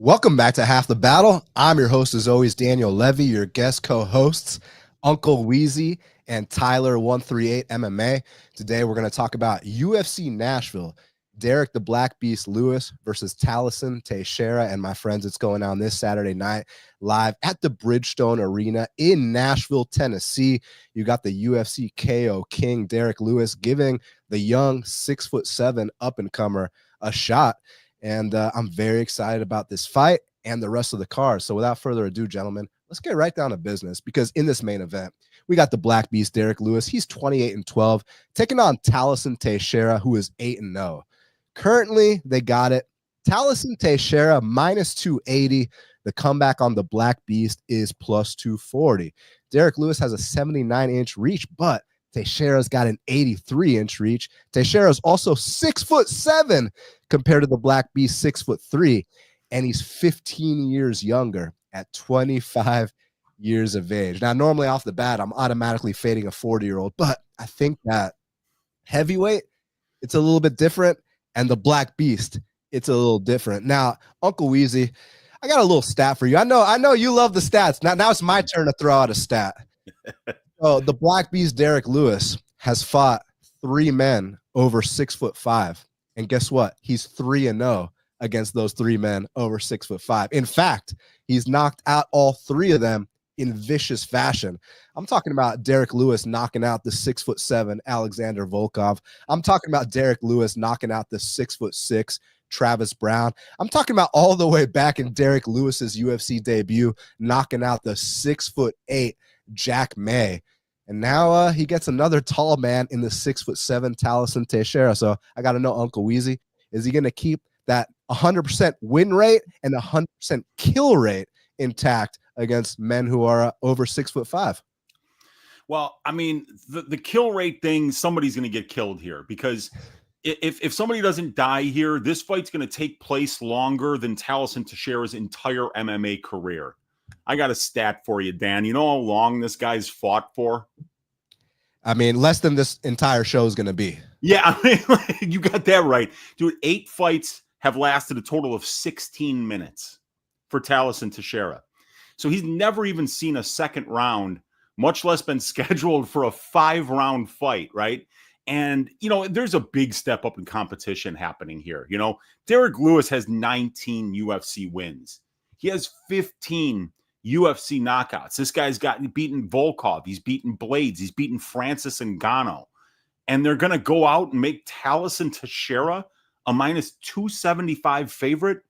Welcome back to Half the Battle. I'm your host, as always, Daniel Levi, your guest co-hosts, Uncle Weezy and Tyler138 MMA. Today, we're going to talk about UFC Nashville. Derrick the Black Beast Lewis versus Talisson Teixeira. And my friends, it's going on this Saturday night live at the Bridgestone Arena in Nashville, Tennessee. You got the UFC KO King, Derrick Lewis, giving the young 6'7" up-and-comer a shot. And I'm very excited about this fight and the rest of the card. So without further ado, gentlemen, let's get right down to business, because in this main event, we got the Black Beast, Derrick Lewis. He's 28-12, taking on Talisson Teixeira, who is 8-0. Currently, they got it. Talisson Teixeira, minus 280. The comeback on the Black Beast is plus 240. Derrick Lewis has a 79-inch reach, but Teixeira's got an 83-inch reach. Teixeira's also 6'7" compared to the Black Beast, 6'3", and he's 15 years younger at 25 years of age. Now, normally off the bat, I'm automatically fading a 40-year-old, but I think that heavyweight, it's a little bit different, and the Black Beast, it's a little different. Now, Uncle Weezy, I got a little stat for you. I know you love the stats. Now it's my turn to throw out a stat. So the Black Beast, Derrick Lewis, has fought 3 men over 6'5". And guess what? He's 3-0 against those 3 men over 6'5". In fact, he's knocked out all 3 of them in vicious fashion. I'm talking about Derrick Lewis knocking out the 6'7" Alexander Volkov. I'm talking about Derrick Lewis knocking out the 6'6" Travis Brown. I'm talking about all the way back in Derrick Lewis's UFC debut, knocking out the 6'8" Jack May. And now he gets another tall man in the 6'7" Talisson Teixeira. So I got to know, Uncle Weezy, is he going to keep that 100% win rate and 100% kill rate intact against men who are over 6'5"? Well, I mean, the kill rate thing, somebody's going to get killed here, because if somebody doesn't die here, this fight's going to take place longer than Talisson Teixeira's entire MMA career. I got a stat for you, Dan. You know how long this guy's fought for? I mean, less than this entire show is going to be. Yeah, I mean, you got that right. Dude, 8 fights have lasted a total of 16 minutes for Talisson Teixeira. So he's never even seen a second round, much less been scheduled for a 5-round fight, right? And, you know, there's a big step up in competition happening here. You know, Derrick Lewis has 19 UFC wins. He has 15 UFC knockouts. This guy's beaten Volkov. He's beaten Blades. He's beaten Francis Ngannou. And they're going to go out and make Talisson Teixeira a minus 275 favorite.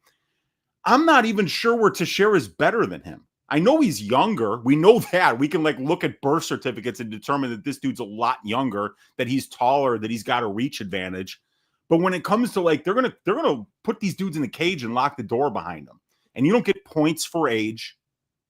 I'm not even sure where Teixeira is better than him. I know he's younger. We know that. We can look at birth certificates and determine that this dude's a lot younger, that he's taller, that he's got a reach advantage. But when it comes to they're gonna put these dudes in the cage and lock the door behind them. And you don't get points for age.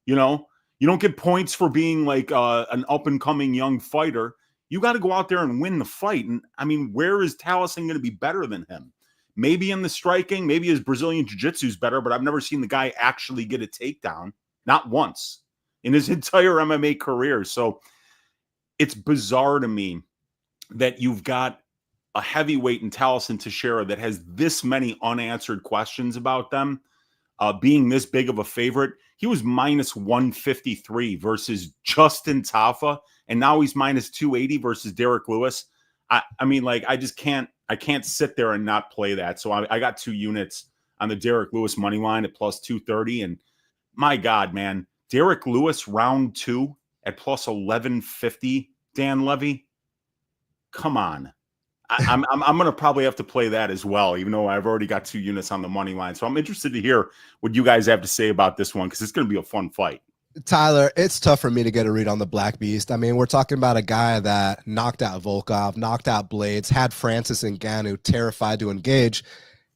You know, you don't get points for being an up-and-coming young fighter. You got to go out there and win the fight. And, I mean, where is Talisson going to be better than him? Maybe in the striking, maybe his Brazilian jiu-jitsu is better, but I've never seen the guy actually get a takedown. Not once in his entire MMA career. So it's bizarre to me that you've got a heavyweight in Talisson Teixeira that has this many unanswered questions about them. Being this big of a favorite. He was minus 153 versus Justin Tafa, and now he's minus 280 versus Derrick Lewis. I mean, I can't sit there and not play that. So I got 2 units on the Derrick Lewis money line at plus 230. And my God, man, Derrick Lewis round 2 at plus 1150, Dan Levy. Come on. I'm going to probably have to play that as well, even though I've already got 2 units on the money line. So I'm interested to hear what you guys have to say about this one, because it's going to be a fun fight. Tyler, it's tough for me to get a read on the Black Beast. I mean, we're talking about a guy that knocked out Volkov, knocked out Blades, had Francis Ngannou terrified to engage.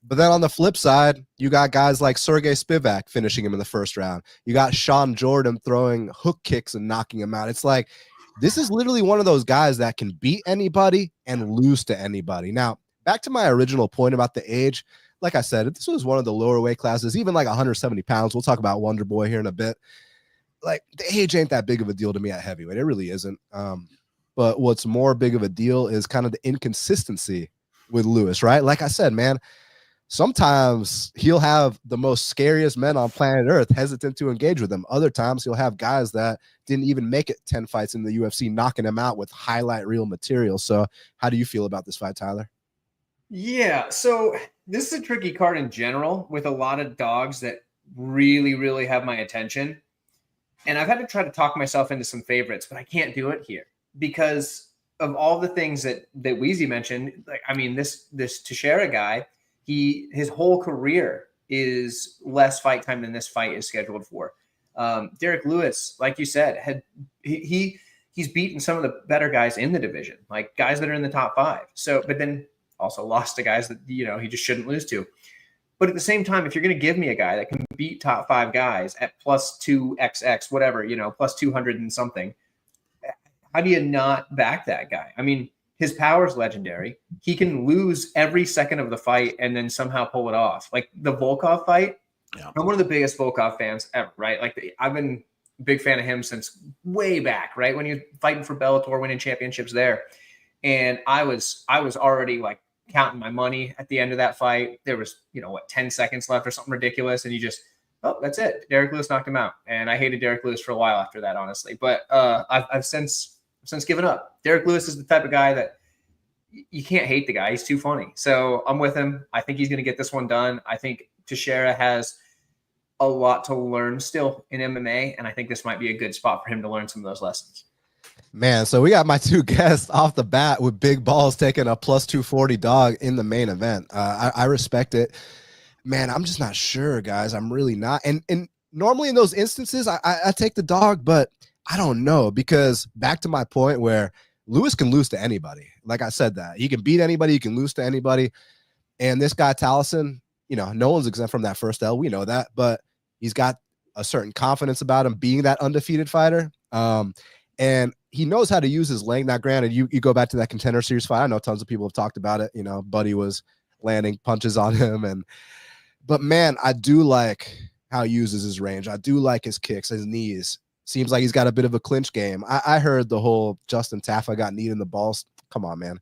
But then on the flip side, you got guys like Sergey Spivak finishing him in the first round. You got Sean Jordan throwing hook kicks and knocking him out. It's like, this is literally one of those guys that can beat anybody and lose to anybody. Now, back to my original point about the age. Like I said, this was one of the lower weight classes, even 170 pounds. We'll talk about Wonder Boy here in a bit. The age ain't that big of a deal to me at heavyweight. It really isn't. But what's more big of a deal is kind of the inconsistency with Lewis, right? Like I said, man, sometimes he'll have the most scariest men on planet Earth hesitant to engage with him. Other times he'll have guys that didn't even make it 10 fights in the UFC, knocking him out with highlight reel material. So how do you feel about this fight, Tyler? Yeah, so this is a tricky card in general with a lot of dogs that really, really have my attention. And I've had to try to talk myself into some favorites, but I can't do it here because of all the things that Weezy mentioned. Like, I mean, this Teixeira guy, his whole career is less fight time than this fight is scheduled for. Derrick Lewis, like you said, he's beaten some of the better guys in the division, like guys that are in the top 5. So, but then also lost to guys that, he just shouldn't lose to. But at the same time, if you're going to give me a guy that can beat top 5 guys at plus 2XX, whatever, plus 200 and something, how do you not back that guy? I mean, his power is legendary. He can lose every second of the fight and then somehow pull it off. Like the Volkov fight, yeah. I'm one of the biggest Volkov fans ever, right? Like I've been a big fan of him since way back, right? When he was fighting for Bellator, winning championships there. And I was already like counting my money at the end of that fight. There was, 10 seconds left or something ridiculous. And you just, oh, that's it. Derrick Lewis knocked him out. And I hated Derrick Lewis for a while after that, honestly. But I've since given up. Derrick Lewis is the type of guy that you can't hate the guy. He's too funny. So I'm with him. I think he's going to get this one done. I think Teixeira has a lot to learn still in MMA. And I think this might be a good spot for him to learn some of those lessons. Man, so we got my 2 guests off the bat with big balls taking a plus 240 dog in the main event. I respect it. Man, I'm just not sure, guys. I'm really not. And normally in those instances, I take the dog, but I don't know, because back to my point where Lewis can lose to anybody. Like I said, that he can beat anybody, he can lose to anybody. And this guy, Talisson, no one's exempt from that first L. We know that, but he's got a certain confidence about him being that undefeated fighter. And he knows how to use his length. Now, granted, you go back to that Contender Series fight. I know tons of people have talked about it. Buddy was landing punches on him. But man, I do like how he uses his range. I do like his kicks, his knees. Seems like he's got a bit of a clinch game. I heard the whole Justin Tafa got kneed in the balls. Come on, man.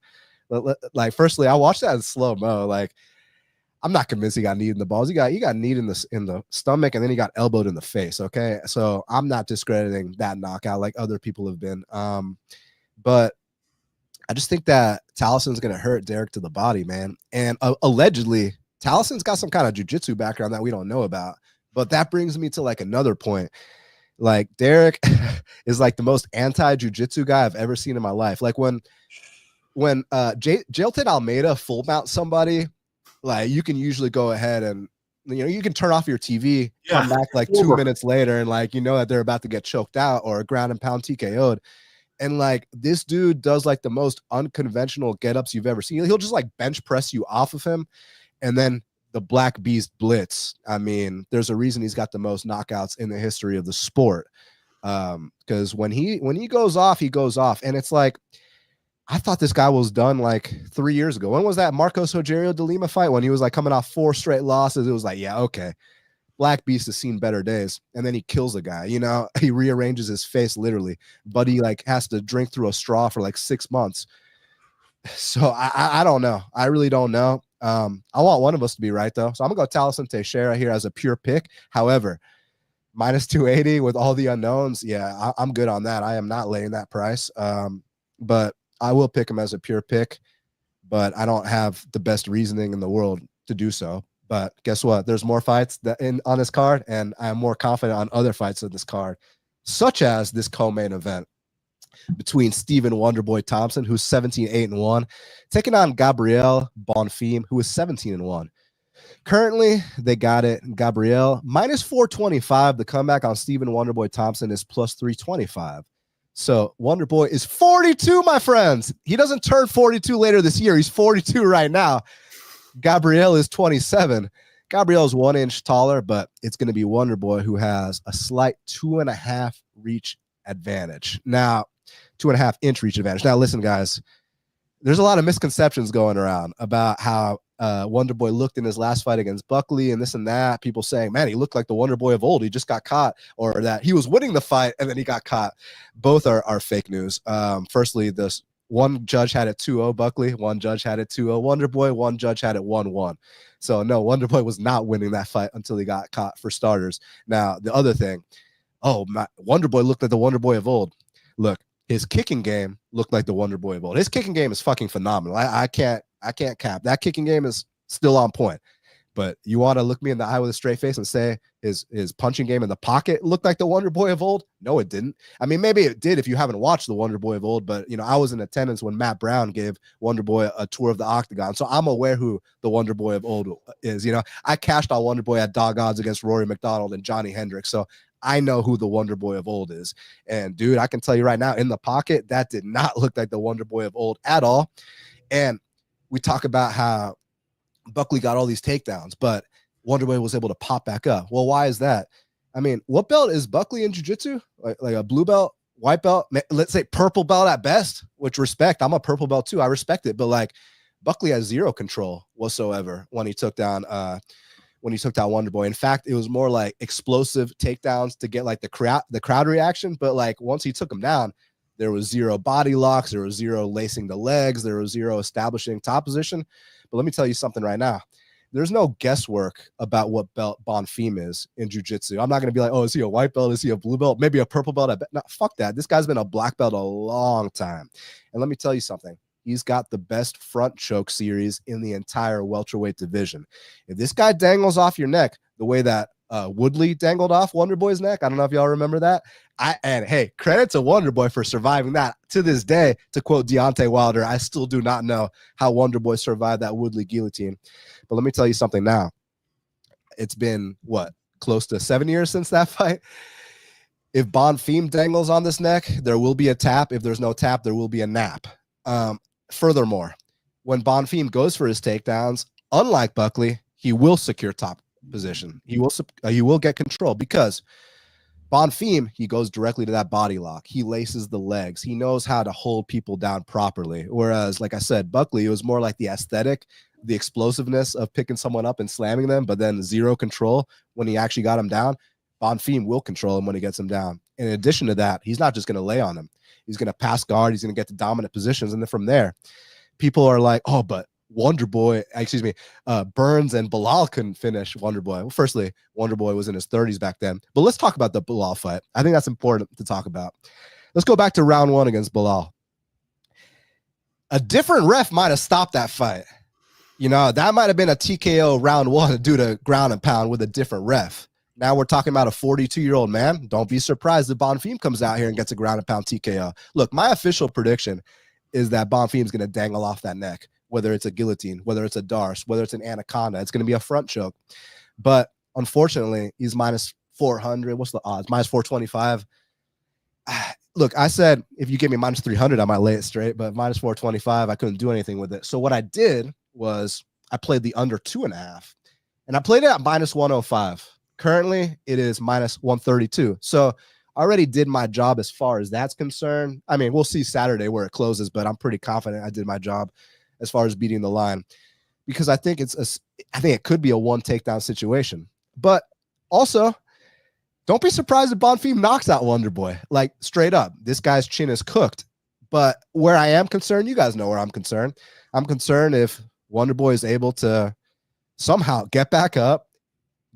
Like, firstly, I watched that in slow-mo. Like, I'm not convinced he got kneed in the balls. He got kneed in the stomach, and then he got elbowed in the face. Okay, so I'm not discrediting that knockout like other people have been. But I just think that Talisson's gonna hurt Derrick to the body, man. And allegedly, Talisson's got some kind of jiu-jitsu background that we don't know about. But that brings me to like another point. Like, Derrick is like the most anti-jiu-jitsu guy I've ever seen in my life. Like when Jailton Almeida full mount somebody, like, you can usually go ahead and you can turn off your TV, come back like 2 minutes later, and like that they're about to get choked out or a ground and pound TKO'd. And like, this dude does like the most unconventional get-ups you've ever seen. He'll just like bench press you off of him, and then the Black Beast Blitz. I mean, there's a reason he's got the most knockouts in the history of the sport. Because when he goes off, he goes off. And it's like, I thought this guy was done like 3 years ago. When was that Marcos Rogerio de Lima fight? When he was like coming off 4 straight losses, it was like, yeah, okay. Black Beast has seen better days. And then he kills the guy, he rearranges his face literally, but he like has to drink through a straw for like 6 months. So I don't know. I really don't know. I want one of us to be right though. So I'm gonna go Talisson Teixeira here as a pure pick. However, minus 280 with all the unknowns. Yeah, I'm good on that. I am not laying that price. But I will pick him as a pure pick, but I don't have the best reasoning in the world to do so. But guess what? There's more fights on this card, and I am more confident on other fights on this card, such as this co-main event between Stephen Wonderboy Thompson, who's 17-8-1, taking on Gabriel Bonfim, who is 17-1. Currently, they got it. Gabriel minus 425. The comeback on Stephen Wonderboy Thompson is plus 325. So Wonderboy is 42, my friends. He doesn't turn 42 later this year. He's 42 right now. Gabriel is 27. Gabriel is 1 inch taller, but it's going to be Wonderboy who has a slight 2.5 reach advantage. Now, 2.5 inch reach advantage. Now, listen, guys, there's a lot of misconceptions going around about how Wonderboy looked in his last fight against Buckley and this and that. People saying, man, he looked like the Wonderboy of old. He just got caught, or that he was winning the fight and then he got caught. Both are fake news. Firstly, this One judge had it 2-0 Buckley, one judge had it 2-0 Wonderboy, one judge had it 1-1. So no, Wonderboy was not winning that fight until he got caught, for starters. Now, the other thing, Wonderboy looked like the Wonderboy of old. Look, his kicking game looked like the Wonderboy of old. His kicking game is fucking phenomenal. I can't cap. That kicking game is still on point. But you want to look me in the eye with a straight face and say his punching game in the pocket looked like the Wonder Boy of old? No, it didn't. I mean, maybe it did if you haven't watched the Wonder Boy of old, but, you know, I was in attendance when Matt Brown gave Wonder Boy a tour of the octagon, so I'm aware who the Wonder Boy of old is. You know, I cashed on Wonder Boy at dog odds against Rory McDonald and Johnny Hendricks, so I know who the Wonder Boy of old is. And, dude, I can tell you right now, in the pocket, that did not look like the Wonder Boy of old at all. And we talk about how Buckley got all these takedowns, but Wonderboy was able to pop back up. Well, why is that? I mean, what belt is Buckley in jiu-jitsu? Like a blue belt, white belt, let's say purple belt at best, which respect. I'm a purple belt too. I respect it. But like Buckley has zero control whatsoever when he took down Wonderboy. In fact, it was more like explosive takedowns to get like the crowd reaction. But like once he took him down, there was zero body locks, there was zero lacing the legs, there was zero establishing top position. But let me tell you something right now. There's no guesswork about what belt Bonfim is in jiu-jitsu. I'm not going to be like, oh, is he a white belt? Is he a blue belt? Maybe a purple belt? No, fuck that. This guy's been a black belt a long time. And let me tell you something. He's got the best front choke series in the entire welterweight division. If this guy dangles off your neck the way that Woodley dangled off Wonderboy's neck, I don't know if y'all remember that. And hey, credit to Wonderboy for surviving that. To this day, to quote Deontay Wilder, I still do not know how Wonderboy survived that Woodley guillotine. But let me tell you something now. It's been, what, close to 7 years since that fight? If Bonfim dangles on this neck, there will be a tap. If there's no tap, there will be a nap. Furthermore, when Bonfim goes for his takedowns, unlike Buckley, he will secure top position. He will get control because Bonfim, he goes directly to that body lock. He laces the legs. He knows how to hold people down properly. Whereas, like I said, Buckley, it was more like the aesthetic, the explosiveness of picking someone up and slamming them, but then zero control when he actually got him down. Bonfim will control him when he gets him down. In addition to that, he's not just going to lay on him. He's going to pass guard. He's going to get to dominant positions. And then from there, people are like, oh, but Burns and Bilal couldn't finish Wonderboy. Well, firstly, Wonderboy was in his 30s back then. But let's talk about the Bilal fight. I think that's important to talk about. Let's go back to round one against Bilal. A different ref might have stopped that fight. You know, that might have been a TKO round one due to ground and pound with a different ref. Now we're talking about a 42-year-old man. Don't be surprised if Bonfim comes out here and gets a ground and pound TKO. Look, my official prediction is that Bonfim's going to dangle off that neck, whether it's a guillotine, whether it's a darce, whether it's an anaconda. It's going to be a front choke. But unfortunately, he's minus 400. What's the odds? Minus 425. Look, I said if you give me minus 300, I might lay it straight. But minus 425, I couldn't do anything with it. So what I did was I played the under 2.5. And I played it at minus 105. Currently, it is minus 132. So I already did my job as far as that's concerned. I mean, we'll see Saturday where it closes, but I'm pretty confident I did my job as far as beating the line, because I think it could be a one takedown situation. But also, don't be surprised if Bonfim knocks out Wonderboy. Like, straight up, this guy's chin is cooked. But where I am concerned, you guys know where I'm concerned. I'm concerned if Wonderboy is able to somehow get back up,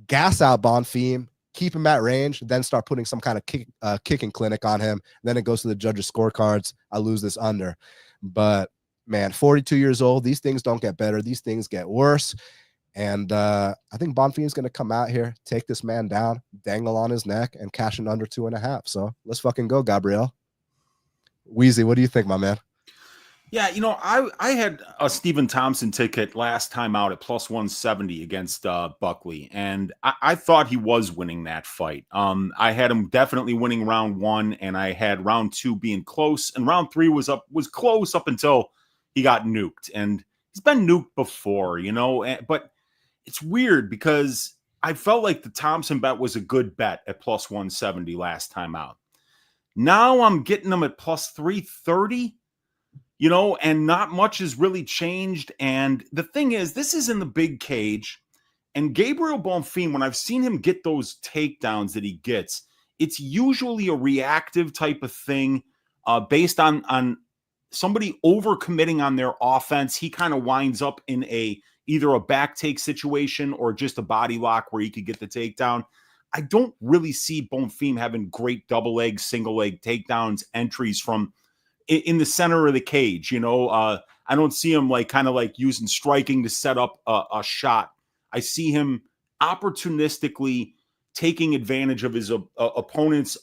gas out Bonfim, keep him at range, then start putting some kind of kicking clinic on him. Then it goes to the judges' scorecards. I lose this under. But man, 42 years old, these things don't get better. These things get worse. And I think Bonfim's going to come out here, take this man down, dangle on his neck, and cash in under 2.5. So let's fucking go, Gabriel. Weezy, what do you think, my man? Yeah, you know, I had a Stephen Thompson ticket last time out at plus 170 against Buckley, and I thought he was winning that fight. I had him definitely winning round one, and I had round two being close, and round three was close up until he got nuked. And he's been nuked before, you know, but it's weird because I felt like the Thompson bet was a good bet at plus 170 last time out. Now I'm getting him at plus 330. You know, and not much has really changed. And the thing is, this is in the big cage. And Gabriel Bonfim, when I've seen him get those takedowns that he gets, it's usually a reactive type of thing based on somebody overcommitting on their offense, he kind of winds up in either a back take situation or just a body lock where he could get the takedown. I don't really see Bonfim having great double leg, single leg takedowns, entries from in the center of the cage. I don't see him kind of using striking to set up a shot. I see him opportunistically taking advantage of his opponent's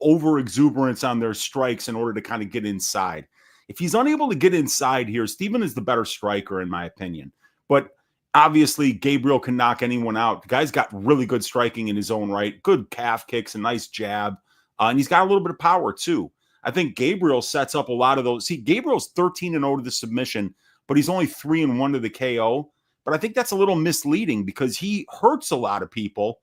over exuberance on their strikes in order to kind of get inside. If he's unable to get inside here, Steven is the better striker, in my opinion. But obviously, Gabriel can knock anyone out. The guy's got really good striking in his own right, good calf kicks, a nice jab, and he's got a little bit of power too. I think Gabriel sets up a lot of those. See, Gabriel's 13-0 to the submission, but he's only 3-1 to the KO. But I think that's a little misleading because he hurts a lot of people.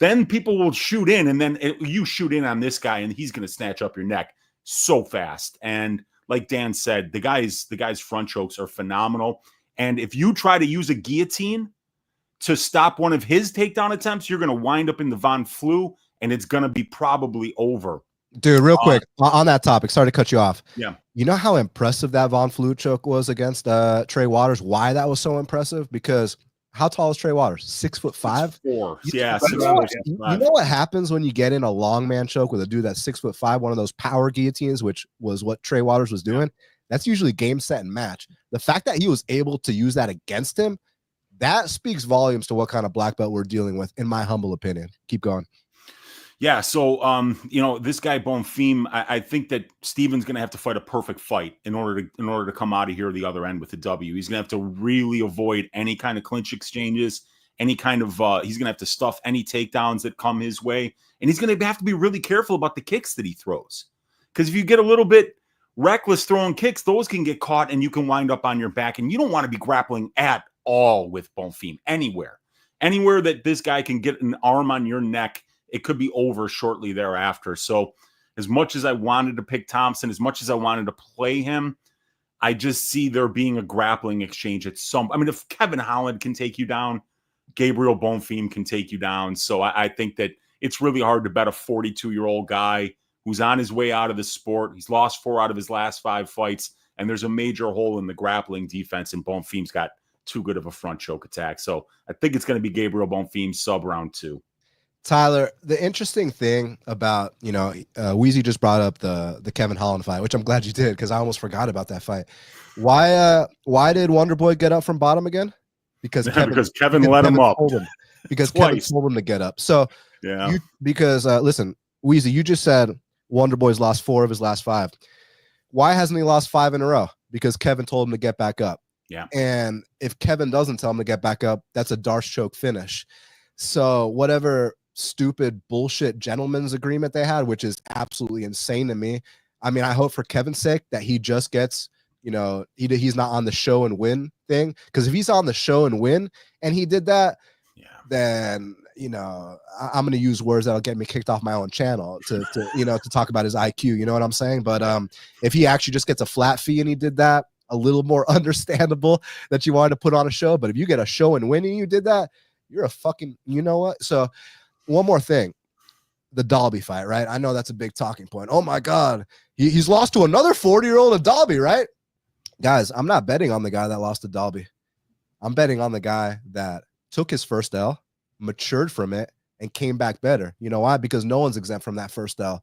Then people will shoot in, and then you shoot in on this guy, and he's going to snatch up your neck so fast. And like Dan said, the guy's front chokes are phenomenal. And if you try to use a guillotine to stop one of his takedown attempts, you're going to wind up in the Von Flue, and it's going to be probably over. Dude, real quick, on that topic, sorry to cut you off. Yeah. You know how impressive that Von Flue choke was against Trey Waters? Why that was so impressive? Because how tall is Trey Waters? 6'5"? 6'4". Yeah, 6'4". You know what happens when you get in a long man choke with a dude that's 6'5", one of those power guillotines, which was what Trey Waters was doing? That's usually game, set, and match. The fact that he was able to use that against him, that speaks volumes to what kind of black belt we're dealing with, in my humble opinion. Keep going. Yeah, so this guy Bonfim, I think that Steven's going to have to fight a perfect fight in order to come out of here the other end with the W. He's going to have to really avoid any kind of clinch exchanges, any kind of he's going to have to stuff any takedowns that come his way, and he's going to have to be really careful about the kicks that he throws, because if you get a little bit reckless throwing kicks, those can get caught and you can wind up on your back, and you don't want to be grappling at all with Bonfim anywhere that this guy can get an arm on your neck. It could be over shortly thereafter. So as much as I wanted to pick Thompson, as much as I wanted to play him, I just see there being a grappling exchange at some. I mean, if Kevin Holland can take you down, Gabriel Bonfim can take you down. So I think that it's really hard to bet a 42-year-old guy who's on his way out of the sport. He's lost 4 out of his last 5 fights, and there's a major hole in the grappling defense, and Bonfim's got too good of a front choke attack. So I think it's going to be Gabriel Bonfim sub round 2. Tyler, the interesting thing about, Weezy just brought up the Kevin Holland fight, which I'm glad you did because I almost forgot about that fight. Why did Wonder Boy get up from bottom again? Because Kevin let him up. Because Kevin told him to get up. So yeah, listen, Weezy, you just said Wonder Boy's lost 4 of his last 5. Why hasn't he lost 5 in a row? Because Kevin told him to get back up. Yeah. And if Kevin doesn't tell him to get back up, that's a Darce choke finish. So whatever stupid bullshit gentleman's agreement they had, which is absolutely insane to me. I mean, I hope for Kevin's sake that he just gets, he's not on the show and win thing. Because if he's on the show and win and he did that, then I'm going to use words that'll get me kicked off my own channel to talk about his IQ. You know what I'm saying? But if he actually just gets a flat fee and he did that, a little more understandable that you wanted to put on a show. But if you get a show and win and you did that, you're a fucking, you know what? So one more thing, the Dalby fight, right? I know that's a big talking point. Oh my God, he's lost to another 40-year-old in Dalby, right? Guys, I'm not betting on the guy that lost to Dalby. I'm betting on the guy that took his first L, matured from it, and came back better. You know why? Because no one's exempt from that first L.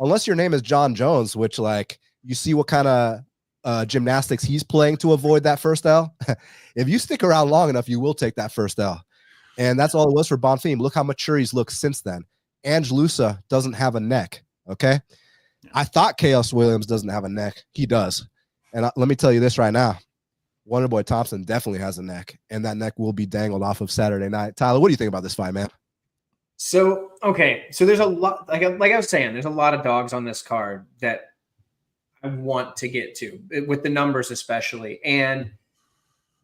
Unless your name is John Jones, which you see what kind of gymnastics he's playing to avoid that first L. If you stick around long enough, you will take that first L. And that's all it was for Bonfim. Look how mature he's looked since then. Angelusa doesn't have a neck, okay? I thought Chaos Williams doesn't have a neck. He does. And let me tell you this right now. Wonderboy Thompson definitely has a neck, and that neck will be dangled off of Saturday night. Tyler, what do you think about this fight, man? So there's a lot, like I was saying, there's a lot of dogs on this card that I want to get to, with the numbers especially. And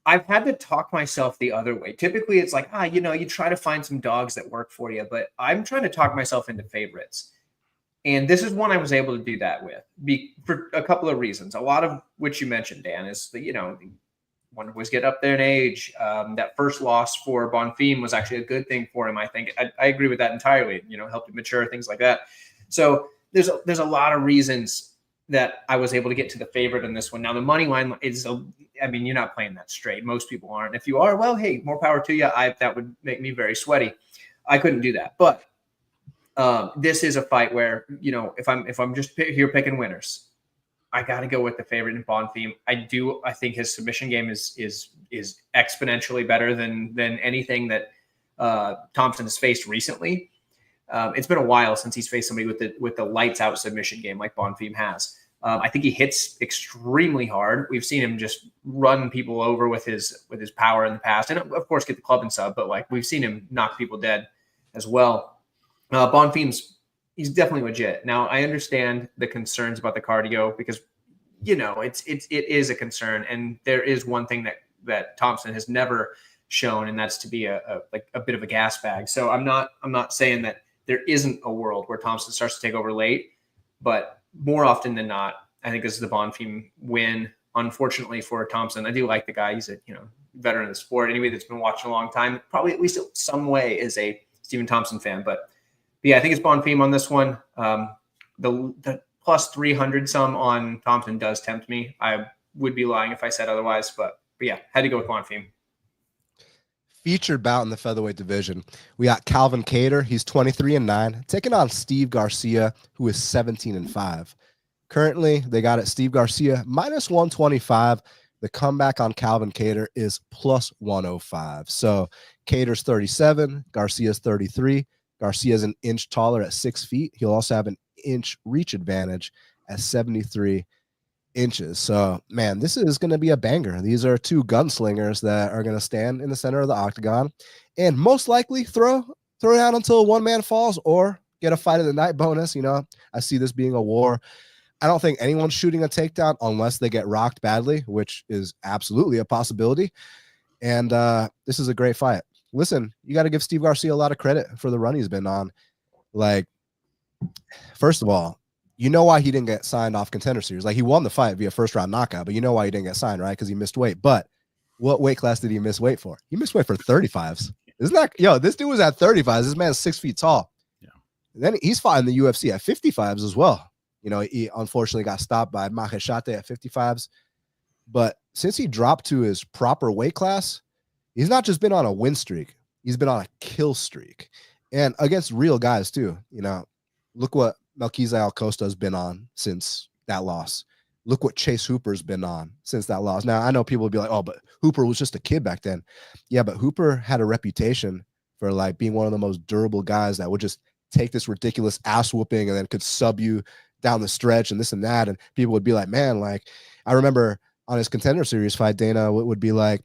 I've had to talk myself the other way. Typically, it's like, you try to find some dogs that work for you, but I'm trying to talk myself into favorites. And this is one I was able to do that with for a couple of reasons. A lot of which you mentioned, Dan, is Wonder Boys get up there in age. That first loss for Bonfim was actually a good thing for him. I think I agree with that entirely. Helped him mature, things like that. So there's a lot of reasons that I was able to get to the favorite in this one. Now the money line is, I mean, you're not playing that straight. Most people aren't. If you are, well, hey, more power to you. That would make me very sweaty. I couldn't do that. But this is a fight where, you know, if I'm just here picking winners, I got to go with the favorite in Bonfim. I think his submission game is exponentially better than anything that Thompson has faced recently. It's been a while since he's faced somebody with the lights out submission game like Bonfim has. I think he hits extremely hard. We've seen him just run people over with his power in the past, and of course get the club and sub. But like we've seen him knock people dead as well. Bonfim's he's definitely legit. Now I understand the concerns about the cardio because you know it is a concern, and there is one thing that Thompson has never shown, and that's to be a bit of a gas bag. So I'm not saying that there isn't a world where Thompson starts to take over late, but more often than not, I think this is the Bonfim win. Unfortunately for Thompson, I do like the guy. He's a veteran of the sport. Anybody that's been watching a long time, probably at least in some way is a Stephen Thompson fan. But yeah, I think it's Bonfim on this one. The plus 300 some on Thompson does tempt me. I would be lying if I said otherwise, but yeah, had to go with Bonfim. Featured bout in the featherweight division, we got Calvin Kattar. He's 23-9, taking on Steve Garcia, who is 17-5. Currently, they got it Steve Garcia minus 125. The comeback on Calvin Kattar is plus 105. So Kattar's 37, Garcia's 33. Garcia's an inch taller at 6 feet. He'll also have an inch reach advantage at 73 inches. So, man, this is going to be a banger. These are two gunslingers that are going to stand in the center of the octagon and most likely throw down until one man falls or get a fight of the night bonus. You know, I see this being a war. I don't think anyone's shooting a takedown unless they get rocked badly, which is absolutely a possibility. And this is a great fight. Listen, you got to give Steve Garcia a lot of credit for the run he's been on. Like, first of all, you know why he didn't get signed off Contender Series. Like, he won the fight via first round knockout, but you know why he didn't get signed, right? Because he missed weight. But what weight class did he miss weight for? He missed weight for 35s. Isn't that, this dude was at 35s. This man's 6 feet tall. Yeah. And then he's fought in the UFC at 55s as well. You know, he unfortunately got stopped by Maheshate at 55s. But since he dropped to his proper weight class, he's not just been on a win streak. He's been on a kill streak. And against real guys, too. You know, look what Melquiza Alcosta has been on since that loss. Look what Chase Hooper's been on since that loss. Now, I know people would be like, oh, but Hooper was just a kid back then. Yeah, but Hooper had a reputation for like being one of the most durable guys that would just take this ridiculous ass whooping and then could sub you down the stretch and this and that. And people would be like, man, like, I remember on his Contender Series fight, Dana would be like,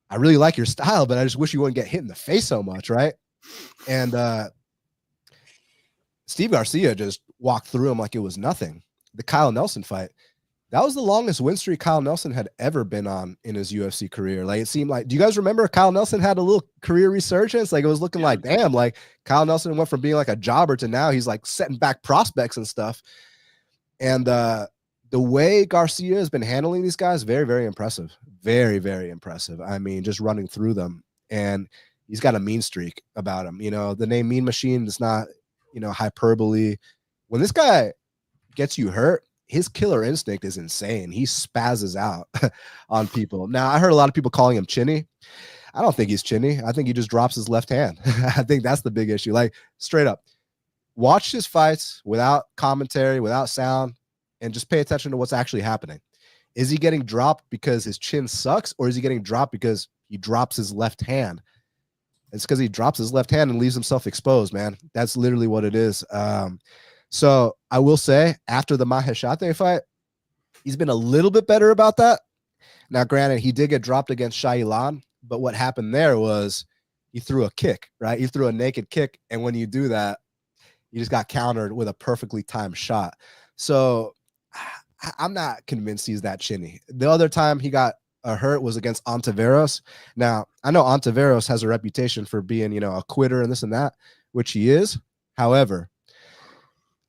I really like your style, but I just wish you wouldn't get hit in the face so much, right? And Steve Garcia just walked through him like it was nothing. The Kyle Nelson fight, that was the longest win streak Kyle Nelson had ever been on in his UFC career. Like, it seemed like, do you guys remember Kyle Nelson had a little career resurgence? Like, it was looking like, damn, like Kyle Nelson went from being like a jobber to now he's like setting back prospects and stuff. And the way Garcia has been handling these guys, very, very impressive. Very, very impressive. I mean, just running through them. And he's got a mean streak about him. You know, the name Mean Machine is not, hyperbole. When this guy gets you hurt, his killer instinct is insane. He spazzes out on people. Now, I heard a lot of people calling him chinny. I don't think he's chinny. I think he just drops his left hand. I think that's the big issue. Like, straight up, watch his fights without commentary, without sound, and just pay attention to what's actually happening. Is he getting dropped because his chin sucks, or is he getting dropped because he drops his left hand? It's because he drops his left hand and leaves himself exposed, man. That's literally what it is. So I will say, after the Maheshate fight, he's been a little bit better about that. Now, granted, he did get dropped against Shailan, but what happened there was he threw a kick, right? He threw a naked kick, and when you do that, you just got countered with a perfectly timed shot. So I'm not convinced he's that chinny. The other time he got hurt was against Ontiveros. Now, I know Ontiveros has a reputation for being, a quitter and this and that, which he is. However,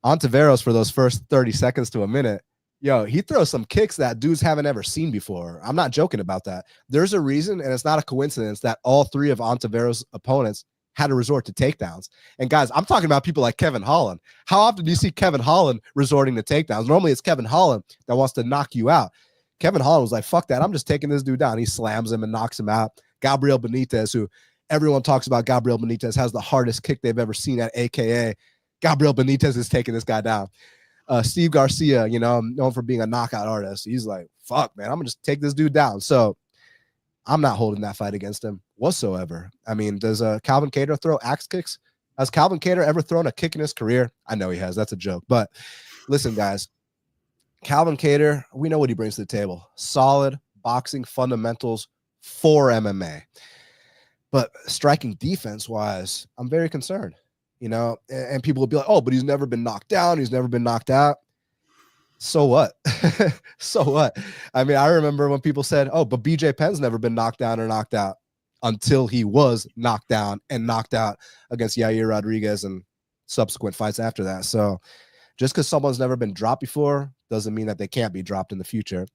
Ontiveros, for those first 30 seconds to a minute, he throws some kicks that dudes haven't ever seen before. I'm not joking about that. There's a reason, and it's not a coincidence, that all three of Ontiveros' opponents had to resort to takedowns. And guys, I'm talking about people like Kevin Holland. How often do you see Kevin Holland resorting to takedowns? Normally it's Kevin Holland that wants to knock you out. Kevin Holland was like, fuck that. I'm just taking this dude down. He slams him and knocks him out. Gabriel Benitez, who everyone talks about, Gabriel Benitez has the hardest kick they've ever seen at AKA. Gabriel Benitez is taking this guy down. Steve Garcia, known for being a knockout artist. He's like, fuck, man, I'm going to just take this dude down. So I'm not holding that fight against him whatsoever. I mean, does Calvin Kattar throw axe kicks? Has Calvin Kattar ever thrown a kick in his career? I know he has. That's a joke. But listen, guys, Calvin Kattar, we know what he brings to the table. Solid boxing fundamentals for MMA. But striking defense-wise, I'm very concerned. And people will be like, oh, but he's never been knocked down. He's never been knocked out. So what? So what? I mean, I remember when people said, oh, but BJ Penn's never been knocked down or knocked out, until he was knocked down and knocked out against Yair Rodriguez and subsequent fights after that. So just because someone's never been dropped before doesn't mean that they can't be dropped in the future.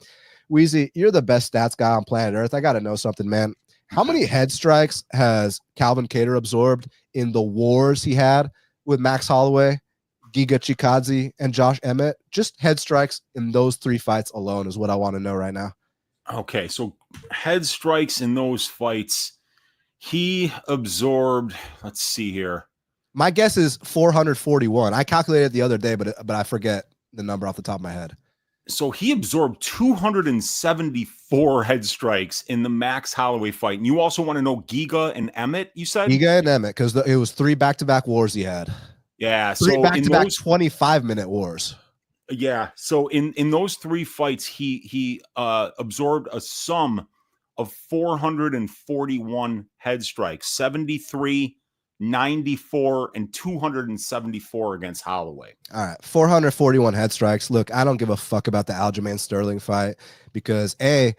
Weezy, you're the best stats guy on planet Earth. I got to know something, man. How many head strikes has Calvin Kattar absorbed in the wars he had with Max Holloway, Giga Chikadze, and Josh Emmett? Just head strikes in those 3 fights alone is what I want to know right now. Okay, so head strikes in those fights, he absorbed, let's see here. My guess is 441. I calculated it the other day, but I forget the number off the top of my head. So he absorbed 274 head strikes in the Max Holloway fight. And you also want to know Giga and Emmett, you said? Giga and Emmett, because it was 3 back-to-back wars he had. Yeah. 3 back-to-back 25-minute wars. Yeah. So in those 3 fights, he absorbed a sum of 441 head strikes, 73, 94, and 274 against Holloway. All right, 441 head strikes. Look, I don't give a fuck about the Aljamain Sterling fight because A,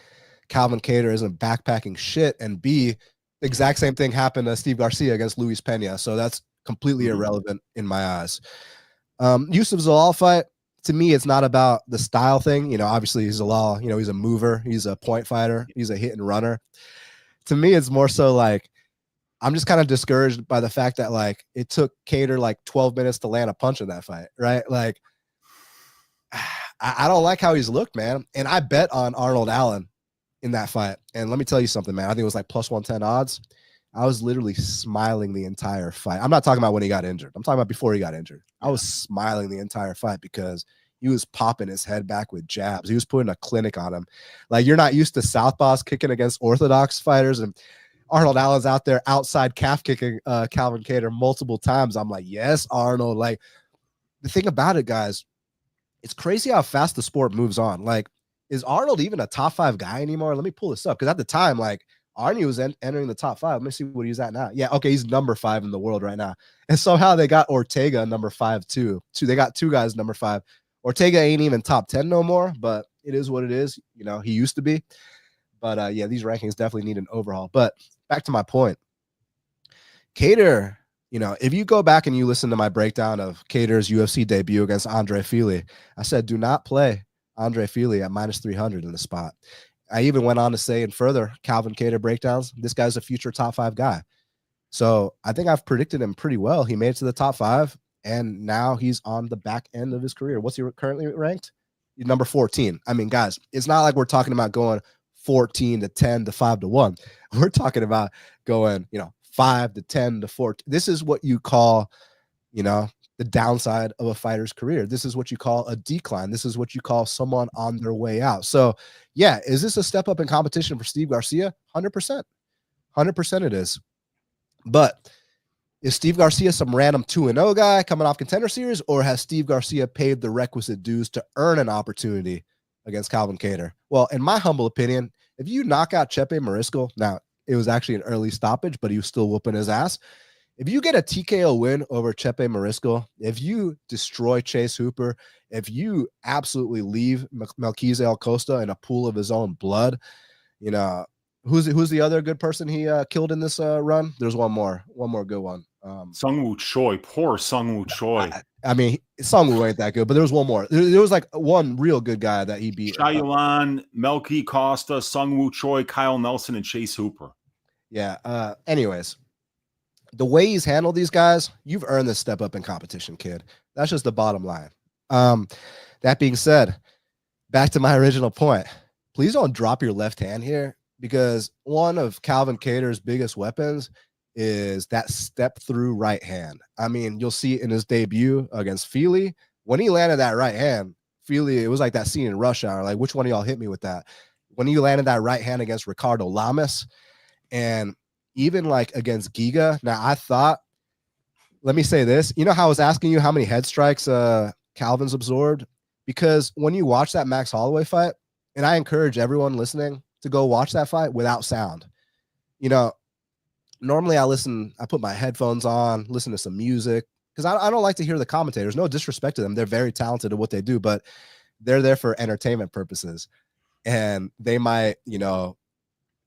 Calvin Kattar isn't backpacking shit, and B, the exact same thing happened to Steve Garcia against Luis Pena. So that's completely irrelevant in my eyes. Yusuf Zalal fight, to me, it's not about the style thing. Obviously he's Zalal, he's a mover, he's a point fighter, he's a hit and runner. To me, it's more so like, I'm just kind of discouraged by the fact that like it took Kattar like 12 minutes to land a punch in that fight, right? Like, I don't like how he's looked, man. And I bet on Arnold Allen in that fight. And let me tell you something, man. I think it was like plus 110 odds. I was literally smiling the entire fight. I'm not talking about when he got injured. I'm talking about before he got injured. I was smiling the entire fight because he was popping his head back with jabs. He was putting a clinic on him. Like, you're not used to southpaws kicking against orthodox fighters, and Arnold Allen's out there outside calf kicking Calvin Kattar multiple times. I'm like, yes, Arnold. Like, the thing about it, guys, it's crazy how fast the sport moves on. Like, is Arnold even a top 5 guy anymore? Let me pull this up, because at the time, like, Arnie was entering the top 5. Let me see what he's at now. Yeah, okay, he's number 5 in the world right now. And somehow they got Ortega number 5 too. They got 2 guys number 5. Ortega ain't even top 10 no more, but it is what it is. He used to be. But yeah, these rankings definitely need an overhaul. But back to my point. Kattar, if you go back and you listen to my breakdown of Kattar's UFC debut against Andre Fili, I said, do not play Andre Fili at minus 300 in the spot. I even went on to say in further Calvin Kattar breakdowns, this guy's a future top 5 guy. So I think I've predicted him pretty well. He made it to the top 5, and now he's on the back end of his career. What's he currently ranked? He's number 14. I mean, guys, it's not like we're talking about going 14 to 10 to 5 to 1. We're talking about going, 5 to 10 to 14. This is what you call, the downside of a fighter's career. This is what you call a decline. This is what you call someone on their way out. So yeah, is this a step up in competition for Steve Garcia? 100%. 100% it is. But is Steve Garcia some random 2-0 guy coming off Contender Series, or has Steve Garcia paid the requisite dues to earn an opportunity against Calvin Kattar? Well, in my humble opinion, if you knock out Chepe Mariscal, now it was actually an early stoppage, but he was still whooping his ass. If you get a TKO win over Chepe Mariscal, if you destroy Chase Hooper, if you absolutely leave Melquiza El Costa in a pool of his own blood, who's the other good person he killed in this run? There's one more good one. Sungwoo Choi, poor Sungwoo Choi. I mean, Sungwoo ain't that good, but there was one more. There was like one real good guy that he beat. Shayalan, Melky Costa, Sungwoo Choi, Kyle Nelson, and Chase Hooper. Yeah. Anyways, the way he's handled these guys, you've earned this step up in competition, kid. That's just the bottom line. That being said, back to my original point. Please don't drop your left hand here, because one of Calvin Kattar's biggest weapons is that step through right hand. I mean, you'll see in his debut against Feely, when he landed that right hand, Feely, it was like that scene in Rush Hour. Like, which one of y'all hit me with that? When he landed that right hand against Ricardo Lamas, and even like against Giga. Now, I thought, let me say this. You know how I was asking you how many head strikes Calvin's absorbed? Because when you watch that Max Holloway fight, and I encourage everyone listening to go watch that fight without sound. You know, normally I put my headphones on, listen to some music, because I don't like to hear the commentators. No disrespect to them. They're very talented at what they do, but they're there for entertainment purposes. And they might, you know,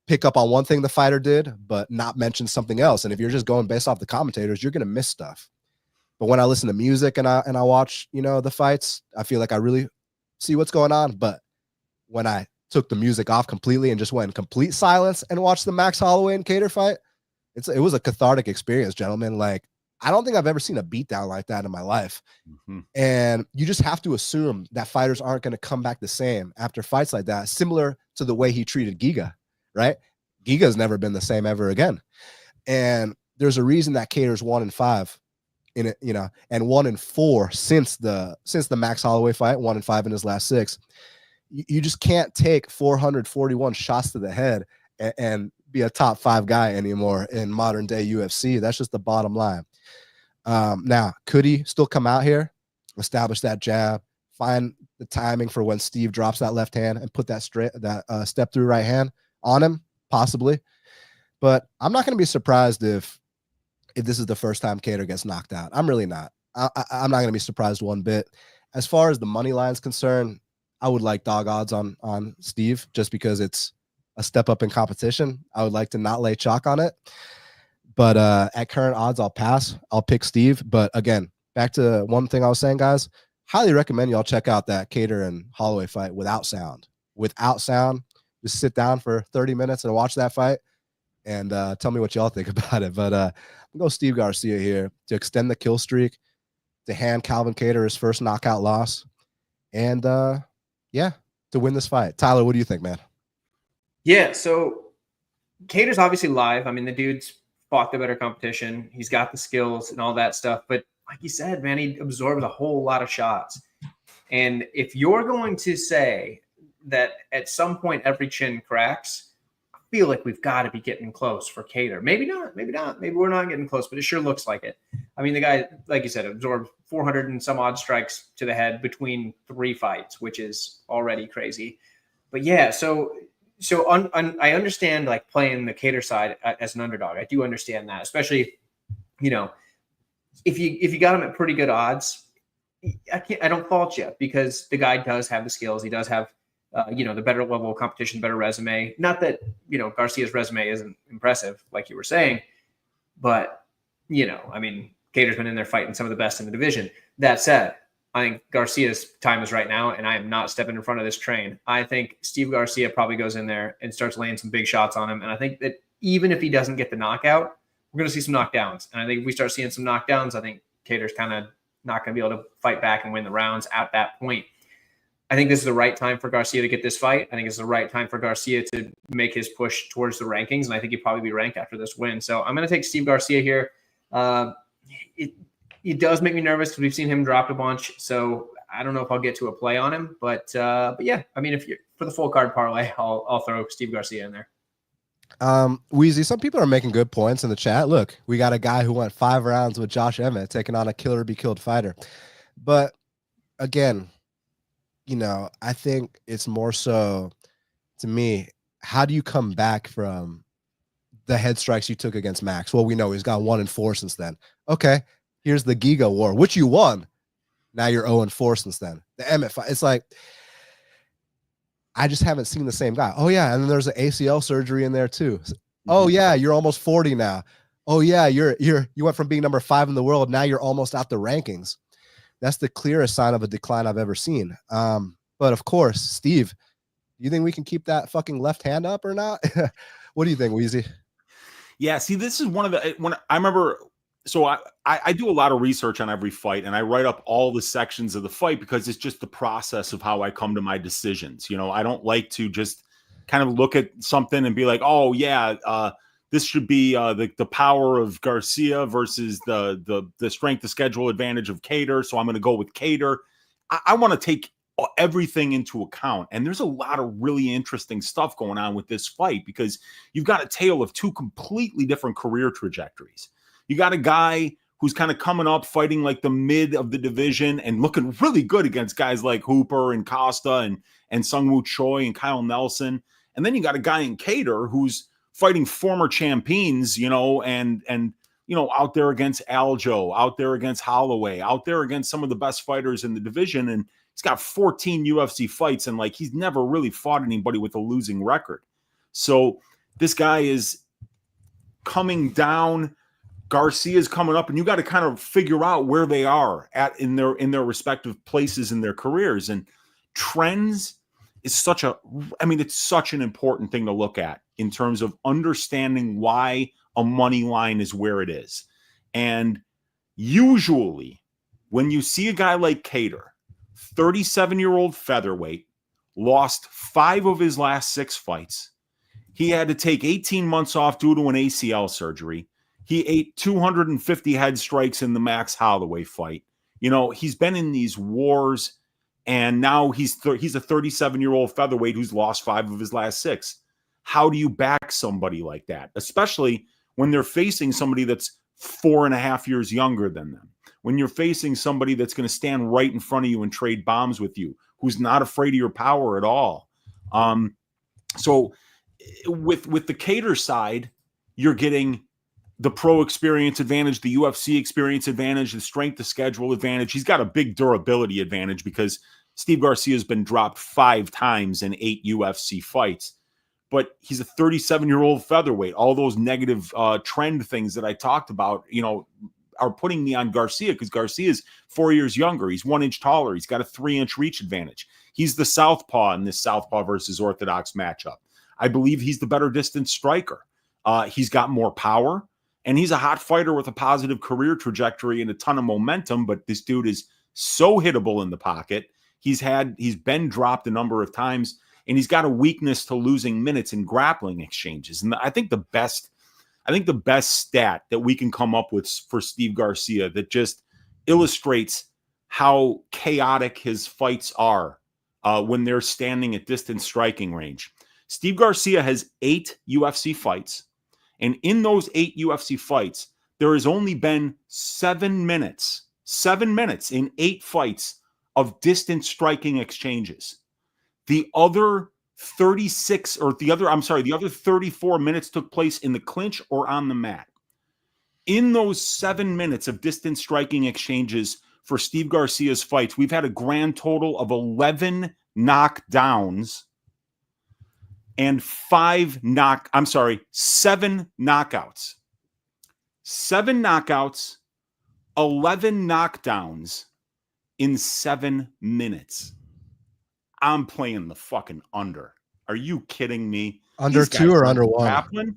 pick up on one thing the fighter did, but not mention something else. And if you're just going based off the commentators, you're going to miss stuff. But when I listen to music and I watch, you know, the fights, I feel like I really see what's going on. But when I took the music off completely and just went in complete silence and watched the Max Holloway and Kattar fight, it was a cathartic experience, gentlemen. Like, I don't think I've ever seen a beatdown like that in my life. Mm-hmm. And you just have to assume that fighters aren't going to come back the same after fights like that, similar to the way he treated Giga, right? Giga's never been the same ever again. And there's a reason that Kattar's 1-5 in it, you know, and 1-4 since the Max Holloway fight, 1-5 in his last 6. You just can't take 441 shots to the head and be a top 5 guy anymore in modern day UFC. That's just the bottom line. Now, could he still come out here, establish that jab, find the timing for when Steve drops that left hand and put that step through right hand on him? Possibly. But I'm not going to be surprised if this is the first time Kattar gets knocked out. I'm really not. I'm not going to be surprised one bit. As far as the money line is concerned, I would like dog odds on Steve, just because it's a step up in competition. I would like to not lay chalk on it. But at current odds, I'll pass. I'll pick Steve. But again, back to one thing I was saying, guys, highly recommend y'all check out that Kattar and Holloway fight without sound. Without sound, just sit down for 30 minutes and watch that fight and tell me what y'all think about it. But I'm going to go Steve Garcia here to extend the kill streak, to hand Calvin Kattar his first knockout loss, and yeah, to win this fight. Tyler, what do you think, man? Yeah, so Kattar's obviously live. I mean, the dude's fought the better competition. He's got the skills and all that stuff. But like you said, man, he absorbed a whole lot of shots. And if you're going to say that at some point every chin cracks, I feel like we've got to be getting close for Kattar. Maybe not. Maybe we're not getting close, but it sure looks like it. I mean, the guy, like you said, absorbed 400 and some odd strikes to the head between 3 fights, which is already crazy. But yeah, so I understand like playing the Kattar side as an underdog. I do understand that, especially, you know, if you got him at pretty good odds, I don't fault you, because the guy does have the skills. He does have, you know, the better level of competition, better resume. Not that, you know, Garcia's resume isn't impressive, like you were saying, but, you know, I mean, Kattar's been in there fighting some of the best in the division. That said, I think Garcia's time is right now, and I am not stepping in front of this train. I think Steve Garcia probably goes in there and starts laying some big shots on him. And I think that even if he doesn't get the knockout, we're going to see some knockdowns. And I think if we start seeing some knockdowns, I think Kattar's kind of not going to be able to fight back and win the rounds at that point. I think this is the right time for Garcia to get this fight. I think it's the right time for Garcia to make his push towards the rankings. And I think he'd probably be ranked after this win. So I'm going to take Steve Garcia here. It does make me nervous because we've seen him drop a bunch. So I don't know if I'll get to a play on him, but yeah, I mean, if you're for the full card parlay, I'll throw Steve Garcia in there. Weezy, some people are making good points in the chat. Look, we got a guy who went 5 rounds with Josh Emmett taking on a killer be killed fighter. But again, you know, I think it's more so, to me, how do you come back from the head strikes you took against Max? Well, we know he's got 1-4 since then. Okay, here's the Giga war, which you won. Now you're 0-4 since then. The Emmett fight, it's like, I just haven't seen the same guy. Oh yeah, and then there's an ACL surgery in there too. Oh yeah, you're almost 40 now. Oh yeah, you went from being number 5 in the world, now you're almost out the rankings. That's the clearest sign of a decline I've ever seen. But of course, Steve, do you think we can keep that fucking left hand up or not? What do you think, Weezy? Yeah, see, this is one of the when I remember. So I do a lot of research on every fight, and I write up all the sections of the fight because it's just the process of how I come to my decisions. You know, I don't like to just kind of look at something and be like, oh yeah, this should be the power of Garcia versus the strength of schedule advantage of Kattar. So I'm going to go with Kattar. I want to take everything into account, and there's a lot of really interesting stuff going on with this fight because you've got a tale of two completely different career trajectories. You got a guy who's kind of coming up fighting like the mid of the division and looking really good against guys like Hooper and Costa and Sungwoo Choi and Kyle Nelson. And then you got a guy in Kattar who's fighting former champions, you know, and you know, out there against Aljo, out there against Holloway, out there against some of the best fighters in the division. And he's got 14 UFC fights, and like he's never really fought anybody with a losing record. So this guy is coming down. Garcia's coming up, and you got to kind of figure out where they are at in their respective places in their careers. And trends is such it's such an important thing to look at in terms of understanding why a money line is where it is. And usually when you see a guy like Kattar, 37-year-old featherweight, lost 5 of his last 6 fights. He had to take 18 months off due to an ACL surgery. He ate 250 head strikes in the Max Holloway fight. You know, he's been in these wars, and now he's a 37-year-old featherweight who's lost 5 of his last 6. How do you back somebody like that, especially when they're facing somebody that's 4.5 years younger than them? When you're facing somebody that's going to stand right in front of you and trade bombs with you, who's not afraid of your power at all. So with the Kattar side, you're getting the pro experience advantage, the UFC experience advantage, the strength of schedule advantage. He's got a big durability advantage because Steve Garcia has been dropped 5 times in 8 UFC fights. But he's a 37-year-old featherweight. All those negative trend things that I talked about, you know, are putting me on Garcia because Garcia is 4 years younger. He's 1 inch taller. He's got a 3-inch reach advantage. He's the southpaw in this southpaw versus orthodox matchup. I believe he's the better distance striker. He's got more power. And he's a hot fighter with a positive career trajectory and a ton of momentum, but this dude is so hittable in the pocket. He's been dropped a number of times, and he's got a weakness to losing minutes in grappling exchanges. And I think the best stat that we can come up with for Steve Garcia that just illustrates how chaotic his fights are when they're standing at distance striking range. Steve Garcia has 8 UFC fights. And in those 8 UFC fights, there has only been 7 minutes in 8 fights of distance striking exchanges. The other 34 minutes took place in the clinch or on the mat. In those 7 minutes of distance striking exchanges for Steve Garcia's fights, we've had a grand total of 11 knockdowns and 7 knockouts. 7 knockouts, 11 knockdowns in 7 minutes. I'm playing the fucking under. Are you kidding me? Under 2 or under 1? Grappling?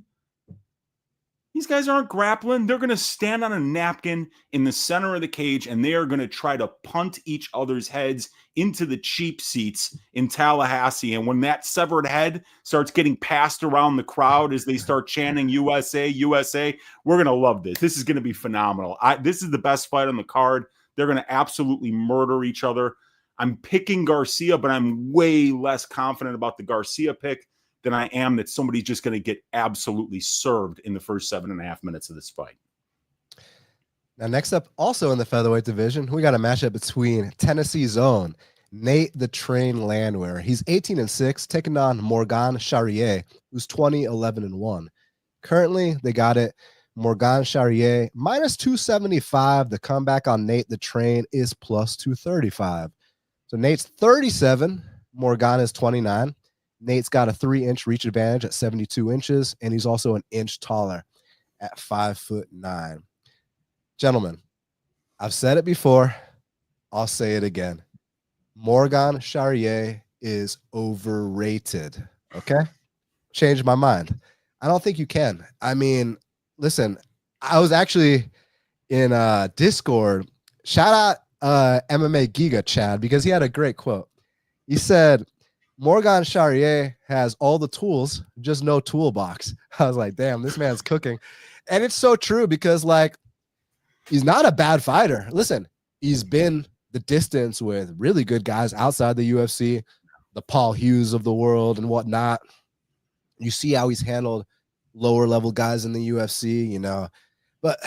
These guys aren't grappling. They're going to stand on a napkin in the center of the cage, and they are going to try to punt each other's heads into the cheap seats in Tallahassee. And when that severed head starts getting passed around the crowd as they start chanting USA, USA, we're going to love this. This is going to be phenomenal. This is the best fight on the card. They're going to absolutely murder each other. I'm picking Garcia, but I'm way less confident about the Garcia pick than I am that somebody's just going to get absolutely served in the first 7.5 minutes of this fight. Now, next up, also in the featherweight division, we got a matchup between Tennessee's own Nate the Train Landwehr. He's 18-6, taking on Morgan Charriere, who's 20-11-1. Currently, they got it. Morgan Charriere minus 275. The comeback on Nate the Train is plus 235. So Nate's 37, Morgan is 29. Nate's got a 3-inch reach advantage at 72 inches, and he's also an inch taller at 5'9". Gentlemen, I've said it before. I'll say it again. Morgan Charriere is overrated. Okay? Changed my mind. I don't think you can. I mean, listen, I was actually in Discord. Shout out MMA Giga Chad, because he had a great quote. He said, Morgan Charriere has all the tools, just no toolbox. I was like, damn, this man's cooking. And it's so true, because like, he's not a bad fighter. Listen, he's been the distance with really good guys outside the UFC, the Paul Hughes of the world and whatnot. You see how he's handled lower level guys in the UFC, you know. But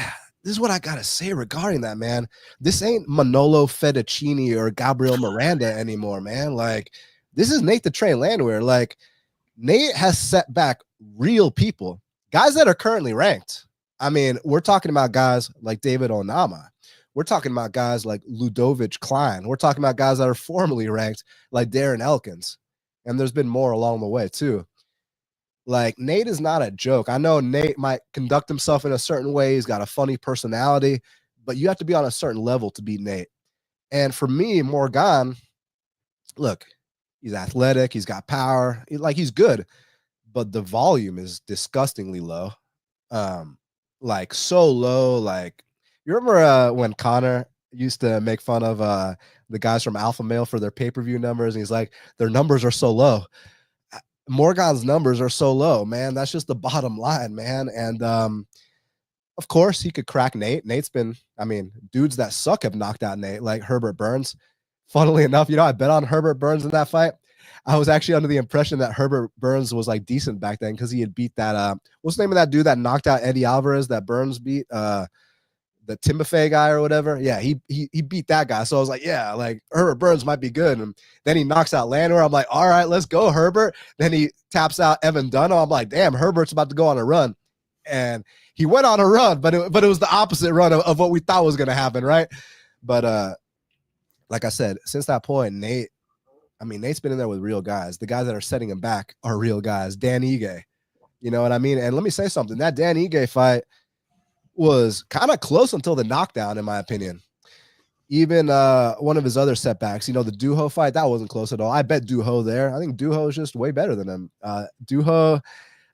this is what I gotta say regarding that, man. This ain't Manolo Fettuccini or Gabriel Miranda anymore, man. Like, this is Nate the Train Landwehr. Like, Nate has set back real people, guys that are currently ranked. I mean, we're talking about guys like David Onama. We're talking about guys like Ludovic Kline. We're talking about guys that are formerly ranked like Darren Elkins. And there's been more along the way too. Like, Nate is not a joke. I know Nate might conduct himself in a certain way. He's got a funny personality, but you have to be on a certain level to beat Nate. And for me, Morgan, look, he's athletic. He's got power. He's good, but the volume is disgustingly low. Like, so low. Like, you remember when Connor used to make fun of the guys from Alpha Male for their pay-per-view numbers, and he's like, their numbers are so low. Morgan's numbers are so low, man. That's just the bottom line, man. And of course, he could crack Nate. Nate's been, I mean, dudes that suck have knocked out Nate, like Herbert Burns. Funnily enough, you know, I bet on Herbert Burns in that fight. I was actually under the impression that Herbert Burns was like decent back then, because he had beat that what's the name of that dude that knocked out Eddie Alvarez that Burns beat, the Timofey guy or whatever. Yeah, he beat that guy. So I was like, yeah, like Herbert Burns might be good. And then he knocks out Landwehr. I'm like, all right, let's go, Herbert. Then he taps out Evan Dunham. I'm like, damn, Herbert's about to go on a run. And he went on a run, but it was the opposite run of what we thought was going to happen, right? But like I said, since that point, Nate's been in there with real guys. The guys that are setting him back are real guys. Dan Ige, you know what I mean? And let me say something. That Dan Ige fight was kind of close until the knockdown, in my opinion. Even one of his other setbacks, you know, the Duho fight, that wasn't close at all. I bet Duho there. I think Duho is just way better than him. Duho,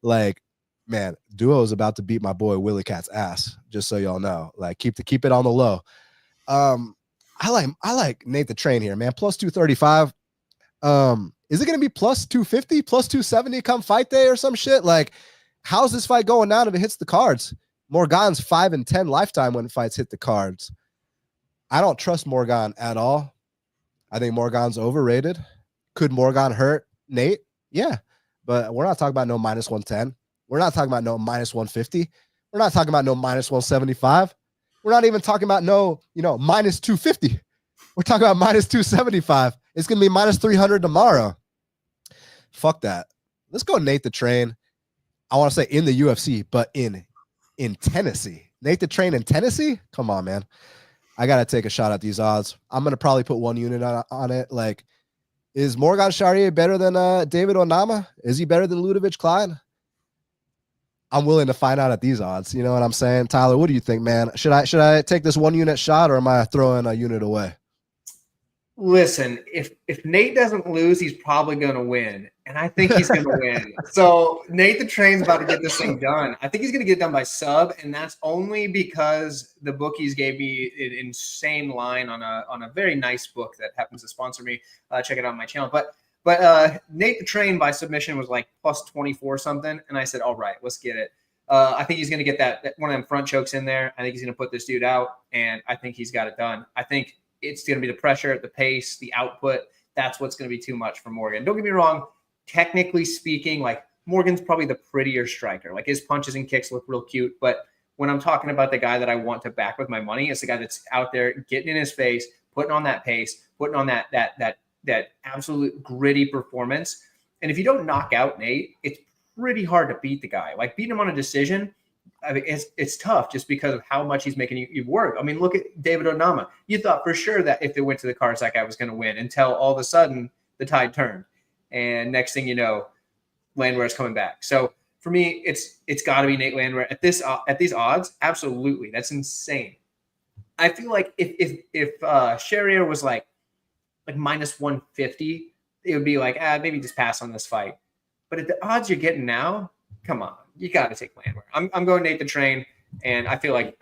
like, man, Duho is about to beat my boy Willie Cat's ass, just so y'all know. Like, keep it on the low. I like Nate the Train here, man. Plus 235. Is it going to be plus 250, plus 270 come fight day or some shit? Like, how's this fight going down if it hits the cards? Morgan's 5-10 lifetime when fights hit the cards. I don't trust Morgan at all. I think Morgan's overrated. Could Morgan hurt Nate? Yeah, but we're not talking about no minus 110. We're not talking about no minus 150. We're not talking about no minus 175. We're not even talking about no, minus 250. We're talking about minus 275. It's going to be minus 300 tomorrow. Fuck that. Let's go Nate the Train. I want to say in the UFC, but in Tennessee. Nate the Train in Tennessee? Come on, man. I got to take a shot at these odds. I'm going to probably put one unit on it. Like, is Morgan Charriere better than David Onama? Is he better than Ludovic Kline? I'm willing to find out at these odds. You know what I'm saying? Tyler, what do you think, man? Should I take this 1 unit shot, or am I throwing a unit away? Listen, if Nate doesn't lose, he's probably going to win. And I think he's going to win. So Nate the Train's about to get this thing done. I think he's going to get it done by sub. And that's only because the bookies gave me an insane line on a very nice book that happens to sponsor me. Check it out on my channel. But Nate the Train by submission was like plus 24 something. And I said, all right, let's get it. I think he's going to get that one of them front chokes in there. I think he's going to put this dude out. And I think he's got it done. I think it's going to be the pressure, the pace, the output. That's what's going to be too much for Morgan. Don't get me wrong. Technically speaking, like, Morgan's probably the prettier striker. Like, his punches and kicks look real cute. But when I'm talking about the guy that I want to back with my money, it's the guy that's out there getting in his face, putting on that pace, putting on that absolute gritty performance. And if you don't knock out Nate, it's pretty hard to beat the guy. Like, beating him on a decision, I mean, it's tough just because of how much he's making you work. I mean, look at David Onama. You thought for sure that if they went to the cards, that guy was going to win, until all of a sudden the tide turned. And next thing you know, Landwehr is coming back. So for me, it's got to be Nate Landwehr at these odds. Absolutely, that's insane. I feel like if Charriere was like minus 150, it would be like, maybe just pass on this fight. But at the odds you're getting now, come on, you got to take Landwehr. I'm going Nate the Train, and I feel like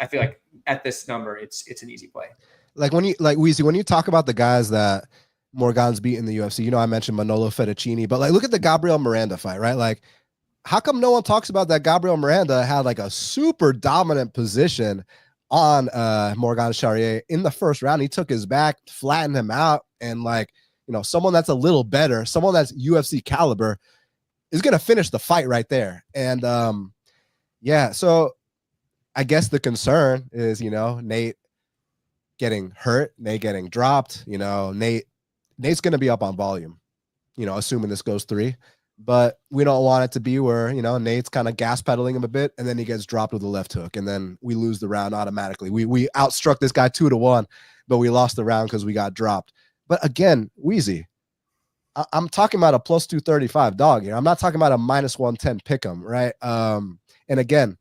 at this number, it's an easy play. Like Weezy, when you talk about the guys that Morgan's beat in the UFC, you know, I mentioned Manolo Fettuccini, but like, look at the Gabriel Miranda fight, right? Like, how come no one talks about that? Gabriel Miranda had like a super dominant position on Morgan Charriere in the first round. He took his back, flattened him out, and like, you know, someone that's a little better, someone that's UFC caliber is going to finish the fight right there. And yeah, so I guess the concern is, you know, Nate getting hurt, Nate getting dropped, you know, Nate's going to be up on volume, you know, assuming this goes 3. But we don't want it to be where, you know, Nate's kind of gas pedaling him a bit and then he gets dropped with a left hook and then we lose the round automatically. We outstruck this guy 2-1, but we lost the round because we got dropped. But again, Weezy, I'm talking about a plus 235 dog here. I'm not talking about a minus 110 pick 'em, right? And again,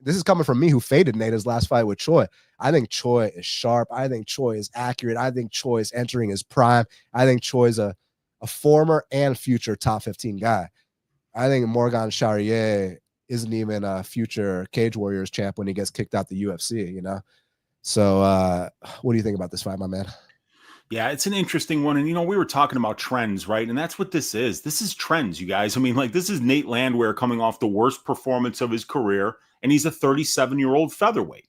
this is coming from me who faded Nate his last fight with Choi. I think Choi is sharp. I think Choi is accurate. I think Choi is entering his prime. I think Choi's a former and future top 15 guy. I think Morgan Charriere isn't even a future Cage Warriors champ when he gets kicked out the UFC, you know? So what do you think about this fight, my man? Yeah, it's an interesting one. And, you know, we were talking about trends, right? And that's what this is. This is trends, you guys. I mean, like, this is Nate Landwehr coming off the worst performance of his career, and he's a 37-year-old featherweight.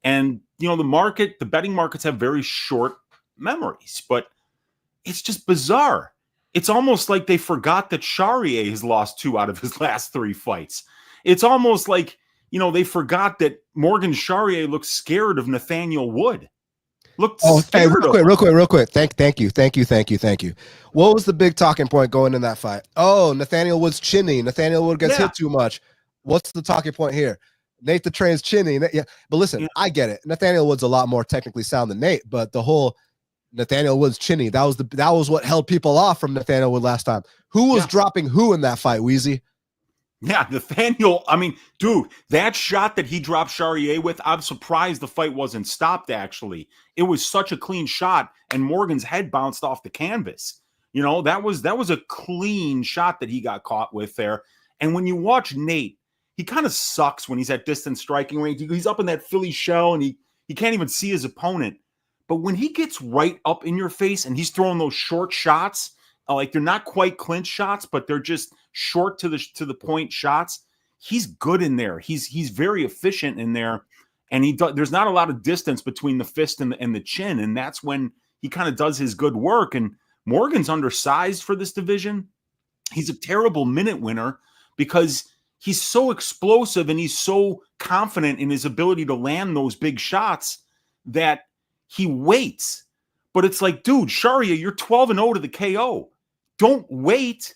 And, you know, the betting markets have very short memories, but it's just bizarre. It's almost like they forgot that Charriere has lost 2 out of his last 3 fights. It's almost like, you know, they forgot that Morgan Charriere looks scared of Nathaniel Wood. Hey, real quick. Thank you. What was the big talking point going in that fight? Oh, Nathaniel Wood's chinny. Nathaniel Wood gets hit too much. What's the talking point here? Nate the Train's chinny. Yeah, but listen, I get it. Nathaniel Wood's a lot more technically sound than Nate, but the whole Nathaniel Wood's chinny, that was what held people off from Nathaniel Wood last time. Who was dropping who in that fight, Weezy? Yeah, Nathaniel, I mean, dude, that shot that he dropped Charriere with, I'm surprised the fight wasn't stopped, actually. It was such a clean shot, and Morgan's head bounced off the canvas. You know, that was a clean shot that he got caught with there. And when you watch Nate, he kind of sucks when he's at distance striking range. He's up in that Philly shell, and he can't even see his opponent. But when he gets right up in your face and he's throwing those short shots, like they're not quite clinch shots, but they're just short to the point shots. He's good in there. He's very efficient in there, and there's not a lot of distance between the fist and the chin, and that's when he kind of does his good work. And Morgan's undersized for this division. He's a terrible minute winner because he's so explosive and he's so confident in his ability to land those big shots that he waits. But it's like, dude, Charriere, you're 12-0 to the KO. Don't wait,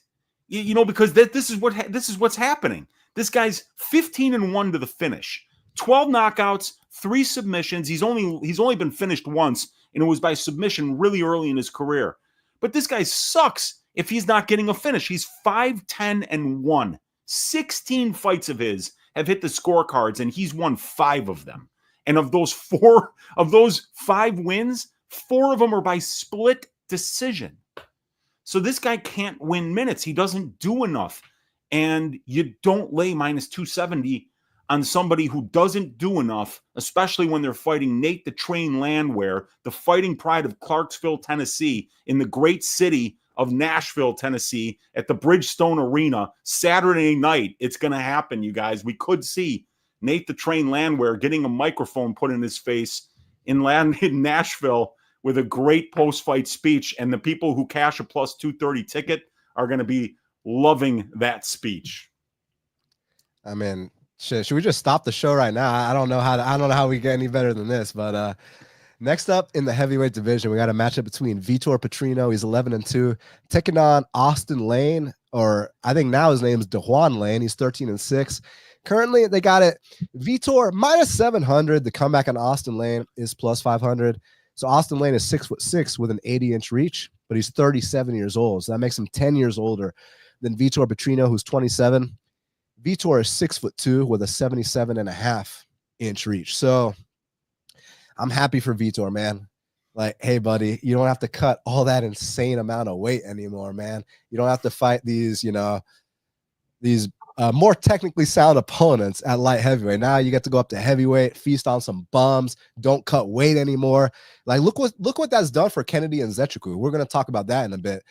you know, because this is what's happening. This guy's 15-1 to the finish, 12 knockouts, 3 submissions. He's only been finished once, and it was by submission really early in his career. But this guy sucks if he's not getting a finish. He's 5-10-1. 16 fights of his have hit the scorecards, and he's won 5 of them. And of those 5 wins, 4 of them are by split decision. So this guy can't win minutes. He doesn't do enough. And you don't lay minus 270 on somebody who doesn't do enough, especially when they're fighting Nate the Train Landwehr, the fighting pride of Clarksville, Tennessee, in the great city of Nashville, Tennessee, at the Bridgestone Arena, Saturday night. It's going to happen, you guys. We could see Nate the Train Landwehr getting a microphone put in his face in Nashville with a great post-fight speech, and the people who cash a plus 230 ticket are going to be loving that speech. I mean, shit, should we just stop the show right now? I don't know how we get any better than this, but next up in the heavyweight division, we got a matchup between Vitor Petrino, he's 11-2, taking on Austen Lane, or I think now his name is DeJuan Lane, he's 13-6. Currently, they got it Vitor minus 700. The comeback on Austen Lane is plus 500. So Austen Lane is 6'6" with an 80-inch reach, but he's 37 years old. So that makes him 10 years older than Vitor Petrino, who's 27. Vitor is 6'2" with a 77.5-inch reach. So I'm happy for Vitor, man. Like, hey, buddy, you don't have to cut all that insane amount of weight anymore, man. You don't have to fight these, you know, these more technically sound opponents at light heavyweight. Now you get to go up to heavyweight, feast on some bums, don't cut weight anymore. Like, look what that's done for Kennedy and Nzechukwu. We're going to talk about that in a bit.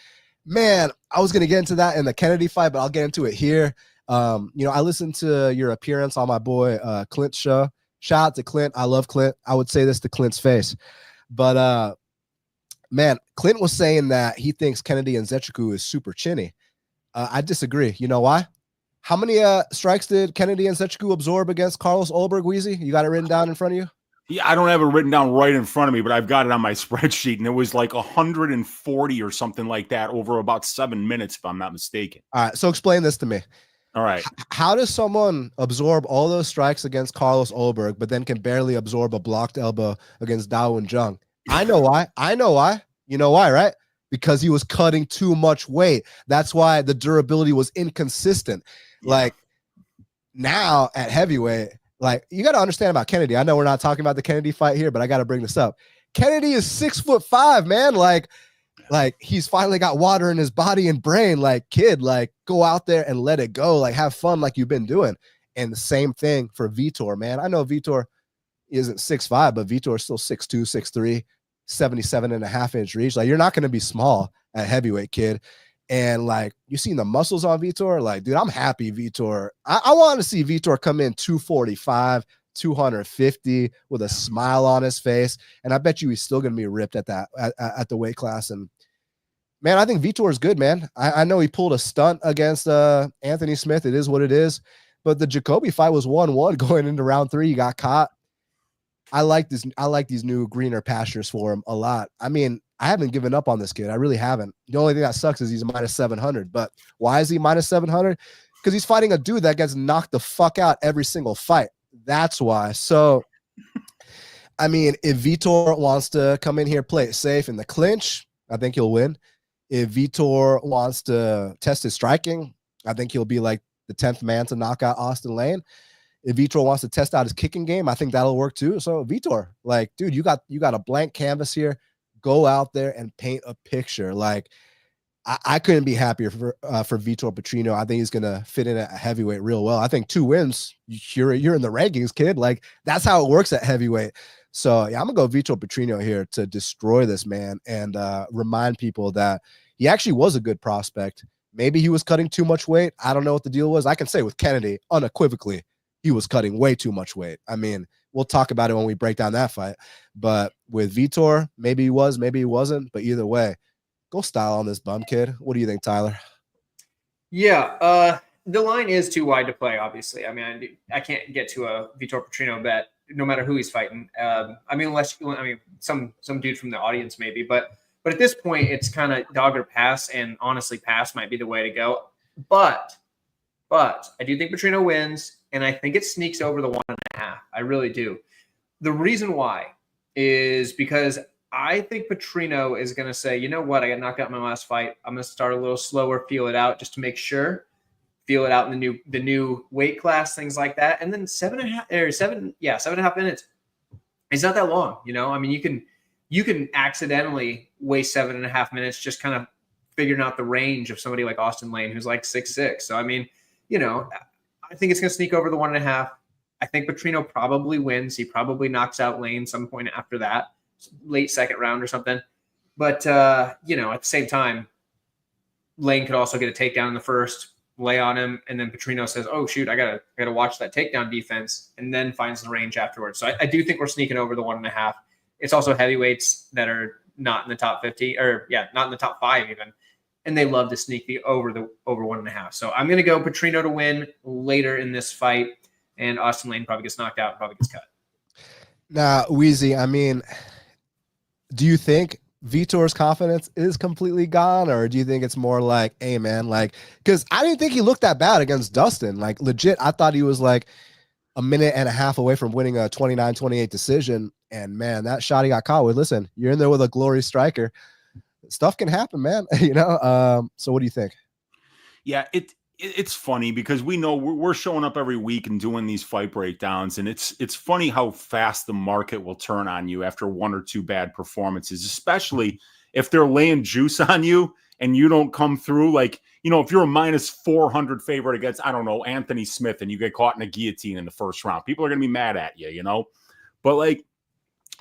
Man, I was going to get into that in the Kennedy fight, but I'll get into it here. I listened to your appearance on my boy Clint's show. Shout out to Clint. I love Clint. I would say this to Clint's face. But, man, Clint was saying that he thinks Kennedy and Nzechukwu is super chinny. I disagree. You know why? How many strikes did Kennedy and Nzechukwu absorb against Carlos Ulberg, Weezy? You got it written down in front of you? Yeah, I don't have it written down right in front of me, but I've got it on my spreadsheet, and it was like 140 or something like that over about 7 minutes, if I'm not mistaken. All right, so explain this to me. All right. How does someone absorb all those strikes against Carlos Ulberg, but then can barely absorb a blocked elbow against Dawoon Jung? I know why. You know why, right? Because he was cutting too much weight. That's why the durability was inconsistent. Yeah. Like, now at heavyweight, like, you got to understand about Kennedy. I know we're not talking about the Kennedy fight here, but I got to bring this up. Kennedy is 6'5", man. Like he's finally got water in his body and brain. Like, kid, like, go out there and let it go. Like, have fun like you've been doing. And the same thing for Vitor, man. I know Vitor isn't 6'5", but Vitor is still 6'2", 6'3", 77.5-inch reach. Like, you're not going to be small at heavyweight, kid. And, like, you seen the muscles on Vitor? Like, dude, I'm happy Vitor. I want to see Vitor come in 245, 250 with a smile on his face. And I bet you he's still going to be ripped at that, at the weight class. And, man, I think Vitor is good, man. I know he pulled a stunt against Anthony Smith. It is what it is. But the Jacoby fight was 1-1 going into round 3. He got caught. I like these new greener pastures for him a lot. I mean, I haven't given up on this kid. I really haven't. The only thing that sucks is he's a minus 700. But why is he minus 700? Because he's fighting a dude that gets knocked the fuck out every single fight. That's why. So, I mean, if Vitor wants to come in here, play it safe in the clinch, I think he'll win. If Vitor wants to test his striking, I think he'll be like the 10th man to knock out Austen Lane. If Vitor wants to test out his kicking game, I think that'll work too. So Vitor, like, dude, you got a blank canvas here. Go out there and paint a picture. Like, I couldn't be happier for Vitor Petrino. I think he's gonna fit in at heavyweight real well. I think 2 wins, you're in the rankings, kid. Like, that's how it works at heavyweight. So yeah, I'm gonna go Vitor Petrino here to destroy this man and remind people that he actually was a good prospect. Maybe he was cutting too much weight. I don't know what the deal was. I can say with Kennedy unequivocally, he was cutting way too much weight. I mean, we'll talk about it when we break down that fight. But with Vitor, maybe he was, maybe he wasn't. But either way, go style on this bum, kid. What do you think, Tyler? Yeah, the line is too wide to play, obviously. I mean, I can't get to a Vitor Petrino bet, no matter who he's fighting. I mean, some dude from the audience maybe. But at this point, it's kind of dog or pass, and honestly, pass might be the way to go. But I do think Petrino wins, and I think it sneaks over the 1.5. I really do. The reason why is because I think Petrino is going to say, you know what, I got knocked out in my last fight. I'm going to start a little slower, feel it out just to make sure. Feel it out in the new weight class, things like that. And then 7.5 minutes. It's not that long, you know? I mean, you can accidentally waste 7.5 minutes just kind of figuring out the range of somebody like Austen Lane, who's like 6'6". So, I mean, you know, I think it's going to sneak over the 1.5. I think Petrino probably wins. He probably knocks out Lane some point after that, late second round or something. But, you know, at the same time, Lane could also get a takedown in the first, lay on him, and then Petrino says, oh, shoot, I gotta watch that takedown defense, and then finds the range afterwards. So I do think we're sneaking over the 1.5. It's also heavyweights that are not in the top 50, or, yeah, not in the top 5 even. And they love to sneak the over 1.5. So I'm going to go Petrino to win later in this fight, and Austen Lane probably gets knocked out and probably gets cut. Now, Weezy, I mean, do you think Vitor's confidence is completely gone, or do you think it's more like, hey, man, like, because I didn't think he looked that bad against Dustin. Like, legit, I thought he was like a minute and a half away from winning a 29-28 decision. And, man, that shot he got caught with, listen, you're in there with a glory striker. Stuff can happen, man. You know. So what do you think? Yeah, it's funny because we know we're showing up every week and doing these fight breakdowns, and it's funny how fast the market will turn on you after 1 or 2 bad performances, especially if they're laying juice on you and you don't come through, like, you know, if you're a minus 400 favorite against, I don't know, Anthony Smith, and you get caught in a guillotine in the first round, people are going to be mad at you, you know? But, like,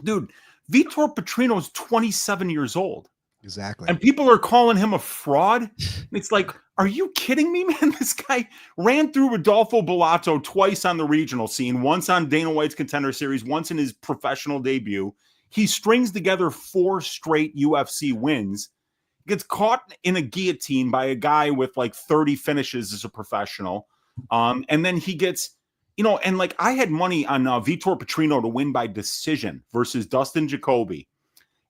dude, Vitor Petrino is 27 years old. Exactly. And people are calling him a fraud. It's like, are you kidding me, man? This guy ran through Rodolfo Bellato twice on the regional scene, once on Dana White's Contender Series, once in his professional debut. He strings together 4 straight UFC wins, gets caught in a guillotine by a guy with like 30 finishes as a professional. And then he gets, you know, and like I had money on Vitor Petrino to win by decision versus Dustin Jacoby.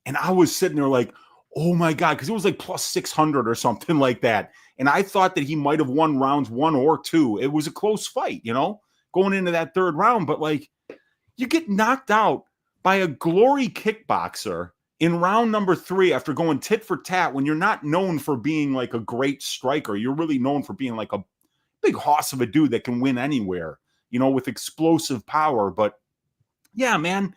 And I was sitting there like, oh my God, because it was like plus 600 or something like that. And I thought that he might have won rounds 1 or 2. It was a close fight, you know, going into that 3rd round. But like, you get knocked out by a glory kickboxer in round number 3 after going tit for tat when you're not known for being like a great striker. You're really known for being like a big hoss of a dude that can win anywhere, you know, with explosive power. But yeah, man,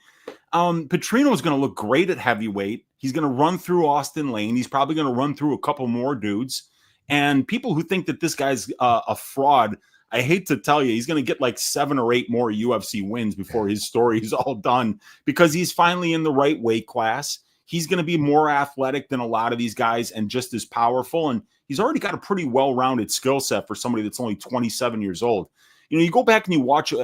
Petrino is going to look great at heavyweight. He's going to run through Austen Lane. He's probably going to run through a couple more dudes. And people who think that this guy's a fraud, I hate to tell you, he's going to get like 7 or 8 more UFC wins before his story is all done, because he's finally in the right weight class. He's going to be more athletic than a lot of these guys and just as powerful. And he's already got a pretty well-rounded skill set for somebody that's only 27 years old. You know, you go back and you watch,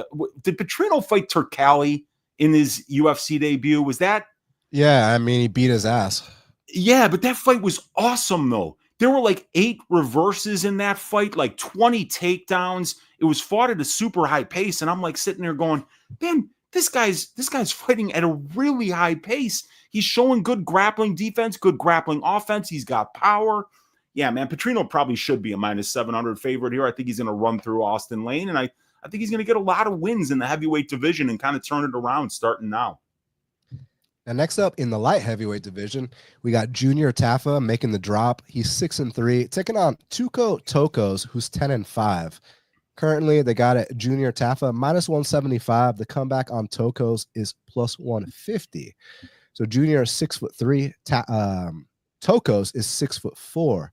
did Petrino fight Turcali in his UFC debut? Was that? Yeah, I mean, he beat his ass. Yeah, but that fight was awesome, though. There were like 8 reverses in that fight, like 20 takedowns. It was fought at a super high pace, and I'm like sitting there going, man, this guy's fighting at a really high pace. He's showing good grappling defense, good grappling offense. He's got power. Yeah, man, Petrino probably should be a minus 700 favorite here. I think he's going to run through Austen Lane, and I think he's going to get a lot of wins in the heavyweight division and kind of turn it around starting now. And next up in the light heavyweight division, we got Junior Tafa making the drop. He's 6-3, taking on Tuko Tokkos, who's 10-5. Currently, they got it Junior Tafa minus 175. The comeback on Tokkos is plus 150. So Junior is 6'3". Tokkos is 6'4".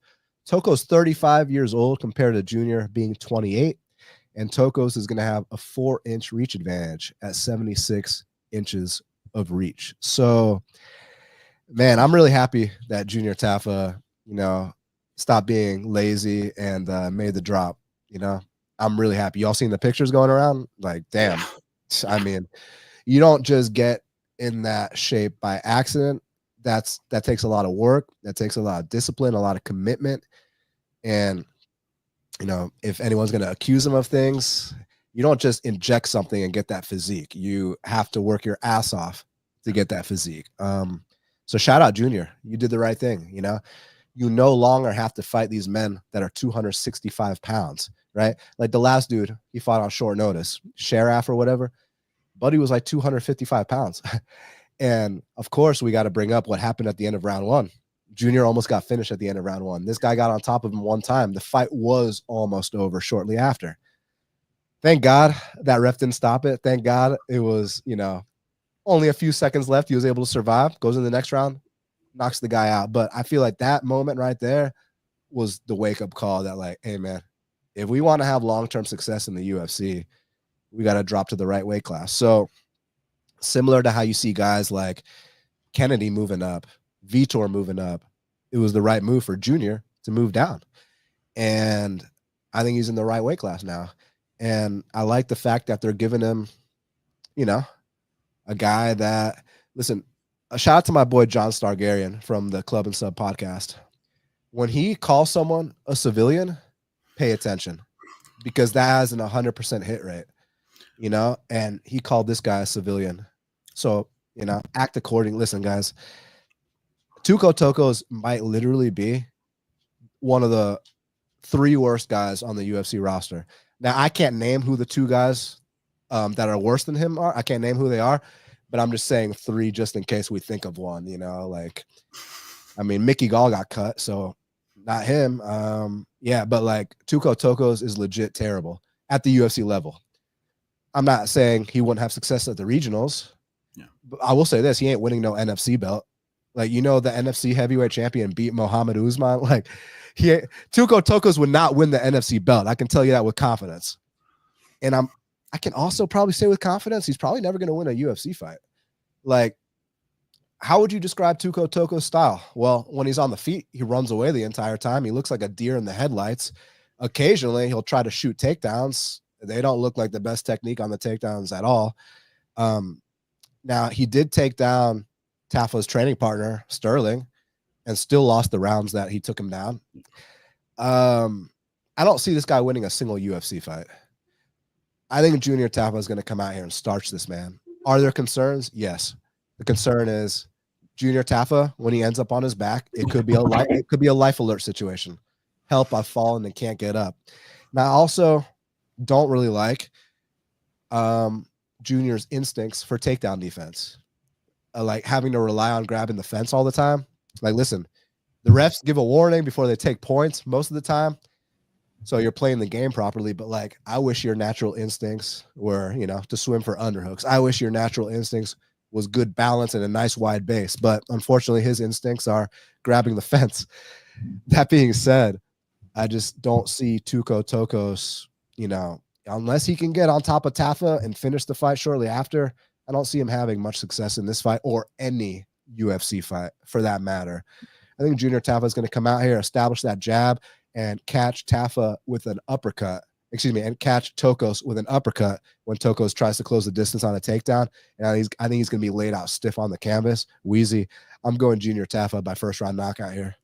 Tokkos 35 years old compared to Junior being 28. And Tokkos is going to have a 4-inch reach advantage at 76 inches of reach. So, man, I'm really happy that Junior Tafa, you know, stopped being lazy and made the drop. You know, I'm really happy. Y'all seen the pictures going around? Like, damn. I mean, you don't just get in that shape by accident. That takes a lot of work. That takes a lot of discipline, a lot of commitment. And, you know, if anyone's going to accuse him of things, you don't just inject something and get that physique. You have to work your ass off to get that physique. So shout out Junior. You did the right thing. You know, you no longer have to fight these men that are 265 pounds, right? Like the last dude he fought on short notice, Sheriff or whatever, buddy was like 255 pounds. And of course we got to bring up what happened at the end of round 1. Junior almost got finished at the end of round 1. This guy got on top of him one time. The fight was almost over shortly after. Thank God that ref didn't stop it. Thank God it was, you know, only a few seconds left. He was able to survive, goes in the next round, knocks the guy out. But I feel like that moment right there was the wake-up call that, like, hey, man, if we want to have long-term success in the UFC, we got to drop to the right weight class. So similar to how you see guys like Kennedy moving up, Vitor moving up, it was the right move for Junior to move down. And I think he's in the right weight class now. And I like the fact that they're giving him, you know, a guy that, listen, a shout out to my boy John Stargarian from the Club and Sub podcast. When he calls someone a civilian, pay attention, because that has an 100% hit rate, you know, and he called this guy a civilian. So, you know, act according. Listen, guys, Tuko Tokkos might literally be one of the 3 worst guys on the UFC roster. Now, I can't name who the 2 guys that are worse than him are. I can't name who they are, but I'm just saying 3 just in case we think of one, you know, like, I mean, Mickey Gall got cut, so not him. Yeah, but like Tuko Tokkos is legit terrible at the UFC level. I'm not saying he wouldn't have success at the regionals. Yeah. But I will say this, he ain't winning no NFC belt. Like, the NFC heavyweight champion beat Muhammad Usman. Like, Tuko Tokkos would not win the NFC belt. I can tell you that with confidence. And I can also probably say with confidence, he's probably never going to win a UFC fight. Like, how would you describe Tuko Tokkos' style? Well, when he's on the feet, he runs away the entire time. He looks like a deer in the headlights. Occasionally, he'll try to shoot takedowns. They don't look like the best technique on the takedowns at all. Now, he did take down Tafa's training partner, Sterling, and still lost the rounds that he took him down. I don't see this guy winning a single UFC fight. I think Junior Tafa is going to come out here and starch this man. Are there concerns? Yes. The concern is Junior Tafa, when he ends up on his back, it could be a life alert situation. Help, I've fallen and can't get up. Now, I also don't really like Junior's instincts for takedown defense. Like having to rely on grabbing the fence all the time. Like, listen, the refs give a warning before they take points most of the time. So you're playing the game properly, but like, I wish your natural instincts were, to swim for underhooks. I wish your natural instincts was good balance and a nice wide base, but unfortunately his instincts are grabbing the fence. That being said, I just don't see Tuko Tokkos, unless he can get on top of Tafa and finish the fight shortly after. I don't see him having much success in this fight or any UFC fight for that matter. I think Junior Tafa is going to come out here, establish that jab, and catch Tafa with an uppercut. And catch Tokkos with an uppercut when Tokkos tries to close the distance on a takedown. And I think he's going to be laid out stiff on the canvas. Weezy, I'm going Junior Tafa by first round knockout here.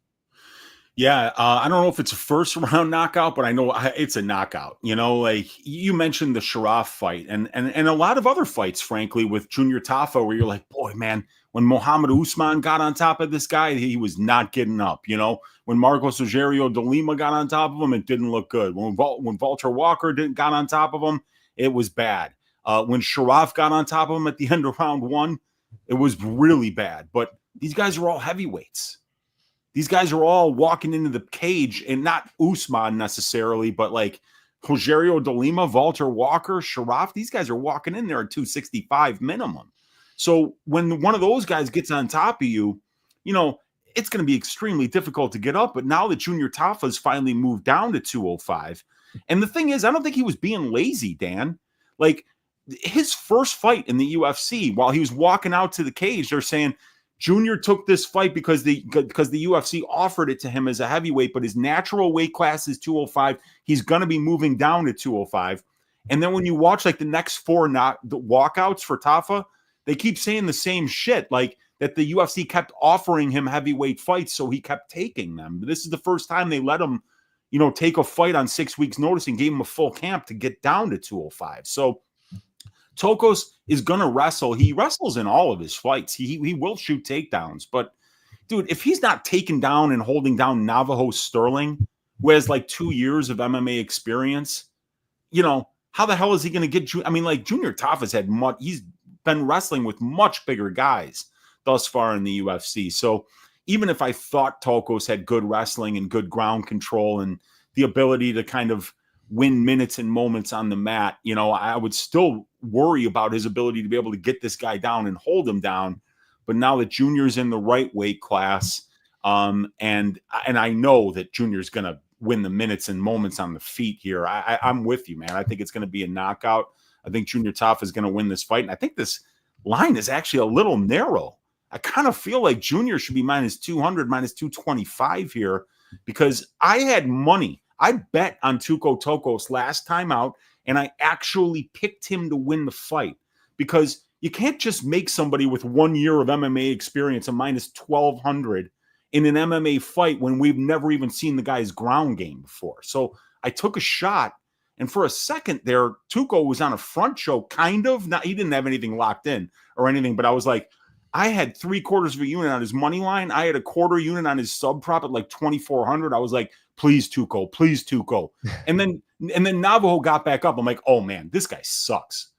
Yeah, I don't know if it's a first round knockout, but I know it's a knockout. Like you mentioned the Sharaf fight and a lot of other fights, frankly, with Junior Tafa, where you're like, boy, man, when Mohamed Usman got on top of this guy, he was not getting up. When Marcos Rogerio de Lima got on top of him, it didn't look good. When Valter Walker got on top of him, it was bad. When Sharaf got on top of him at the end of round one, it was really bad. But these guys are all heavyweights. These guys are all walking into the cage, and not Usman necessarily, but like Rogerio de Lima, Valter Walker, Sharaf, these guys are walking in there at 265 minimum. So when one of those guys gets on top of you, it's going to be extremely difficult to get up. But now that Junior Tafa's finally moved down to 205, and the thing is, I don't think he was being lazy, Dan. Like his first fight in the UFC, while he was walking out to the cage, they're saying, Junior took this fight because the UFC offered it to him as a heavyweight, but his natural weight class is 205. He's going to be moving down to 205. And then when you watch like the next four the walkouts for Tafa, they keep saying the same shit, like that the UFC kept offering him heavyweight fights, so he kept taking them. This is the first time they let him, take a fight on 6 weeks' notice and gave him a full camp to get down to 205. So Tokkos is going to wrestle. He wrestles in all of his fights. He will shoot takedowns. But, dude, if he's not taking down and holding down Navajo Sterling, who has like 2 years of MMA experience, how the hell is he going to get? Junior Tafa's had he's been wrestling with much bigger guys thus far in the UFC. So even if I thought Tokkos had good wrestling and good ground control and the ability to kind of win minutes and moments on the mat, I would still worry about his ability to be able to get this guy down and hold him down. But now that Junior's in the right weight class, and I know that Junior's going to win the minutes and moments on the feet here, I'm with you, man. I think it's going to be a knockout. I think Junior Tafa is going to win this fight. And I think this line is actually a little narrow. I kind of feel like Junior should be minus 200, minus 225 here, because I had money. I bet on Tuko Tokkos last time out, and I actually picked him to win the fight, because you can't just make somebody with 1 year of MMA experience a minus 1,200 in an MMA fight when we've never even seen the guy's ground game before. So I took a shot, and for a second there, Tuko was on a front show, kind of. Not, he didn't have anything locked in or anything, but I was like, I had 3/4 of a unit on his money line. I had a quarter unit on his sub prop at like 2,400. I was like, please Tuko, please Tuko. And then Navajo got back up. I'm like, oh man, this guy sucks.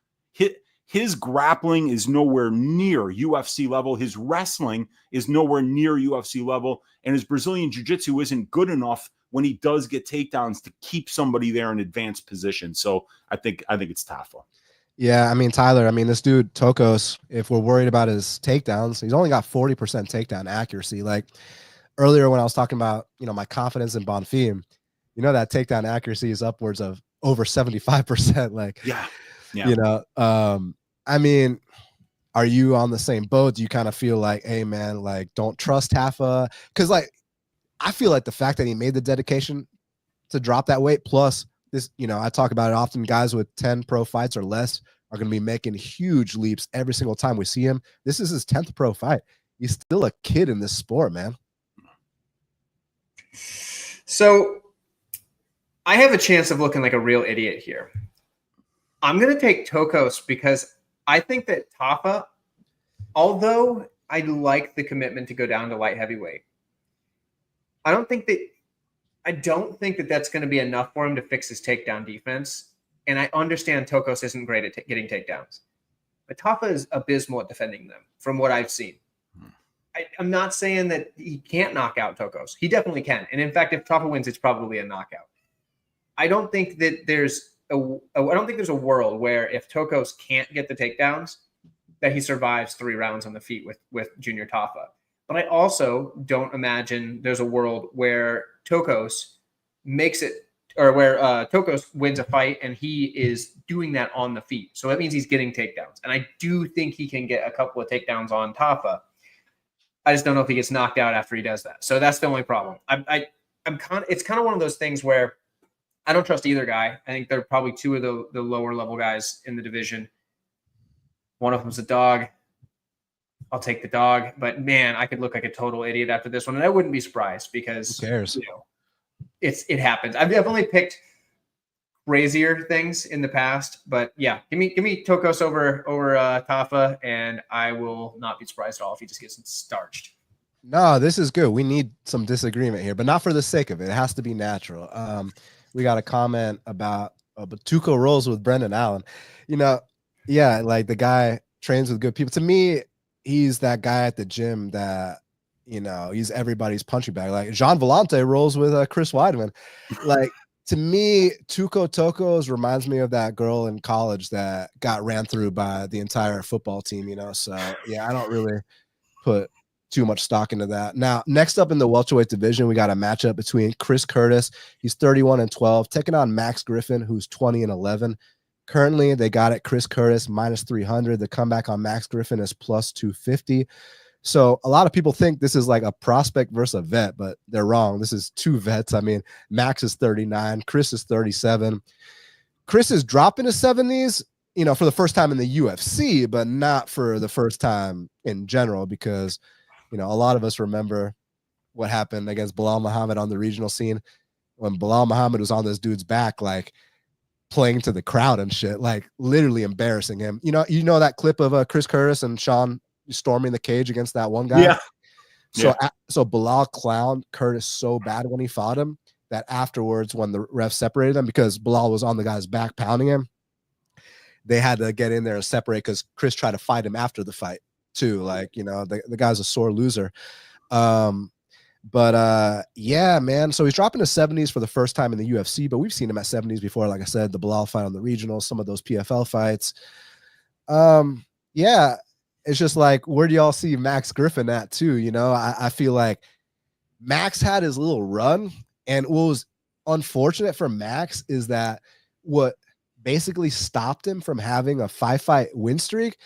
His grappling is nowhere near UFC level. His wrestling is nowhere near UFC level. And his Brazilian jiu-jitsu isn't good enough when he does get takedowns to keep somebody there in advanced position. So I think it's Tafa. Yeah, I mean, Tyler, I mean, this dude, Tokkos, if we're worried about his takedowns, he's only got 40% takedown accuracy. Like earlier when I was talking about, my confidence in Bonfim, that takedown accuracy is upwards of over 75%. Like, Yeah. I mean, are you on the same boat? Do you kind of feel like, hey, man, like, don't trust Tafa? Because, like, I feel like the fact that he made the dedication to drop that weight, plus this, I talk about it often, guys with 10 pro fights or less are going to be making huge leaps every single time we see him. This is his 10th pro fight. He's still a kid in this sport, man. So I have a chance of looking like a real idiot here. I'm going to take Tokkos because I think that Tafa, although I like the commitment to go down to light heavyweight, I don't think that that's going to be enough for him to fix his takedown defense. And I understand Tokkos isn't great at getting takedowns, but Tafa is abysmal at defending them from what I've seen. I'm not saying that he can't knock out Tokkos. He definitely can. And in fact, if Tafa wins, it's probably a knockout. I don't think that there's a world where if Tokkos can't get the takedowns, that he survives 3 rounds on the feet with Junior Tafa. But I also don't imagine there's a world where Tokkos makes it, or where Tokkos wins a fight and he is doing that on the feet. So that means he's getting takedowns. And I do think he can get a couple of takedowns on Tafa. I just don't know if he gets knocked out after he does that. So that's the only problem. It's kind of one of those things where I don't trust either guy. I think they're probably 2 of the lower level guys in the division. One of them's a dog. I'll take the dog, but man, I could look like a total idiot after this one, and I wouldn't be surprised because who cares? It happens. I've definitely picked crazier things in the past, but yeah, give me Tokkos over Tafa, and I will not be surprised at all if he just gets starched. No, this is good. We need some disagreement here, but not for the sake of it. It has to be natural. We got a comment about Tuko rolls with Brendan Allen. Yeah, like the guy trains with good people. To me, he's that guy at the gym that, he's everybody's punching bag. Like Jean Vellante rolls with Chris Weidman. Like, to me, Tuko Tokkos reminds me of that girl in college that got ran through by the entire football team, So, yeah, I don't really put too much stock into that. Now, next up in the welterweight division, we got a matchup between Chris Curtis. He's 31-12, taking on Max Griffin, who's 20-11. Currently, they got it Chris Curtis minus 300. The comeback on Max Griffin is plus 250. So a lot of people think this is like a prospect versus a vet, but they're wrong. This is 2 vets. I mean, Max is 39. Chris is 37. Chris is dropping to 70s, for the first time in the UFC, but not for the first time in general, because, a lot of us remember what happened against Bilal Muhammad on the regional scene when Bilal Muhammad was on this dude's back, like playing to the crowd and shit, like literally embarrassing him. You know that clip of Chris Curtis and Sean storming the cage against that one guy? Yeah. So Bilal clowned Curtis so bad when he fought him that afterwards, when the ref separated them, because Bilal was on the guy's back pounding him, they had to get in there and separate because Chris tried to fight him after the fight too. Like, the guy's a sore loser. But yeah, man. So he's dropping to 70s for the first time in the UFC, but we've seen him at 70s before. Like I said, the Bilal fight on the regional, some of those PFL fights. Yeah, it's just like, where do y'all see Max Griffin at too? I feel like Max had his little run, and what was unfortunate for Max is that what basically stopped him from having a 5-fight win streak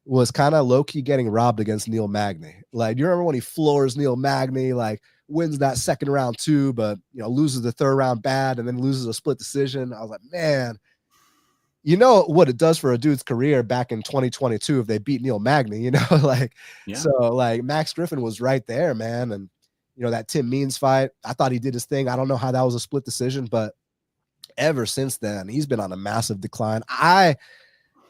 was kind of low-key getting robbed against Neil Magny. Like, you remember when he floors Neil Magny, like wins that second round too, but loses the third round bad and then loses a split decision. I was like, man, what it does for a dude's career back in 2022 if they beat Neil Magny, like, yeah. So like Max Griffin was right there, man. And that Tim Means fight, I thought he did his thing. I don't know how that was a split decision, but ever since then, he's been on a massive decline. I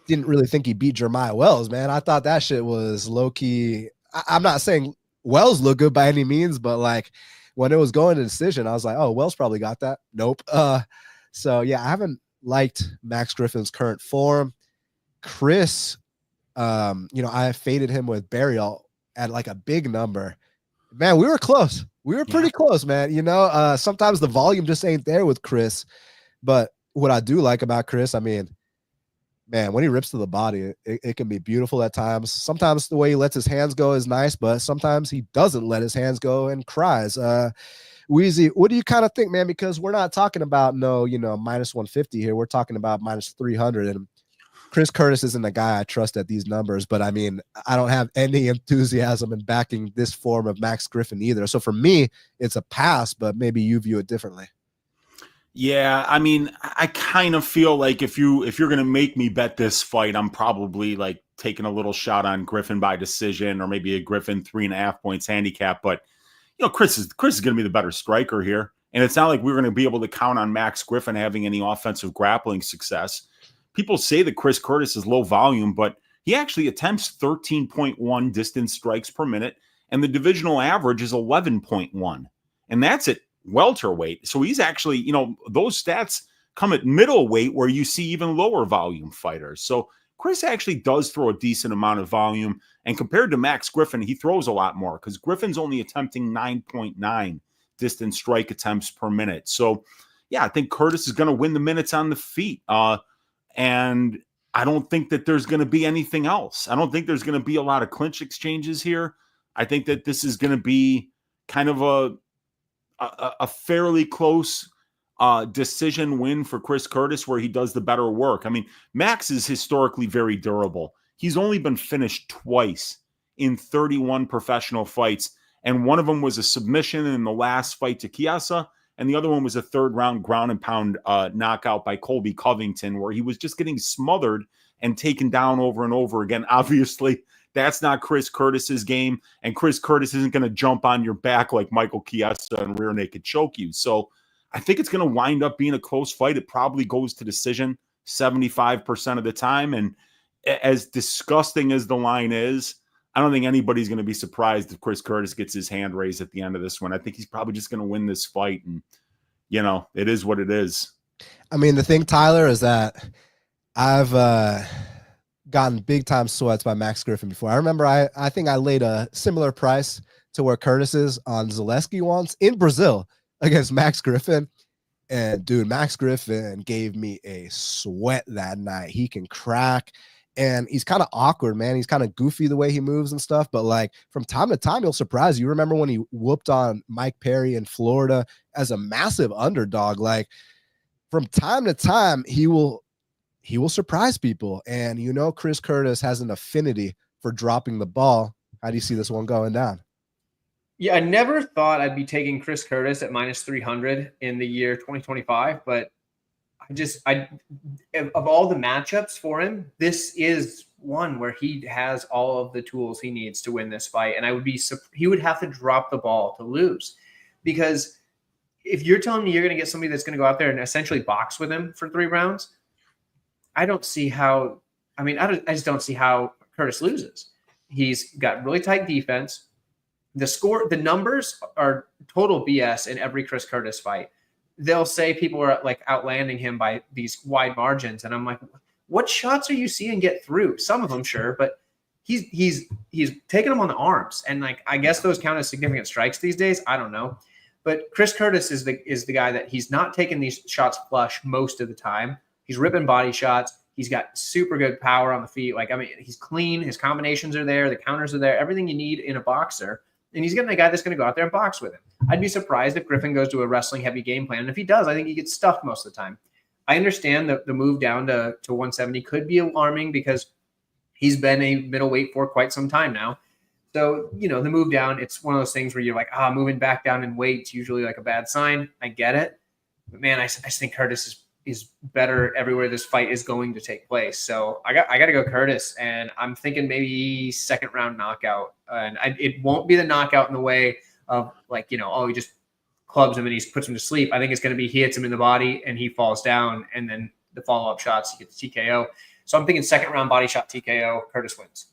didn't really think he beat Jeremiah Wells, man. I thought that shit was low-key. I'm not saying Wells looked good by any means, but like when it was going to decision, I was like, oh, Wells probably got that. Nope. So yeah, I haven't liked Max Griffin's current form. Chris, I faded him with Burial at like a big number. Man, we were close. We were pretty close, man. Sometimes the volume just ain't there with Chris. But what I do like about Chris, I mean, man, when he rips to the body, it can be beautiful at times. Sometimes the way he lets his hands go is nice, but sometimes he doesn't let his hands go and cries. Weezy, what do you kind of think, man? Because we're not talking about minus 150 here. We're talking about minus 300. And Chris Curtis isn't a guy I trust at these numbers, but I mean, I don't have any enthusiasm in backing this form of Max Griffin either. So for me, it's a pass, but maybe you view it differently. Yeah, I mean, I kind of feel like if you're going to make me bet this fight, I'm probably like taking a little shot on Griffin by decision, or maybe a Griffin 3.5 points handicap. But Chris is going to be the better striker here, and it's not like we're going to be able to count on Max Griffin having any offensive grappling success. People say that Chris Curtis is low volume, but he actually attempts 13.1 distance strikes per minute, and the divisional average is 11.1, and that's at welterweight. So he's actually, those stats come at middleweight, where you see even lower volume fighters. So Chris actually does throw a decent amount of volume, and compared to Max Griffin, he throws a lot more, because Griffin's only attempting 9.9 distance strike attempts per minute. So yeah, I think Curtis is going to win the minutes on the feet. And I don't think that there's going to be anything else. I don't think there's going to be a lot of clinch exchanges here. I think that this is going to be kind of a fairly close decision win for Chris Curtis, where he does the better work. I mean, Max is historically very durable. He's only been finished twice in 31 professional fights, and one of them was a submission in the last fight to Chiesa, and the other one was a third-round ground-and-pound knockout by Colby Covington, where he was just getting smothered and taken down over and over again. Obviously, that's not Chris Curtis's game, and Chris Curtis isn't going to jump on your back like Michael Chiesa and rear naked choke you. So I think it's going to wind up being a close fight. It probably goes to decision 75% of the time, and as disgusting as the line is, I don't think anybody's going to be surprised if Chris Curtis gets his hand raised at the end of this one. I think he's probably just going to win this fight, and it is what it is. I mean, the thing, Tyler, is that I've gotten big time sweats by Max Griffin before. I remember I think I laid a similar price to where Curtis is on Zaleski once in Brazil against Max Griffin. And dude, Max Griffin gave me a sweat that night. He can crack, and he's kind of awkward, man. He's kind of goofy the way he moves and stuff, but like from time to time, he'll surprise you. Remember when he whooped on Mike Perry in Florida as a massive underdog? Like from time to time, he will surprise people. And Chris Curtis has an affinity for dropping the ball. How do you see this one going down? Yeah, I never thought I'd be taking Chris Curtis at minus 300 in the year 2025, but of all the matchups for him, this is one where he has all of the tools he needs to win this fight. And he would have to drop the ball to lose, because if you're telling me you're going to get somebody that's going to go out there and essentially box with him for 3 rounds, I don't see how. I mean, I just don't see how Curtis loses. He's got really tight defense. The numbers are total BS in every Chris Curtis fight. They'll say people are like outlanding him by these wide margins, and I'm like, what shots are you seeing get through? Some of them, sure, but he's taking them on the arms, and like I guess those count as significant strikes these days. I don't know, but Chris Curtis is the guy that he's not taking these shots flush most of the time. He's ripping body shots. He's got super good power on the feet. Like, I mean, he's clean. His combinations are there. The counters are there. Everything you need in a boxer. And he's getting a guy that's going to go out there and box with him. I'd be surprised if Griffin goes to a wrestling heavy game plan. And if he does, I think he gets stuffed most of the time. I understand that the move down to 170 could be alarming, because he's been a middleweight for quite some time now. So, the move down, it's one of those things where you're like, moving back down in weight's usually like a bad sign. I get it. But man, I think Curtis is better everywhere this fight is going to take place. So I got to go Curtis, and I'm thinking maybe second round knockout. And it won't be the knockout in the way of like, he just clubs him and he puts him to sleep. I think it's going to be he hits him in the body and he falls down, and then the follow-up shots, he gets TKO. So I'm thinking second round body shot TKO, Curtis wins.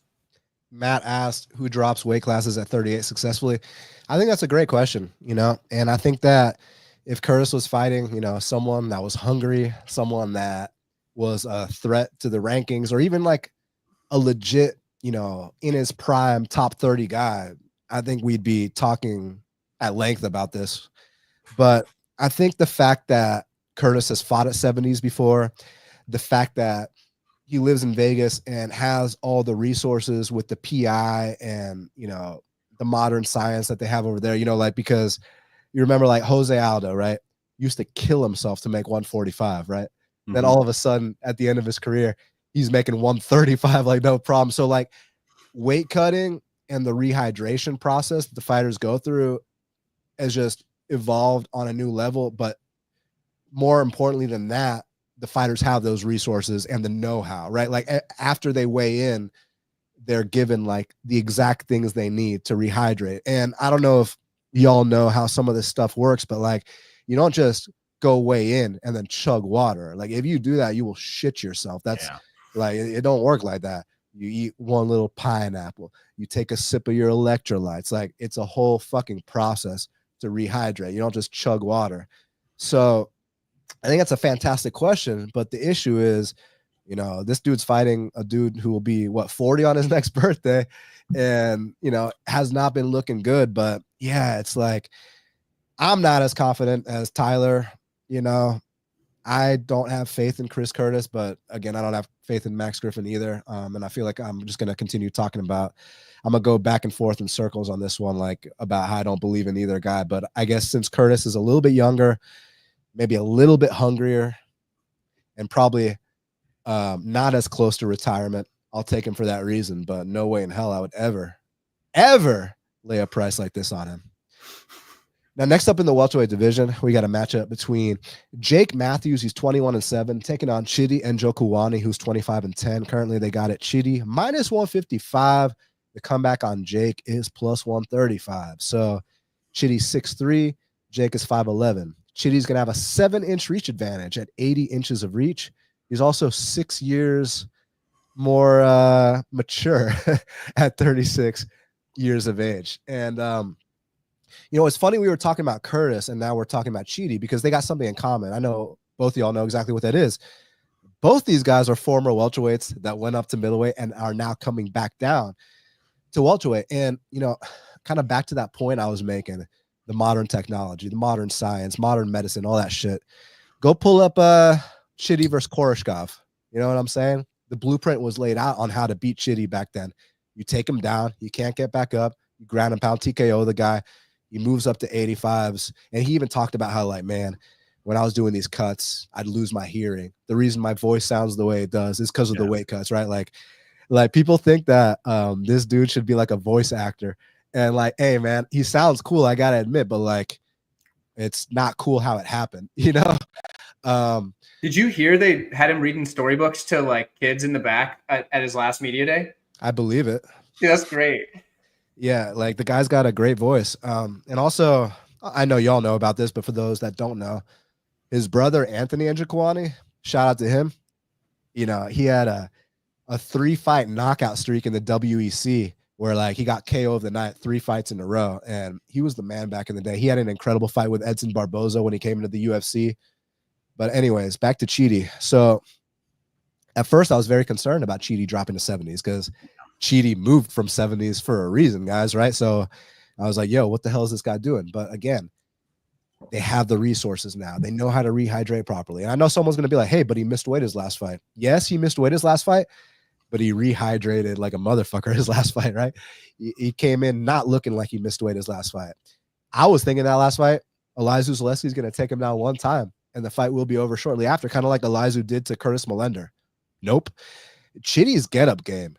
Matt asked who drops weight classes at 38 successfully. I think that's a great question, and I think that if Curtis was fighting, someone that was hungry, someone that was a threat to the rankings, or even like a legit, in his prime top 30 guy, I think we'd be talking at length about this. But I think the fact that Curtis has fought at 70s before, the fact that he lives in Vegas and has all the resources with the PI and, you know, the modern science that they have over there, you know, like, because you remember like Jose Aldo, right? Used to kill himself to make 145, right? Then all of a sudden at the end of his career, he's making 135, like no problem. So like weight cutting and the rehydration process that the fighters go through has just evolved on a new level. But more importantly than that, the fighters have those resources and the know-how, right? Like after they weigh in, they're given like the exact things they need to rehydrate. And I don't know if y'all know how some of this stuff works, but like, you don't just go weigh in and then chug water. Like if you do that, you will shit yourself. That's like, it don't work like that. You eat one little pineapple, you take a sip of your electrolytes. Like it's a whole fucking process to rehydrate. You don't just chug water. So I think that's a fantastic question, but the issue is, you know, this dude's fighting a dude who will be 40 on his next birthday, and, you know, has not been looking good. But yeah, it's like, I'm not as confident as Tyler. You know, I don't have faith in Chris Curtis, but again, I don't have faith in Max Griffin either. And I feel like I'm just going to continue talking about, I'm going to go back and forth in circles on this one, like about how I don't believe in either guy. But I guess since Curtis is a little bit younger, maybe a little bit hungrier, and probably not as close to retirement, I'll take him for that reason. But no way in hell I would ever lay a price like this on him. Now, next up in the welterweight division, we got a matchup between Jake Matthews, who's 21-7, taking on Chidi Njokuani, who's 25-10. Currently, they got it Chidi minus 155. The comeback on Jake is plus 135. So Chidi's 6'3", Jake is 5'11". Chidi's going to have a 7-inch reach advantage at 80 inches of reach. He's also 6 years more mature at 36 years of age. And, you know, it's funny we were talking about Curtis and now we're talking about Chidi because they got something in common. I know both of y'all know exactly what that is. Both these guys are former welterweights that went up to middleweight and are now coming back down to welterweight. And, you know, kind of back to that point I was making, the modern technology, the modern science, modern medicine, all that shit. Go pull up Chidi versus Koreshkov. You know what I'm saying? The blueprint was laid out on how to beat Chidi back then. You take him down, he can't get back up, you ground and pound TKO the guy, he moves up to 85s. And he even talked about how, like, man, when I was doing these cuts, I'd lose my hearing. The reason my voice sounds the way it does is because of the weight cuts, right? Like people think that this dude should be like a voice actor. And like, hey, man, he sounds cool, I got to admit, but like, it's not cool how it happened, you know? Did you hear they had him reading storybooks to like kids in the back at his last media day? I believe it. Yeah, that's great. Yeah, like the guy's got a great voice. And also, I know y'all know about this, but for those that don't know, his brother Anthony Njokuani, shout out to him. You know, he had a 3-fight knockout streak in the WEC where like he got KO of the night 3 fights in a row, and he was the man back in the day. He had an incredible fight with Edson Barboza when he came into the UFC. But anyways, back to Chidi. So at first I was very concerned about Chidi dropping to 70s because Chidi moved from 70s for a reason, guys, right? So I was like, yo, what the hell is this guy doing? But again, they have the resources now. They know how to rehydrate properly. And I know someone's going to be like, hey, but he missed weight his last fight. Yes, he missed weight his last fight, but he rehydrated like a motherfucker his last fight, right? He came in not looking like he missed weight his last fight. I was thinking that last fight, Elizeu Zaleski's going to take him down one time, and the fight will be over shortly after, kind of like Elizeu did to Curtis Millender. Nope. Chidi's get-up game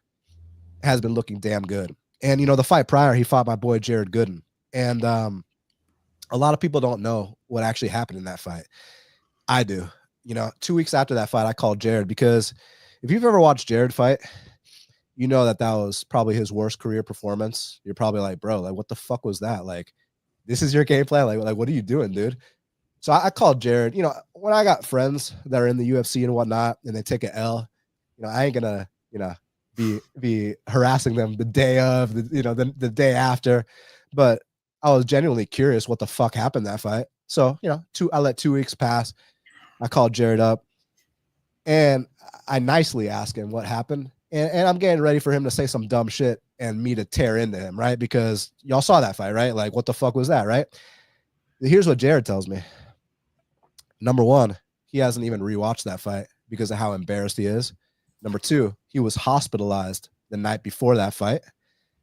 has been looking damn good. And, you know, the fight prior, he fought my boy Jared Gooden. And a lot of people don't know what actually happened in that fight. I do. You know, 2 weeks after that fight, I called Jared because if you've ever watched Jared fight, you know that was probably his worst career performance. You're probably like, bro, like, what the fuck was that? Like, this is your game plan? Like what are you doing, dude? So I called Jared. You know, when I got friends that are in the UFC and whatnot, and they take an L, you know, I ain't gonna, you know, be harassing them the day of, the day after. But I was genuinely curious what the fuck happened that fight. So, you know, I let 2 weeks pass. I called Jared up and I nicely asked him what happened. And I'm getting ready for him to say some dumb shit and me to tear into him, right? Because y'all saw that fight, right? Like, what the fuck was that, right? Here's what Jared tells me. Number one, he hasn't even rewatched that fight because of how embarrassed he is. Number 2, he was hospitalized the night before that fight.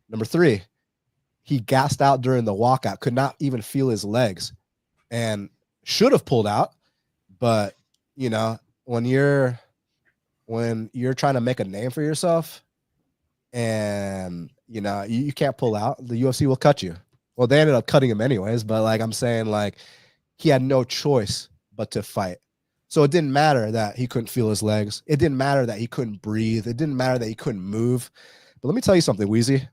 Number 3, he gassed out during the walkout, could not even feel his legs, and should have pulled out. But, you know, when you're trying to make a name for yourself and, you know, you can't pull out, the UFC will cut you. Well, they ended up cutting him anyways, but like I'm saying, like he had no choice but to fight. So it didn't matter that he couldn't feel his legs. It didn't matter that he couldn't breathe. It didn't matter that he couldn't move. But let me tell you something, Weezy.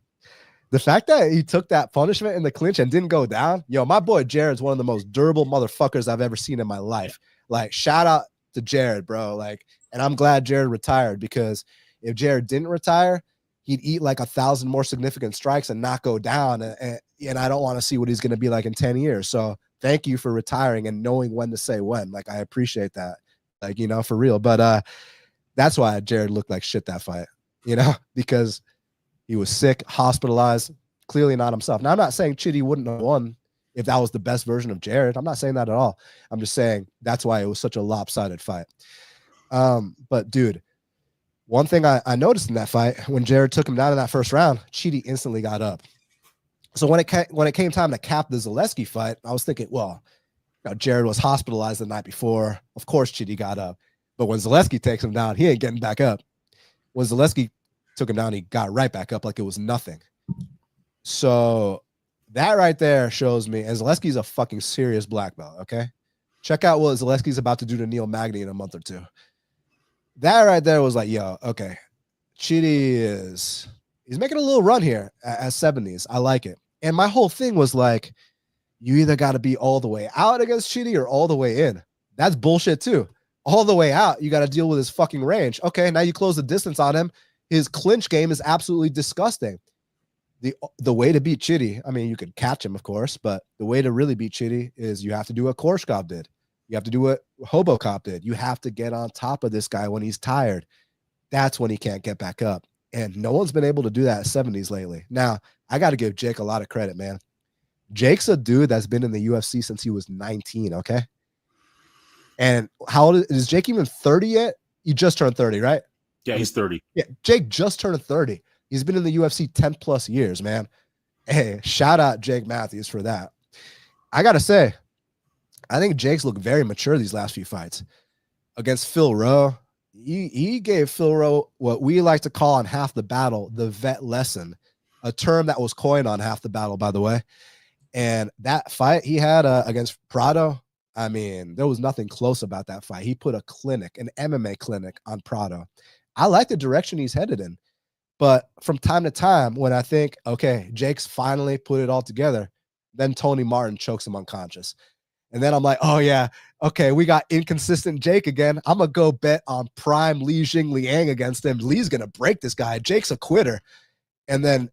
The fact that he took that punishment in the clinch and didn't go down, yo, my boy Jared's one of the most durable motherfuckers I've ever seen in my life. Like, shout out to Jared, bro. Like, and I'm glad Jared retired, because if Jared didn't retire, he'd eat like 1,000 more significant strikes and not go down. And I don't want to see what he's going to be like in 10 years. So thank you for retiring and knowing when to say when. Like, I appreciate that. Like, you know, for real. But that's why Jared looked like shit that fight, you know, because he was sick, hospitalized, clearly not himself. Now, I'm not saying Chidi wouldn't have won if that was the best version of Jared. I'm not saying that at all. I'm just saying that's why it was such a lopsided fight. But, dude, one thing I noticed in that fight, when Jared took him down in that first round, Chidi instantly got up. So when it came time to cap the Zaleski fight, I was thinking, well, you know, Jared was hospitalized the night before. Of course, Chidi got up. But when Zaleski takes him down, he ain't getting back up. When Zaleski took him down, he got right back up like it was nothing. So that right there shows me, and Zaleski's a fucking serious black belt, okay? Check out what Zaleski's about to do to Neil Magny in a month or two. That right there was like, yo, okay, Chidi he's making a little run here at 70s. I like it. And my whole thing was like, you either got to be all the way out against Chidi or all the way in. That's bullshit too. All the way out, you got to deal with his fucking range. Okay, now you close the distance on him. His clinch game is absolutely disgusting. The way to beat Chidi, I mean, you could catch him, of course, but the way to really beat Chidi is you have to do what Korshkov did. You have to do what Hobocop did. You have to get on top of this guy when he's tired. That's when he can't get back up. And no one's been able to do that at 70s lately. Now, I got to give Jake a lot of credit, man. Jake's a dude that's been in the UFC since he was 19, okay? And how old is Jake even 30 yet? He just turned 30, right? Yeah, he's 30. Yeah, Jake just turned 30. He's been in the UFC 10 plus years, man. Hey, shout out Jake Matthews for that. I got to say, I think Jake's looked very mature these last few fights. Against Phil Rowe, he gave Phil Rowe what we like to call on Half the Battle the vet lesson, a term that was coined on Half the Battle, by the way. And that fight he had against Prado, I mean, there was nothing close about that fight. He put a clinic, an MMA clinic on Prado. I like the direction he's headed in. But from time to time, when I think, okay, Jake's finally put it all together, then Tony Martin chokes him unconscious. And then I'm like, oh, yeah, okay, we got inconsistent Jake again. I'm going to go bet on prime Li Jingliang against him. Li's going to break this guy. Jake's a quitter. And then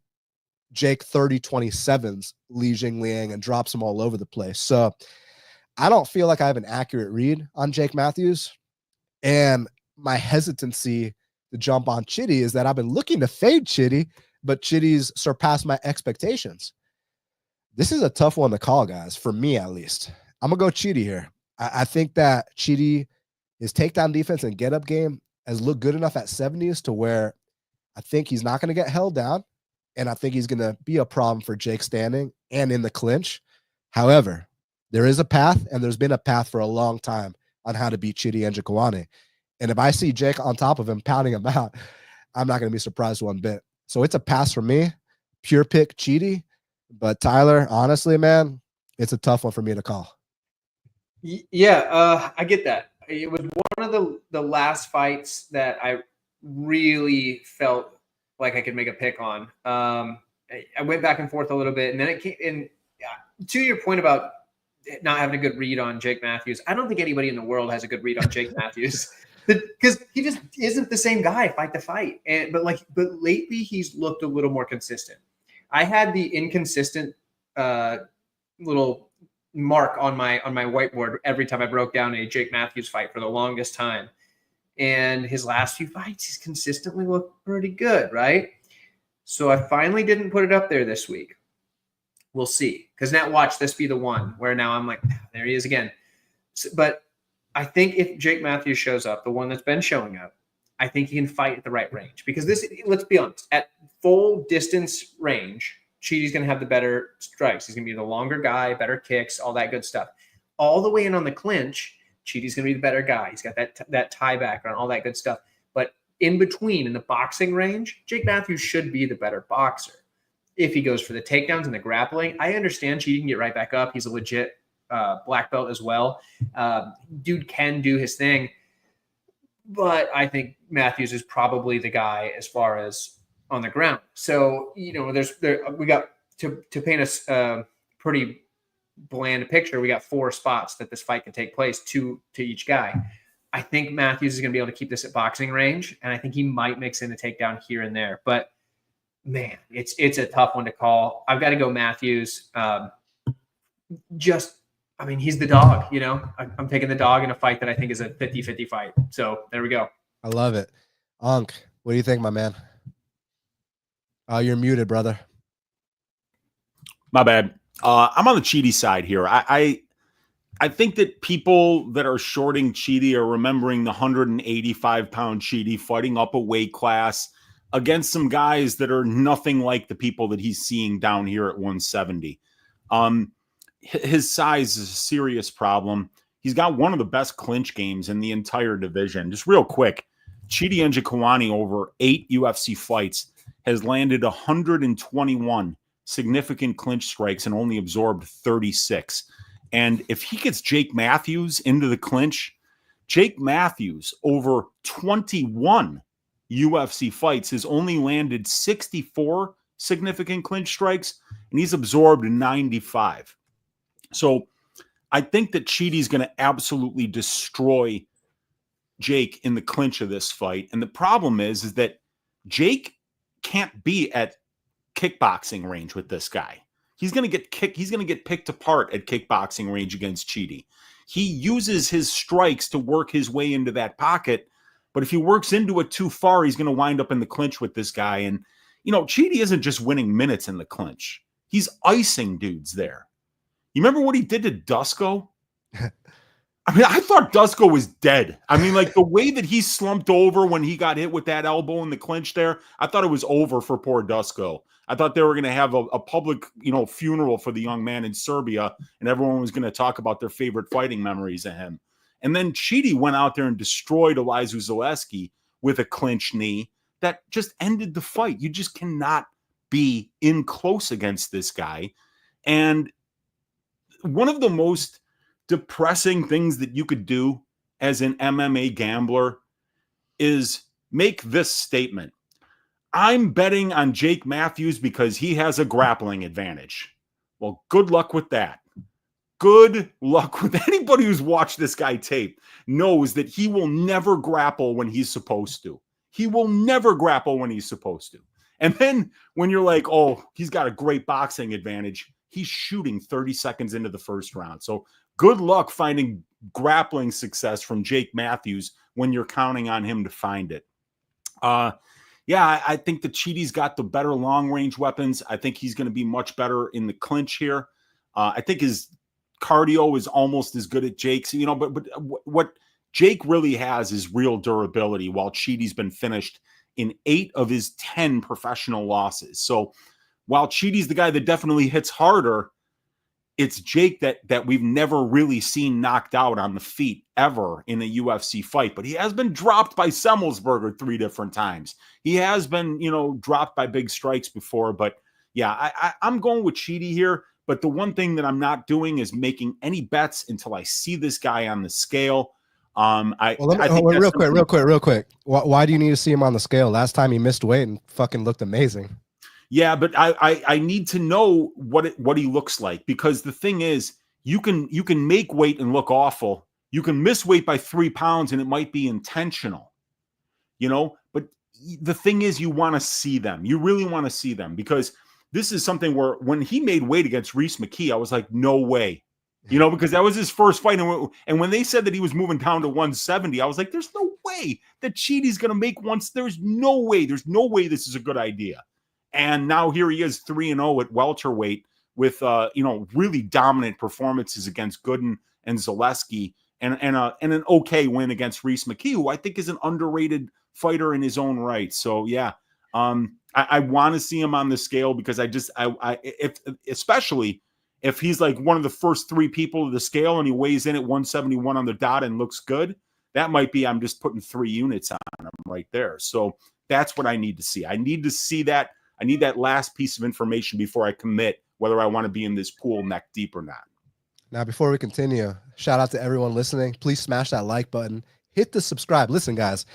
Jake 30-27s Li Jingliang and drops him all over the place. So I don't feel like I have an accurate read on Jake Matthews. And my hesitancy to jump on Chidi is that I've been looking to fade Chidi, but Chidi's surpassed my expectations. This is a tough one to call, guys, for me at least. I'm going to go Chidi here. I think that Chidi, his takedown defense and get-up game has looked good enough at 70s to where I think he's not going to get held down, and I think he's going to be a problem for Jake standing and in the clinch. However, there is a path, and there's been a path for a long time on how to beat Chidi and Njokuani. And if I see Jake on top of him, pounding him out, I'm not going to be surprised one bit. So it's a pass for me. Pure pick Chidi. But Tyler, honestly, man, it's a tough one for me to call. Yeah, I get that. It was one of the last fights that I really felt like I could make a pick on. I went back and forth a little bit, and then it came in. To your point about not having a good read on Jake Matthews, I don't think anybody in the world has a good read on Jake Matthews. Because he just isn't the same guy fight to fight. But lately he's looked a little more consistent. I had the inconsistent little mark on my whiteboard every time I broke down a Jake Matthews fight for the longest time. And his last few fights, he's consistently looked pretty good, right? So I finally didn't put it up there this week. We'll see. Because now watch this be the one where now I'm like, there he is again. But I think if Jake Matthews shows up, the one that's been showing up, I think he can fight at the right range because let's be honest, at full distance range, Chidi's going to have the better strikes. He's going to be the longer guy, better kicks, all that good stuff. All the way in on the clinch, Chidi's going to be the better guy. He's got that tie background, all that good stuff. But in between, in the boxing range, Jake Matthews should be the better boxer. If he goes for the takedowns and the grappling, I understand Chidi can get right back up. He's a legit black belt as well. Dude can do his thing. But I think Matthews is probably the guy as far as on the ground. So, we got to paint a pretty bland picture. We got 4 spots that this fight can take place, 2 to each guy. I think Matthews is going to be able to keep this at boxing range, and I think he might mix in a takedown here and there. But man, it's a tough one to call. I've got to go Matthews. He's the dog, I'm taking the dog in a fight that I think is a 50-50 fight. So there we go. I love it. Unc, what do you think, my man? You're muted, brother. My bad. I'm on the Chidi side here. I think that people that are shorting Chidi are remembering the 185-pound Chidi fighting up a weight class against some guys that are nothing like the people that he's seeing down here at 170. His size is a serious problem. He's got one of the best clinch games in the entire division. Just real quick, Chidi Njokuani over 8 UFC fights has landed 121 significant clinch strikes and only absorbed 36. And if he gets Jake Matthews into the clinch, Jake Matthews over 21 UFC fights has only landed 64 significant clinch strikes, and he's absorbed 95. So I think that Chidi's going to absolutely destroy Jake in the clinch of this fight. And the problem is that Jake can't be at kickboxing range with this guy. He's going to get kicked. He's going to get picked apart at kickboxing range against Chidi. He uses his strikes to work his way into that pocket. But if he works into it too far, he's going to wind up in the clinch with this guy. And, Chidi isn't just winning minutes in the clinch. He's icing dudes there. You remember what he did to Dusko? I thought Dusko was dead. The way that he slumped over when he got hit with that elbow in the clinch there, I thought it was over for poor Dusko. I thought they were going to have a public, funeral for the young man in Serbia, and everyone was going to talk about their favorite fighting memories of him. And then Chidi went out there and destroyed Elizu Zaleski with a clinch knee that just ended the fight. You just cannot be in close against this guy. And one of the most depressing things that you could do as an MMA gambler is make this statement. I'm betting on Jake Matthews because he has a grappling advantage. Well, good luck with that. Good luck with anybody who's watched this guy tape knows that he will never grapple when he's supposed to. He will never grapple when he's supposed to. And then when you're like, oh, he's got a great boxing advantage, he's shooting 30 seconds into the first round. So good luck finding grappling success from Jake Matthews when you're counting on him to find it. I think that Chidi's got the better long-range weapons. I think he's going to be much better in the clinch here. I think his cardio is almost as good as Jake's, but what Jake really has is real durability, while Chidi's been finished in 8 of his 10 professional losses. So while Chidi's the guy that definitely hits harder, it's Jake that we've never really seen knocked out on the feet ever in a UFC fight. But he has been dropped by Semmelsberger 3 different times. He has been, dropped by big strikes before. But yeah, I'm going with Chidi here. But the one thing that I'm not doing is making any bets until I see this guy on the scale. Real quick. Why do you need to see him on the scale? Last time he missed weight and fucking looked amazing. Yeah, but I need to know what he looks like, because the thing is, you can make weight and look awful. You can miss weight by 3 pounds and it might be intentional, but the thing is, you want to see them. You really want to see them, because this is something where when he made weight against Reese McKee, I was like, no way, because that was his first fight. And when they said that he was moving down to 170, I was like, there's no way that Chidi's going to make once. There's no way this is a good idea. And now here he is 3-0 at welterweight with, really dominant performances against Gooden and Zaleski and an okay win against Reese McKee, who I think is an underrated fighter in his own right. So yeah, I want to see him on the scale because especially if he's like one of the first 3 people to the scale and he weighs in at 171 on the dot and looks good, that might be, I'm just putting 3 units on him right there. So that's what I need to see. I need to see that. I need that last piece of information before I commit whether I want to be in this pool neck deep or not. Now, before we continue, shout out to everyone listening. Please smash that like button. Hit the subscribe. Listen, guys,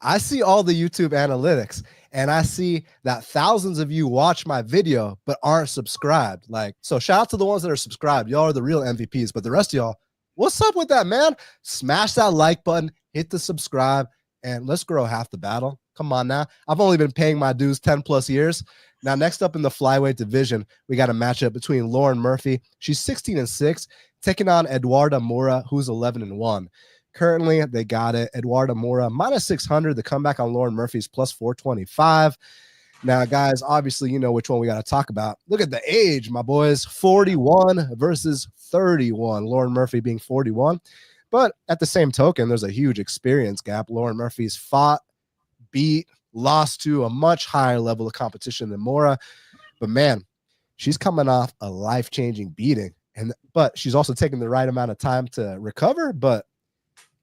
I see all the YouTube analytics, and I see that thousands of you watch my video but aren't subscribed. So shout out to the ones that are subscribed. Y'all are the real MVPs, but the rest of y'all, what's up with that, man? Smash that like button, hit the subscribe, and let's grow half the battle. Come on now. I've only been paying my dues 10 plus years. Now, next up in the flyweight division, we got a matchup between Lauren Murphy. She's 16-6, taking on Eduarda Moura, who's 11-1. Currently, they got it. Eduarda Moura minus 600. The comeback on Lauren Murphy's plus 425. Now, guys, obviously, you know which one we got to talk about. Look at the age, my boys. 41 versus 31. Lauren Murphy being 41. But at the same token, there's a huge experience gap. Lauren Murphy's fought, beat, lost to a much higher level of competition than Moura. But, man, she's coming off a life-changing beating. But she's also taking the right amount of time to recover. But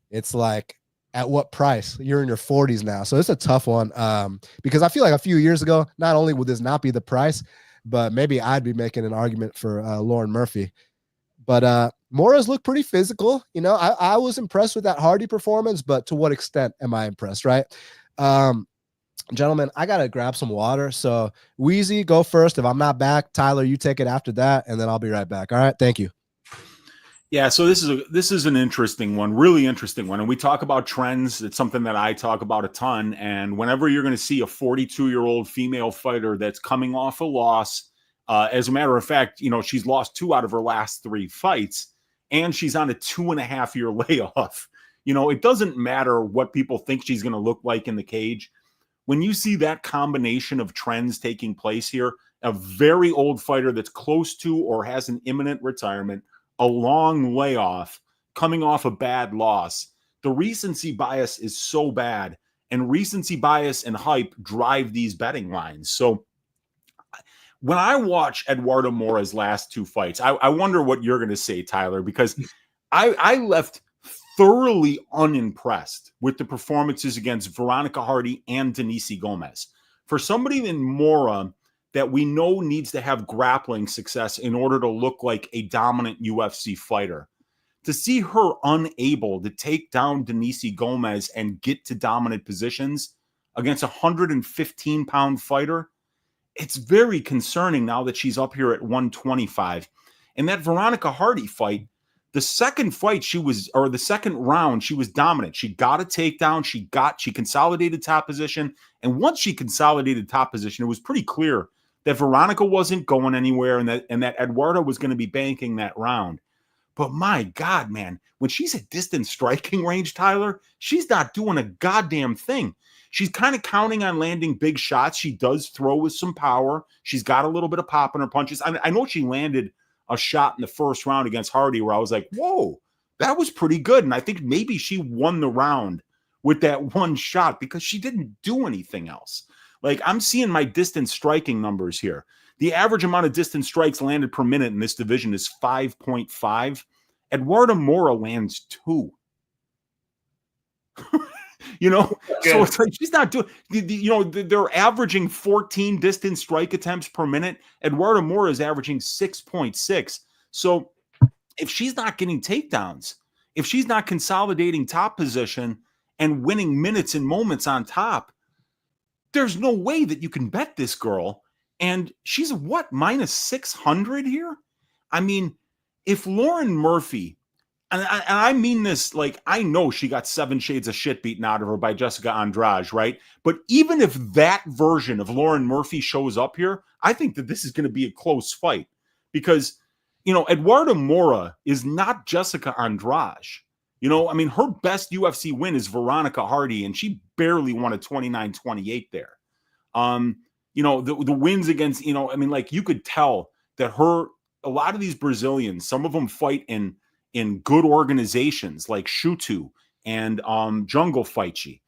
it's like, at what price? You're in your 40s now. So it's a tough one because I feel like a few years ago, not only would this not be the price, but maybe I'd be making an argument for Lauren Murphy. But Moura's looked pretty physical. You know, I was impressed with that Hardy performance, but to what extent am I impressed, right? Gentlemen, I got to grab some water. So Weezy, go first. If I'm not back, Tyler, you take it after that, and then I'll be right back. All right. Thank you. Yeah, so this is an interesting one, really interesting one. And we talk about trends. It's something that I talk about a ton. And whenever you're going to see a 42-year-old female fighter that's coming off a loss, as a matter of fact, you know, she's lost 2 out of her last 3 fights, and she's on a 2.5-year layoff. You know, it doesn't matter what people think she's going to look like in the cage. When you see that combination of trends taking place here, a very old fighter that's close to or has an imminent retirement, a long layoff, coming off a bad loss, the recency bias is so bad, and recency bias and hype drive these betting lines. So when I watch Eduarda Moura's last 2 fights, I wonder what you're going to say, Tyler, because I left thoroughly unimpressed with the performances against Veronica Hardy and Denise Gomez. For somebody in Moura that we know needs to have grappling success in order to look like a dominant UFC fighter, to see her unable to take down Denise Gomez and get to dominant positions against a 115-pound fighter, it's very concerning now that she's up here at 125. And that Veronica Hardy fight, the second round, she was dominant. She got a takedown. She consolidated top position. And once she consolidated top position, it was pretty clear that Veronica wasn't going anywhere and that Eduarda was going to be banking that round. But my God, man, when she's at distance striking range, Tyler, she's not doing a goddamn thing. She's kind of counting on landing big shots. She does throw with some power. She's got a little bit of pop in her punches. I know she landed a shot in the first round against Hardy where I was like, whoa, that was pretty good. And I think maybe she won the round with that one shot because she didn't do anything else. Like, I'm seeing my distance striking numbers here. The average amount of distance strikes landed per minute in this division is 5.5. Eduarda Moura lands 2. You know, so it's like she's not doing, you know, they're averaging 14 distance strike attempts per minute. Eduarda Moura is averaging 6.6. So if she's not getting takedowns, if she's not consolidating top position and winning minutes and moments on top, there's no way that you can bet this girl. And she's what, minus 600 here? I mean, if Lauren Murphy, and I mean this, like, I know she got 7 shades of shit beaten out of her by Jessica Andrade, right? But even if that version of Lauren Murphy shows up here, I think that this is going to be a close fight because, you know, Eduarda Moura is not Jessica Andrade. You know, I mean, her best UFC win is Veronica Hardy, and she barely won a 29-28 there. You know, the wins against, you know, I mean, like, you could tell that a lot of these Brazilians, some of them fight in in good organizations like Shutu and Jungle Fighty.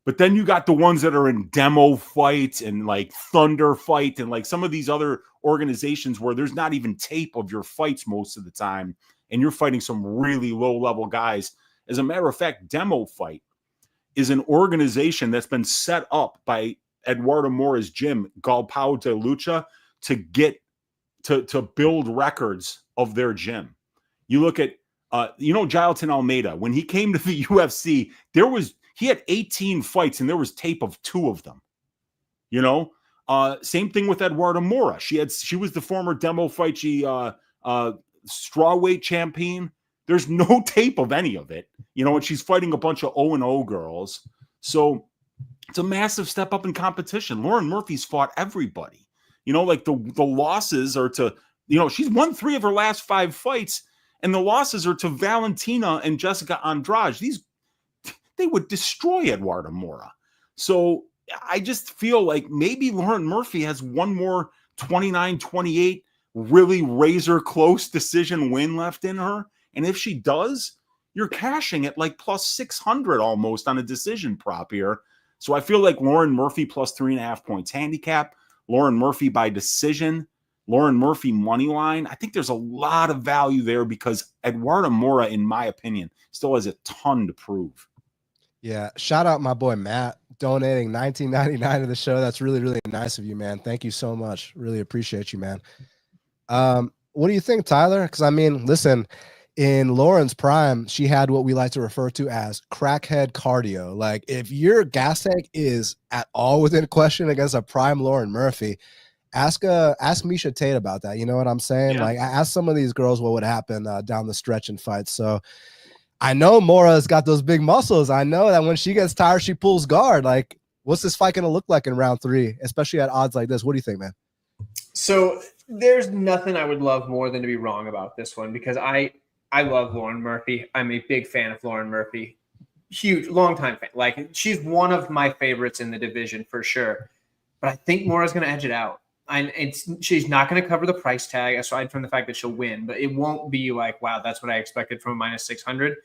But then you got the ones that are in demo fights and like Thunder Fight and like some of these other organizations where there's not even tape of your fights most of the time, and you're fighting some really low-level guys. As a matter of fact, Demo Fight is an organization that's been set up by Eduarda Moura's gym, Galpao de Lucha, to get to build records of their gym. You look at Jailton Almeida, when he came to the UFC, he had 18 fights and there was tape of 2 of them. Same thing with Eduarda Moura. She was the former Demo Fighty strawweight champion. There's no tape of any of it, and she's fighting a bunch of 0-0 girls. So it's a massive step up in competition. Lauren Murphy's fought everybody. Like the losses are to, she's won 3 of her last 5 fights, and the losses are to Valentina and Jessica Andrade. They would destroy Eduarda Moura. So I just feel like maybe Lauren Murphy has one more 29-28 really razor close decision win left in her. And if she does, you're cashing at like plus 600 almost on a decision prop here. So I feel like Lauren Murphy plus 3.5 points handicap, Lauren Murphy by decision, Lauren Murphy money line. I think there's a lot of value there because Eduarda Moura, in my opinion, still has a ton to prove. Yeah, shout out my boy Matt donating $19.99 to the show. That's really, really nice of you, man. Thank you so much. Really appreciate you, man. What do you think, Tyler? Because I mean, listen, in Lauren's prime, she had what we like to refer to as crackhead cardio. Like, if your gas tank is at all within question against a prime Lauren Murphy, ask Misha Tate about that. You know what I'm saying? Yeah. Like, ask some of these girls what would happen down the stretch in fights. So I know Moura's got those big muscles. I know that when she gets tired, she pulls guard. Like, what's this fight going to look like in round 3, especially at odds like this? What do you think, man? So there's nothing I would love more than to be wrong about this one, because I love Lauren Murphy. I'm a big fan of Lauren Murphy. Huge, long-time fan. Like, she's one of my favorites in the division for sure. But I think Moura's going to edge it out. She's not going to cover the price tag, aside from the fact that she'll win. But it won't be like, wow, that's what I expected from a minus 600.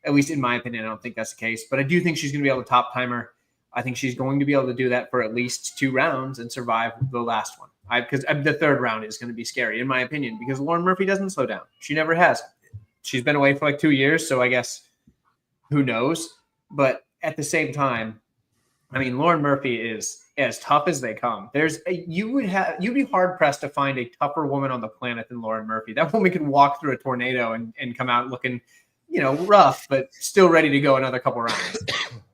At least in my opinion, I don't think that's the case. But I do think she's going to be able to top time her. I think she's going to be able to do that for at least 2 rounds and survive the last one. Because the 3rd round is going to be scary, in my opinion, because Lauren Murphy doesn't slow down. She never has. She's been away for like 2 years, so I guess who knows? But at the same time, I mean, Lauren Murphy is as tough as they come. You'd be hard pressed to find a tougher woman on the planet than Lauren Murphy. That woman can walk through a tornado and come out looking, rough, but still ready to go another couple rounds.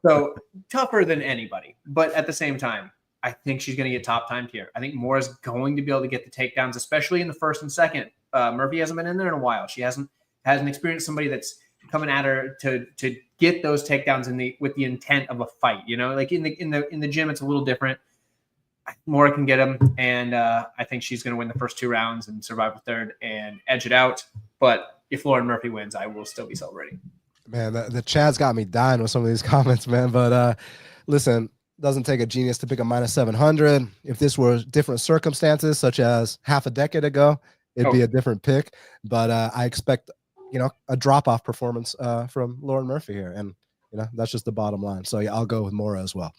So tougher than anybody. But at the same time, I think she's going to get top timed here. I think Moura's going to be able to get the takedowns, especially in the 1st and 2nd. Murphy hasn't been in there in a while. She hasn't experienced somebody that's coming at her to get those takedowns with the intent of a fight. Like in the gym, it's a little different. Moura can get them, and I think she's going to win the first 2 rounds and survive the 3rd and edge it out. But if Lauren Murphy wins, I will still be celebrating. Man, the chat's got me dying with some of these comments, man. But listen, doesn't take a genius to pick a minus 700. If this were different circumstances, such as half a decade ago, it'd be a different pick. But I expect, a drop-off performance from Lauren Murphy here. And, that's just the bottom line. So, yeah, I'll go with Moura as well.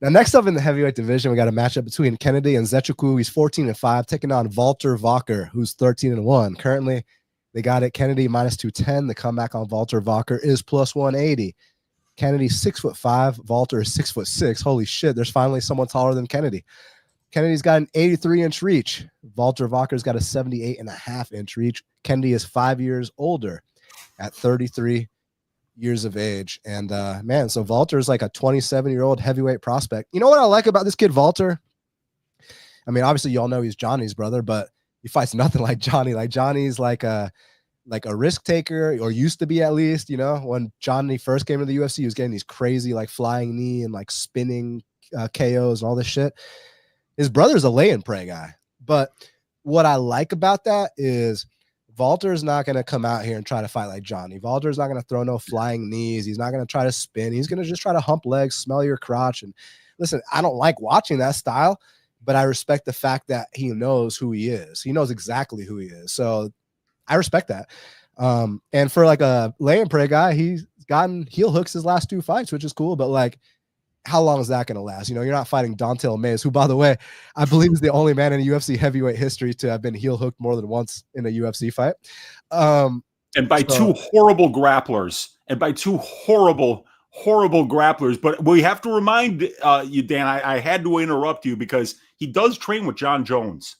Now, next up in the heavyweight division, we got a matchup between Kennedy and Nzechukwu. He's 14-5, taking on Valter Walker, who's 13-1. Currently, they got it Kennedy minus 210. The comeback on Valter Walker is plus 180. Kennedy's 6'5", Valter is 6'6". Holy shit, there's finally someone taller than Kennedy. Kennedy's got an 83-inch reach. Valter Walker's got a 78.5-inch reach. Kennedy is 5 years older at 33 years of age. And man, so Valter's like a 27-year-old heavyweight prospect. You know what I like about this kid, Valter? I mean, obviously you all know he's Johnny's brother, but he fights nothing like Johnny. Like, Johnny's like a risk taker, or used to be at least. When Johnny first came to the UFC, he was getting these crazy like flying knee and like spinning KOs and all this shit. His brother's a lay and pray guy. But what I like about that is Valter's not going to come out here and try to fight like Johnny. Valter's not going to throw no flying knees. He's not going to try to spin. He's going to just try to hump legs, smell your crotch. And listen, I don't like watching that style, but I respect the fact that he knows who he is. He knows exactly who he is. So I respect that. And for like a lay and pray guy, he's gotten heel hooks his last 2 fights, which is cool. But like, how long is that going to last? You know, you're not fighting Dontel Mays, who, by the way, I believe is the only man in UFC heavyweight history to have been heel hooked more than once in a UFC fight. And by 2 horrible grapplers, But we have to remind you, Dan, I had to interrupt you because he does train with John Jones.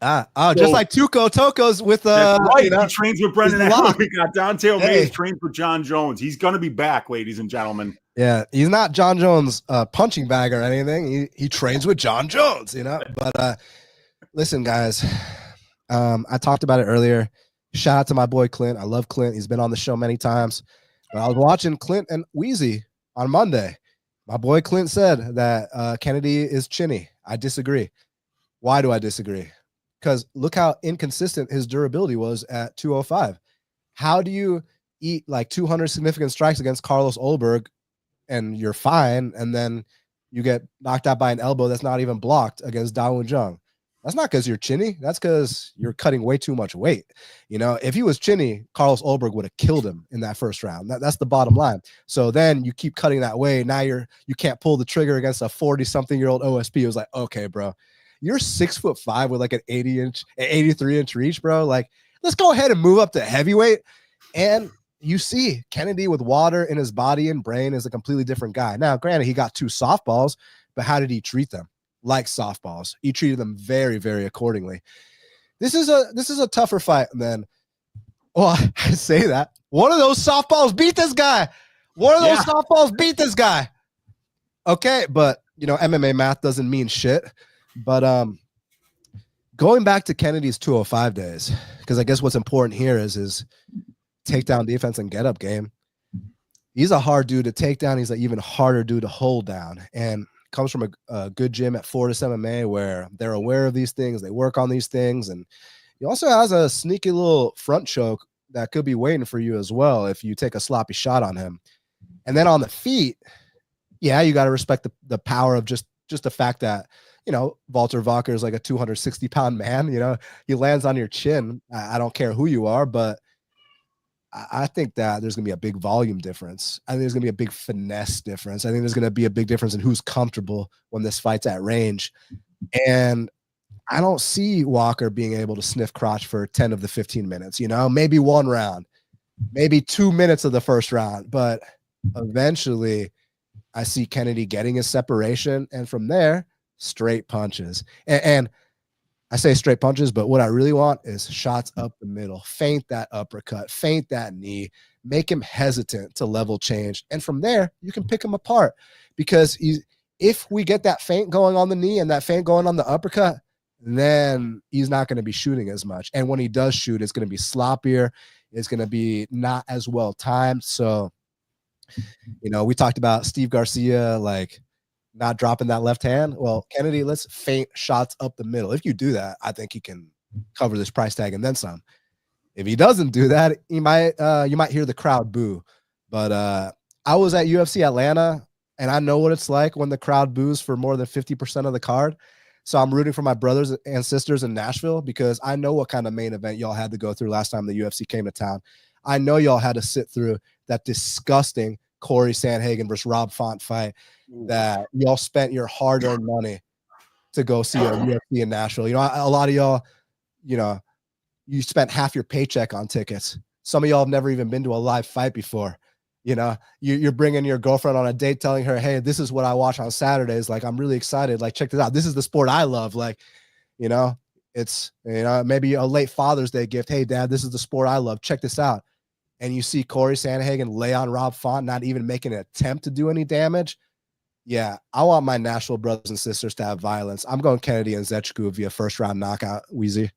Just like Tuko Tokkos with that's right. You know, he trains with Brendan Allen. We got Dontel Mays trains with John Jones. He's going to be back, ladies and gentlemen. Yeah, he's not John Jones' punching bag or anything. He trains with John Jones, you know. But listen, guys, I talked about it earlier. Shout out to my boy Clint. I love Clint. He's been on the show many times. But I was watching Clint and Weezy on Monday. My boy Clint said that Kennedy is chinny. I disagree. Why do I disagree? Because look how inconsistent his durability was at 205. How do you eat like 200 significant strikes against Carlos Ulberg and you're fine, and then you get knocked out by an elbow that's not even blocked against Dawoon Jung? That's not because you're chinny. That's because you're cutting way too much weight. You know, if he was chinny, Carlos Ulberg would have killed him in that first round. That's the bottom line. So then you keep cutting that weight. Now you can't pull the trigger against a 40-something-year-old OSP. It was like, okay, bro, you're 6'5" with like an 83-inch reach, bro. Like, let's go ahead and move up to heavyweight. And you see Kennedy with water in his body and brain is a completely different guy. Now, granted, he got 2 softballs, but how did he treat them? Like softballs. He treated them very, very accordingly. This is a tougher fight than, well, I say that. One of those softballs beat this guy. Softballs beat this guy. Okay, but you know, MMA math doesn't mean shit. But going back to Kennedy's 205 days, because I guess what's important here is his takedown defense and get up game. He's a hard dude to take down. He's an even harder dude to hold down. And comes from a good gym at Fortis MMA where they're aware of these things. They work on these things. And he also has a sneaky little front choke that could be waiting for you as well if you take a sloppy shot on him. And then on the feet, yeah, you got to respect the power of just the fact that, you know, Valter Walker is like a 260-pound man. You know, he lands on your chin. I don't care who you are, but I think that there's going to be a big volume difference. I think there's going to be a big finesse difference. I think there's going to be a big difference in who's comfortable when this fight's at range. And I don't see Walker being able to sniff crotch for 10 of the 15 minutes, you know, maybe 1 round, maybe 2 minutes of the first round. But eventually I see Kennedy getting his separation. And from there, straight punches. And I say straight punches, but what I really want is shots up the middle, feint that uppercut, feint that knee, make him hesitant to level change. And from there, you can pick him apart because if we get that feint going on the knee and that feint going on the uppercut, then he's not going to be shooting as much. And when he does shoot, it's going to be sloppier. It's going to be not as well timed. So, you know, we talked about Steve Garcia, like, not dropping that left hand. Well, Kennedy, let's feint shots up the middle. If you do that, I think he can cover this price tag and then some. If he doesn't do that, you might hear the crowd boo. But I was at UFC Atlanta, and I know what it's like when the crowd boos for more than 50% of the card. So I'm rooting for my brothers and sisters in Nashville because I know what kind of main event y'all had to go through last time the UFC came to town. I know y'all had to sit through that disgusting Corey Sandhagen versus Rob Font fight that y'all spent your hard-earned money to go see a UFC in Nashville. You know, a lot of y'all, you know, you spent half your paycheck on tickets. Some of y'all have never even been to a live fight before. You know, you're bringing your girlfriend on a date, telling her, hey, this is what I watch on Saturdays. Like, I'm really excited. Like, check this out. This is the sport I love. Like, you know, it's, you know, maybe a late Father's Day gift. Hey, Dad, this is the sport I love. Check this out. And you see Corey Sandhagen lay on Rob Font, not even making an attempt to do any damage. Yeah, I want my Nashville brothers and sisters to have violence. I'm going Kennedy and Nzechukwu via first-round knockout, Weezy.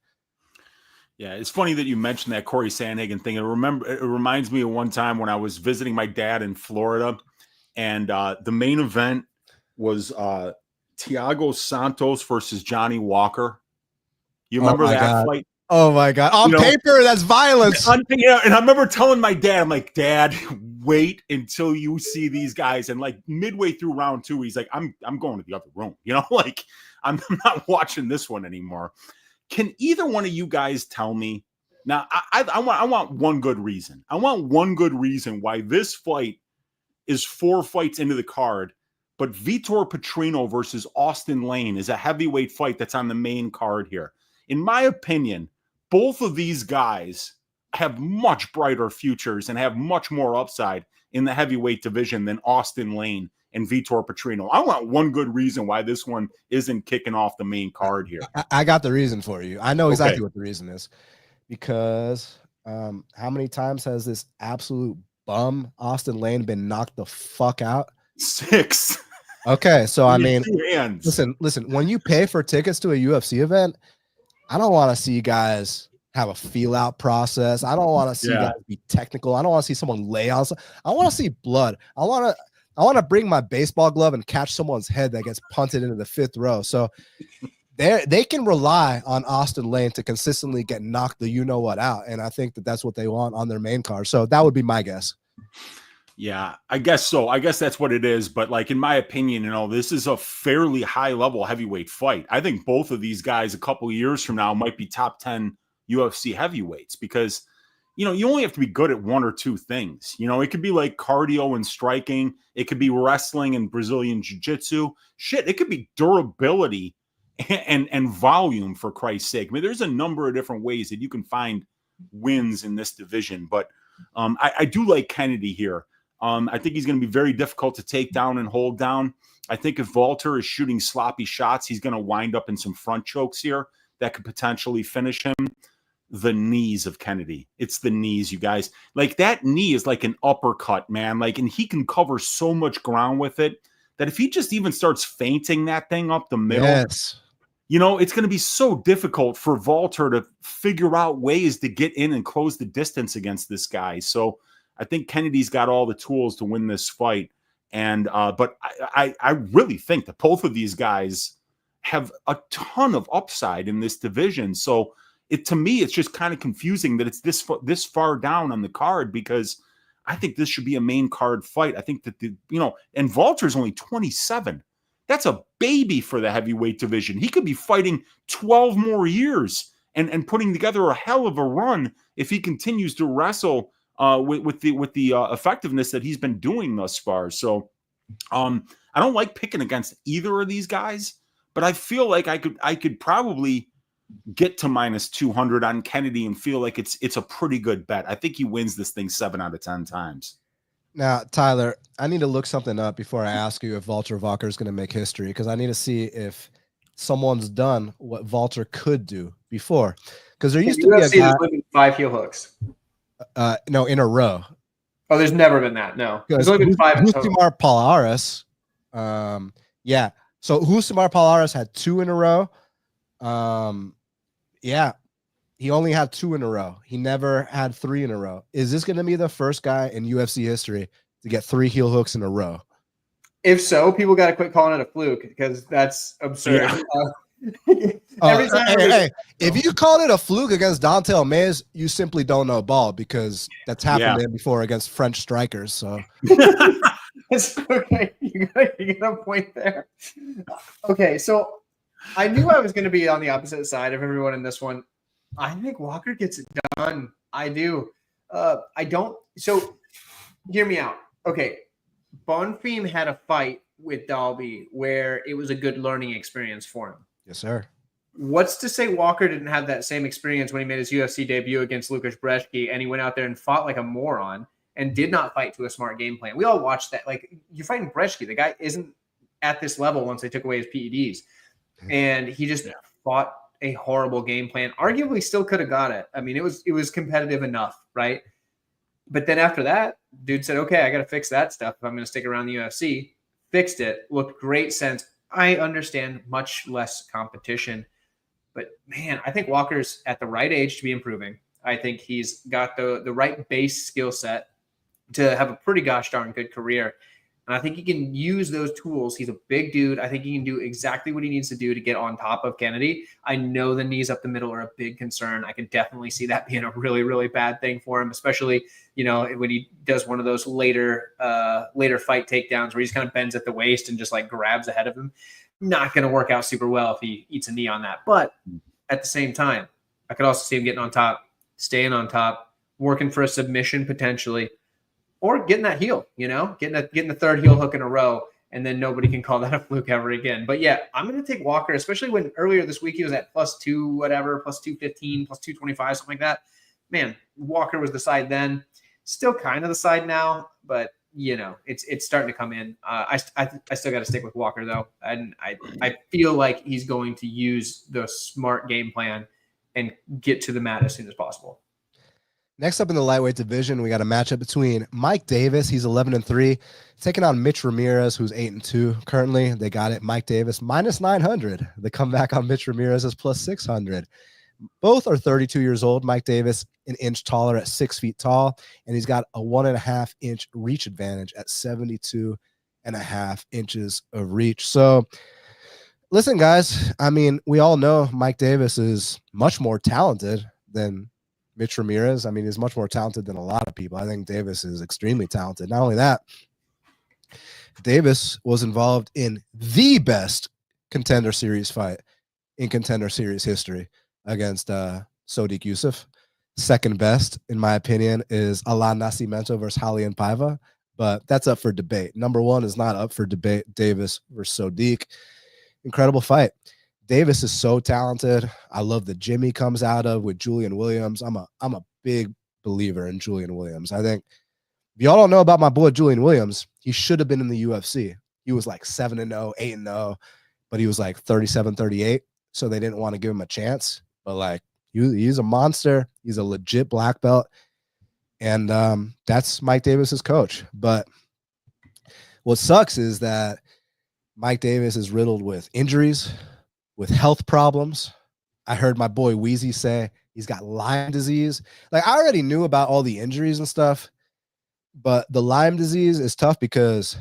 Yeah, it's funny that you mentioned that Corey Sandhagen thing. It reminds me of one time when I was visiting my dad in Florida, and the main event was Thiago Santos versus Johnny Walker. You remember that fight? Oh my God. On paper, that's violence. Yeah, and I remember telling my dad, I'm like, Dad, wait until you see these guys. And like midway through round 2, he's like, I'm going to the other room. You know, like I'm not watching this one anymore. Can either one of you guys tell me Now, I want one good reason. I want one good reason why this fight is 4 fights into the card, but Vitor Petrino versus Austen Lane is a heavyweight fight that's on the main card here. In my opinion, both of these guys have much brighter futures and have much more upside in the heavyweight division than Austen Lane and Vitor Petrino. I want one good reason why this one isn't kicking off the main card here. I got the reason for you. I know exactly what the reason is. Because how many times has this absolute bum Austen Lane been knocked the fuck out? 6. Okay, so I mean, 2 hands. listen. When you pay for tickets to a UFC event, I don't want to see guys have a feel out process. I don't want to see guys be technical. I don't want to see someone lay on. I want to see blood. I want to bring my baseball glove and catch someone's head that gets punted into the 5th row. So they can rely on Austen Lane to consistently get knocked the you know what out, and I think that's what they want on their main card. So that would be my guess. Yeah, I guess so. I guess that's what it is. But like in my opinion, this is a fairly high level heavyweight fight. I think both of these guys a couple of years from now might be top 10 UFC heavyweights because you only have to be good at 1 or 2 things. It could be like cardio and striking. It could be wrestling and Brazilian jiu-jitsu. Shit, it could be durability and volume, for Christ's sake. I mean, there's a number of different ways that you can find wins in this division, but I do like Kennedy here. I think he's going to be very difficult to take down and hold down. I think if Valter is shooting sloppy shots, he's going to wind up in some front chokes here that could potentially finish him. The knees of Kennedy. It's the knees, you guys. Like that knee is like an uppercut, man. And he can cover so much ground with it that if he just even starts feinting that thing up the middle, yes. It's going to be so difficult for Valter to figure out ways to get in and close the distance against this guy. So I think Kennedy's got all the tools to win this fight. And but I really think that both of these guys have a ton of upside in this division. So to me, it's just kind of confusing that it's this far down on the card because I think this should be a main card fight. I think that and Valter's only 27. That's a baby for the heavyweight division. He could be fighting 12 more years and putting together a hell of a run if he continues to wrestle with the effectiveness that he's been doing thus far. So I don't like picking against either of these guys, but I feel like I could probably get to -200 on Kennedy and feel like it's a pretty good bet. I think he wins this thing 7 out of 10 times. Now, Tyler, I need to look something up before I ask you if Valter Walker is going to make history because I need to see if someone's done what Valter could do before. Because there used to be a guy 5 heel hooks. No, in a row. Oh, there's never been that. No, there's only been 5 in total. Husimar Palares. Yeah. So Husimar Palares had 2 in a row. Yeah. He only had 2 in a row. He never had 3 in a row. Is this going to be the first guy in UFC history to get 3 heel hooks in a row? If so, people got to quit calling it a fluke because that's absurd. Yeah. If you called it a fluke against Dante Mays, you simply don't know ball because that's happened to him before against French strikers. So it's okay. You got a point there. Okay, so I knew I was going to be on the opposite side of everyone in this one. I think Walker gets it done. I do. I don't. So hear me out. Okay. Bonfim had a fight with Dalby where it was a good learning experience for him. Yes, sir. What's to say Walker didn't have that same experience when he made his UFC debut against Lukasz Brzeski and he went out there and fought like a moron and did not fight to a smart game plan? We all watched that. Like, you're fighting Brzeski. The guy isn't at this level once they took away his PEDs. And he just fought a horrible game plan. Arguably still could have got it. I mean, it was competitive enough, right? But then after that, dude said, okay, I got to fix that stuff if I'm going to stick around the UFC. Fixed it. Looked great since. I understand much less competition. But, man, I think Walker's at the right age to be improving. I think he's got the right base skill set to have a pretty gosh darn good career. And I think he can use those tools. He's a big dude. I think he can do exactly what he needs to do to get on top of Kennedy. I know the knees up the middle are a big concern. I can definitely see that being a really, really bad thing for him, especially, when he does one of those later fight takedowns where he just kind of bends at the waist and just like grabs ahead of him. Not going to work out super well if he eats a knee on that. But at the same time, I could also see him getting on top staying on top, working for a submission potentially, or getting that heel, getting the third heel hook in a row, and then nobody can call that a fluke ever again. But yeah, I'm going to take Walker, especially when earlier this week he was at +2, whatever, +215, +225, something like that. Man, Walker was the side then. Still kind of the side now, but it's starting to come in. I still got to stick with Walker though, and I feel like he's going to use the smart game plan and get to the mat as soon as possible. Next up in the lightweight division, we got a matchup between Mike Davis, he's 11-3, taking on Mitch Ramirez, who's 8-2 currently. They got it. Mike Davis -900. The comeback on Mitch Ramirez is +600. Both are 32 years old. Mike Davis, an inch taller at 6 feet tall, and he's got a 1.5 inch reach advantage at 72.5 inches of reach. So listen, guys, I mean, we all know Mike Davis is much more talented than Mitch Ramirez. I mean, he's much more talented than a lot of people. I think Davis is extremely talented. Not only that, Davis was involved in the best Contender Series fight in Contender Series history against Sodiq Yusuff. Second best, in my opinion, is Alan Nascimento versus Raulian Paiva, but that's up for debate. Number one is not up for debate. Davis versus Sodiq. Incredible fight. Davis is so talented. I love the gym he comes out of with Julian Williams. I'm a big believer in Julian Williams. I think if y'all don't know about my boy Julian Williams, he should have been in the UFC. He was like 7-0, 8-0, but he was like 37-38, so they didn't want to give him a chance. But like he's a monster. He's a legit black belt, and that's Mike Davis's coach. But what sucks is that Mike Davis is riddled with injuries, with health problems. I heard my boy Weezy say he's got Lyme disease. Like, I already knew about all the injuries and stuff, but the Lyme disease is tough because,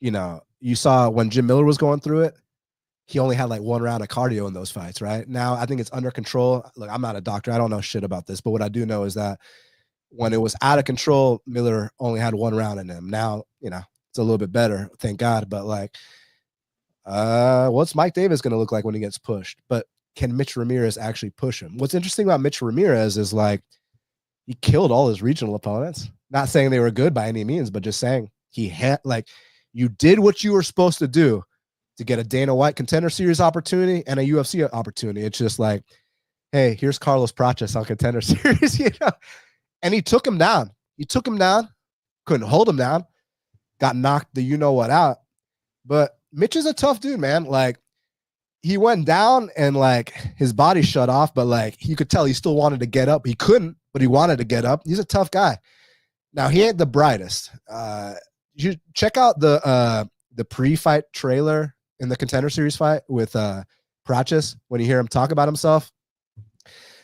you saw when Jim Miller was going through it, he only had like 1 round of cardio in those fights, right? Now I think it's under control. Look, I'm not a doctor. I don't know shit about this, but what I do know is that when it was out of control, Miller only had 1 round in him. Now, it's a little bit better, thank God. But like, what's Mike Davis going to look like when he gets pushed? But can Mitch Ramirez actually push him? What's interesting about Mitch Ramirez is like he killed all his regional opponents. Not saying they were good by any means, but just saying he had, like, you did what you were supposed to do to get a Dana White Contender Series opportunity and a UFC opportunity. It's just like, hey, here's Carlos Prates on Contender Series, and he took him down. Couldn't hold him down. Got knocked the you-know-what out. But Mitch is a tough dude, man. Like, he went down and like his body shut off, but like you could tell he still wanted to get up. He couldn't, but he wanted to get up. He's a tough guy. Now, he ain't the brightest. You check out the pre-fight trailer in the Contender Series fight with Prates when you hear him talk about himself.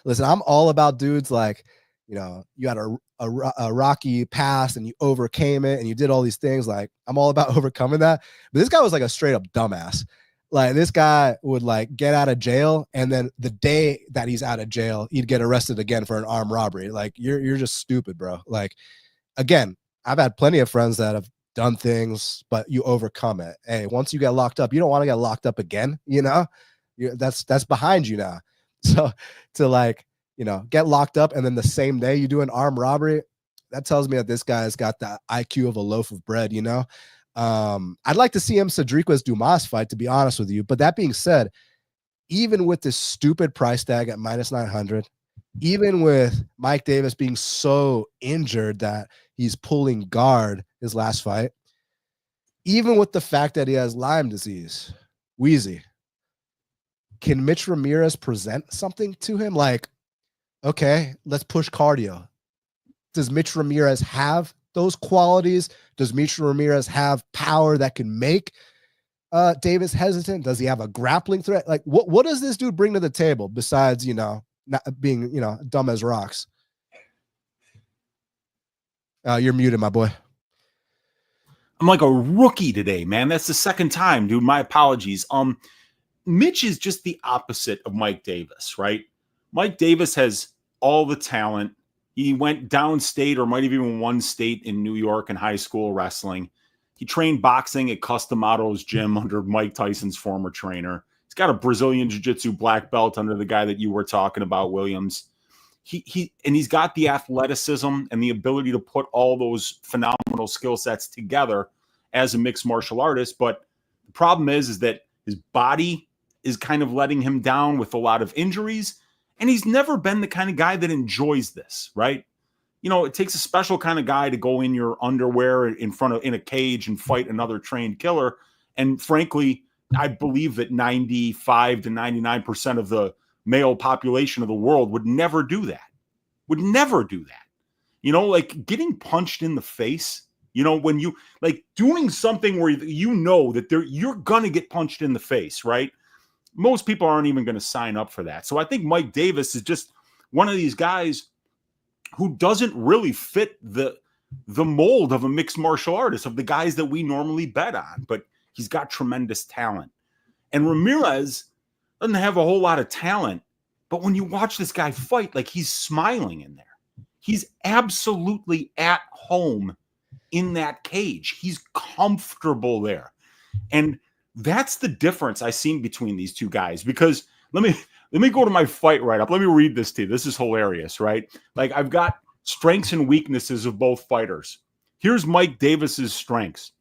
Listen, I'm all about dudes like, you had a rocky past and you overcame it and you did all these things. Like, I'm all about overcoming that. But this guy was like a straight up dumbass. Like, this guy would like get out of jail, and then the day that he's out of jail, he'd get arrested again for an armed robbery. Like, you're just stupid, bro. Like, again, I've had plenty of friends that have done things, but you overcome it. Hey, once you get locked up, you don't want to get locked up again. That's behind you now. So to like, get locked up and then the same day you do an armed robbery, that tells me that this guy's got the IQ of a loaf of bread. I'd like to see him Cedriquez Dumas fight, to be honest with you. But that being said, even with this stupid price tag at -900, even with Mike Davis being so injured that he's pulling guard his last fight, even with the fact that he has Lyme disease, Weezy, can Mitch Ramirez present something to him? Like, okay, let's push cardio. Does Mitch Ramirez have those qualities? Does Mitch Ramirez have power that can make Davis hesitant? Does he have a grappling threat? Like, what does this dude bring to the table besides, not being, dumb as rocks? You're muted, my boy. I'm like a rookie today, man. That's the second time, dude. My apologies. Mitch is just the opposite of Mike Davis, right? Mike Davis has all the talent. He went downstate, or might have even won state in New York in high school wrestling. He trained boxing at Customato's gym under Mike Tyson's former trainer. He's got a Brazilian Jiu-Jitsu black belt under the guy that you were talking about, Williams. he's got the athleticism and the ability to put all those phenomenal skill sets together as a mixed martial artist. But the problem is that his body is kind of letting him down with a lot of injuries. And he's never been the kind of guy that enjoys this, right? You know, it takes a special kind of guy to go in your underwear in a cage and fight another trained killer. And frankly, I believe that 95 to 99% of the male population of the world would never do that. Would never do that. You know, like getting punched in the face, you know, when you like doing something where you know that you're going to get punched in the face, right? Most people aren't even going to sign up for that. So I think Mike Davis is just one of these guys who doesn't really fit the mold of a mixed martial artist, of the guys that we normally bet on, but he's got tremendous talent. And Ramirez doesn't have a whole lot of talent, but when you watch this guy fight, like he's smiling in there. He's absolutely at home in that cage. He's comfortable there. And that's the difference I've seen between these two guys, because let me go to my fight write-up. Let me read this to you. This is hilarious, right? Like I've got strengths and weaknesses of both fighters. Here's Mike Davis's strengths.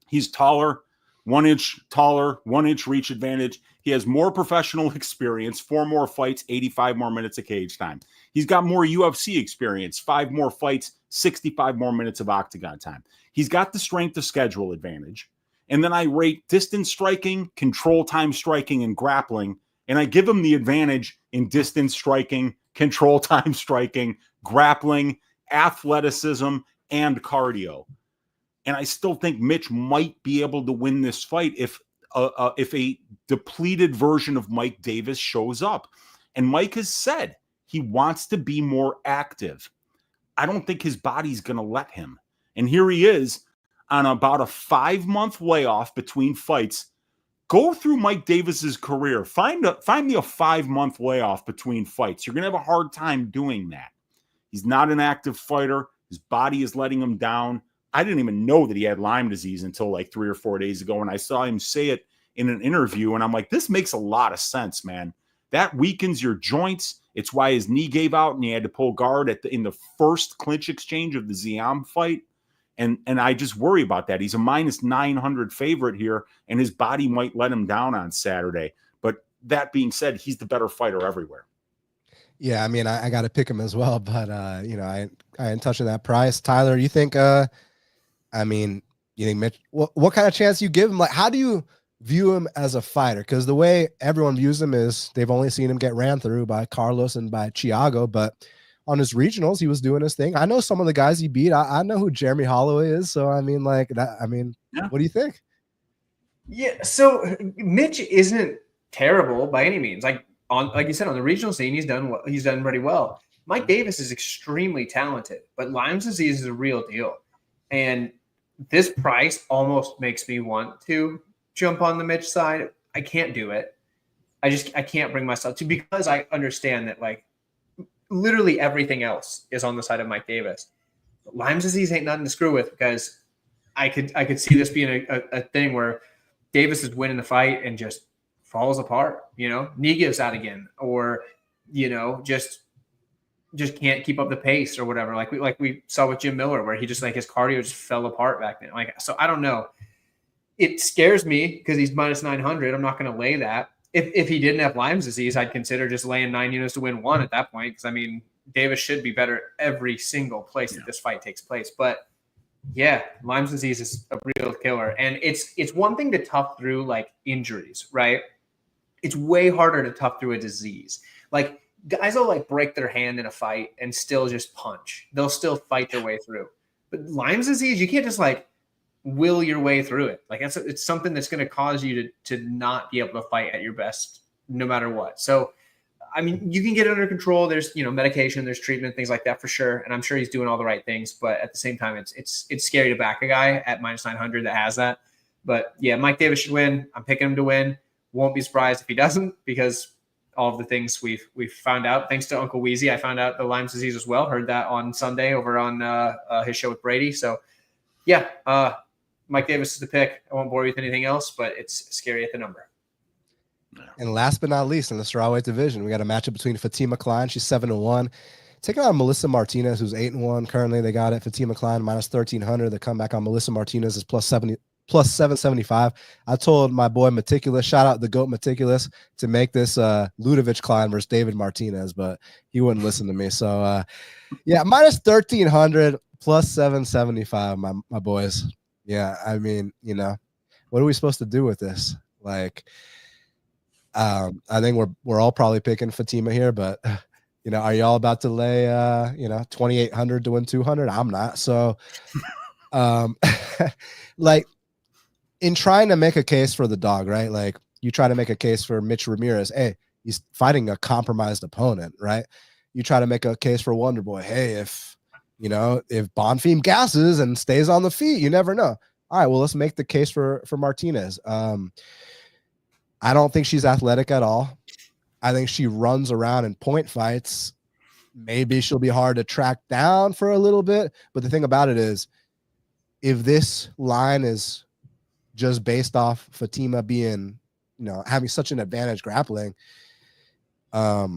He's taller, 1 inch taller, 1 inch reach advantage. He has more professional experience, 4 more fights, 85 more minutes of cage time. He's got more UFC experience, 5 more fights, 65 more minutes of octagon time. He's got the strength of schedule advantage. And then I rate distance striking, control time striking, and grappling. And I give him the advantage in distance striking, control time striking, grappling, athleticism, and cardio. And I still think Mitch might be able to win this fight if a depleted version of Mike Davis shows up. And Mike has said he wants to be more active. I don't think his body's going to let him. And here he is on about a 5-month layoff between fights. Go through Mike Davis's career. Find me a 5-month layoff between fights. You're going to have a hard time doing that. He's not an active fighter. His body is letting him down. I didn't even know that he had Lyme disease until like 3 or 4 days ago. And I saw him say it in an interview. And I'm like, this makes a lot of sense, man. That weakens your joints. It's why his knee gave out and he had to pull guard in the first clinch exchange of the Ziam fight. And I just worry about that. He's a minus 900 favorite here, and his body might let him down on Saturday. But that being said, he's the better fighter everywhere. Yeah, I mean, I got to pick him as well, but you know, I ain't touching that price. Tyler, you think? I mean, you think Mitch? What kind of chance you give him? Like, how do you view him as a fighter? Because the way everyone views him is they've only seen him get ran through by Carlos and by Thiago, but on his regionals, he was doing his thing. I know some of the guys he beat. I know who Jeremy Holloway is. So, I mean, like that. I mean, yeah. What do you think? Yeah. So Mitch isn't terrible by any means. Like you said, on the regional scene, he's done well. He's done pretty well. Mike Davis is extremely talented, but Lyme's disease is a real deal. And this price almost makes me want to jump on the Mitch side. I can't do it. I can't bring myself to, because I understand that like literally everything else is on the side of Mike Davis. But Lyme's disease ain't nothing to screw with, because I could see this being a thing where Davis is winning the fight and just falls apart, you know, knee gives out again, or, you know, just can't keep up the pace or whatever. Like we saw with Jim Miller, where he just like his cardio just fell apart back then. Like, so I don't know. It scares me because he's minus 900. I'm not going to lay that. If he didn't have Lyme's disease, I'd consider just laying 9 units to win 1 at that point. Because I mean, Davis should be better every single place that this fight takes place. But yeah, Lyme's disease is a real killer, and it's one thing to tough through like injuries, right? It's way harder to tough through a disease. Like guys will like break their hand in a fight and still just punch. They'll still fight their way through. But Lyme's disease, you can't just like will your way through it. Like it's something that's going to cause you to not be able to fight at your best no matter what. So, I mean, you can get it under control. There's, you know, medication, there's treatment, things like that for sure. And I'm sure he's doing all the right things, but at the same time, it's scary to back a guy at minus 900 that has that. But yeah, Mike Davis should win. I'm picking him to win. Won't be surprised if he doesn't, because all of the things we've found out, thanks to Uncle Weezy, I found out the Lyme's disease as well. Heard that on Sunday over on his show with Brady. So yeah, Mike Davis is the pick. I won't bore you with anything else, but it's scary at the number. And last but not least, in the strawweight division, we got a matchup between Fatima Kline. She's 7-1. Taking on Melissa Martinez, who's 8-1. Currently, they got it. Fatima Kline minus 1,300. The comeback on Melissa Martinez is plus 775. I told my boy Meticulous, shout out the GOAT Meticulous, to make this Ludovic Kline versus David Martinez, but he wouldn't listen to me. So, yeah, minus 1,300, plus 775, my boys. Yeah, I mean, what are we supposed to do with this? Like, I think we're all probably picking Fatima here, but are y'all about to lay 2,800 to win 200? I'm not. So, like, in trying to make a case for the dog, right? Like, you try to make a case for Mitch Ramirez. Hey, he's fighting a compromised opponent, right? You try to make a case for Wonder Boy. Hey, if Bonfim gasses and stays on the feet, you never know. All right, well, let's make the case for Martinez. I don't think she's athletic at all. I think she runs around in point fights. Maybe she'll be hard to track down for a little bit. But the thing about it is, if this line is just based off Fatima being, having such an advantage grappling, I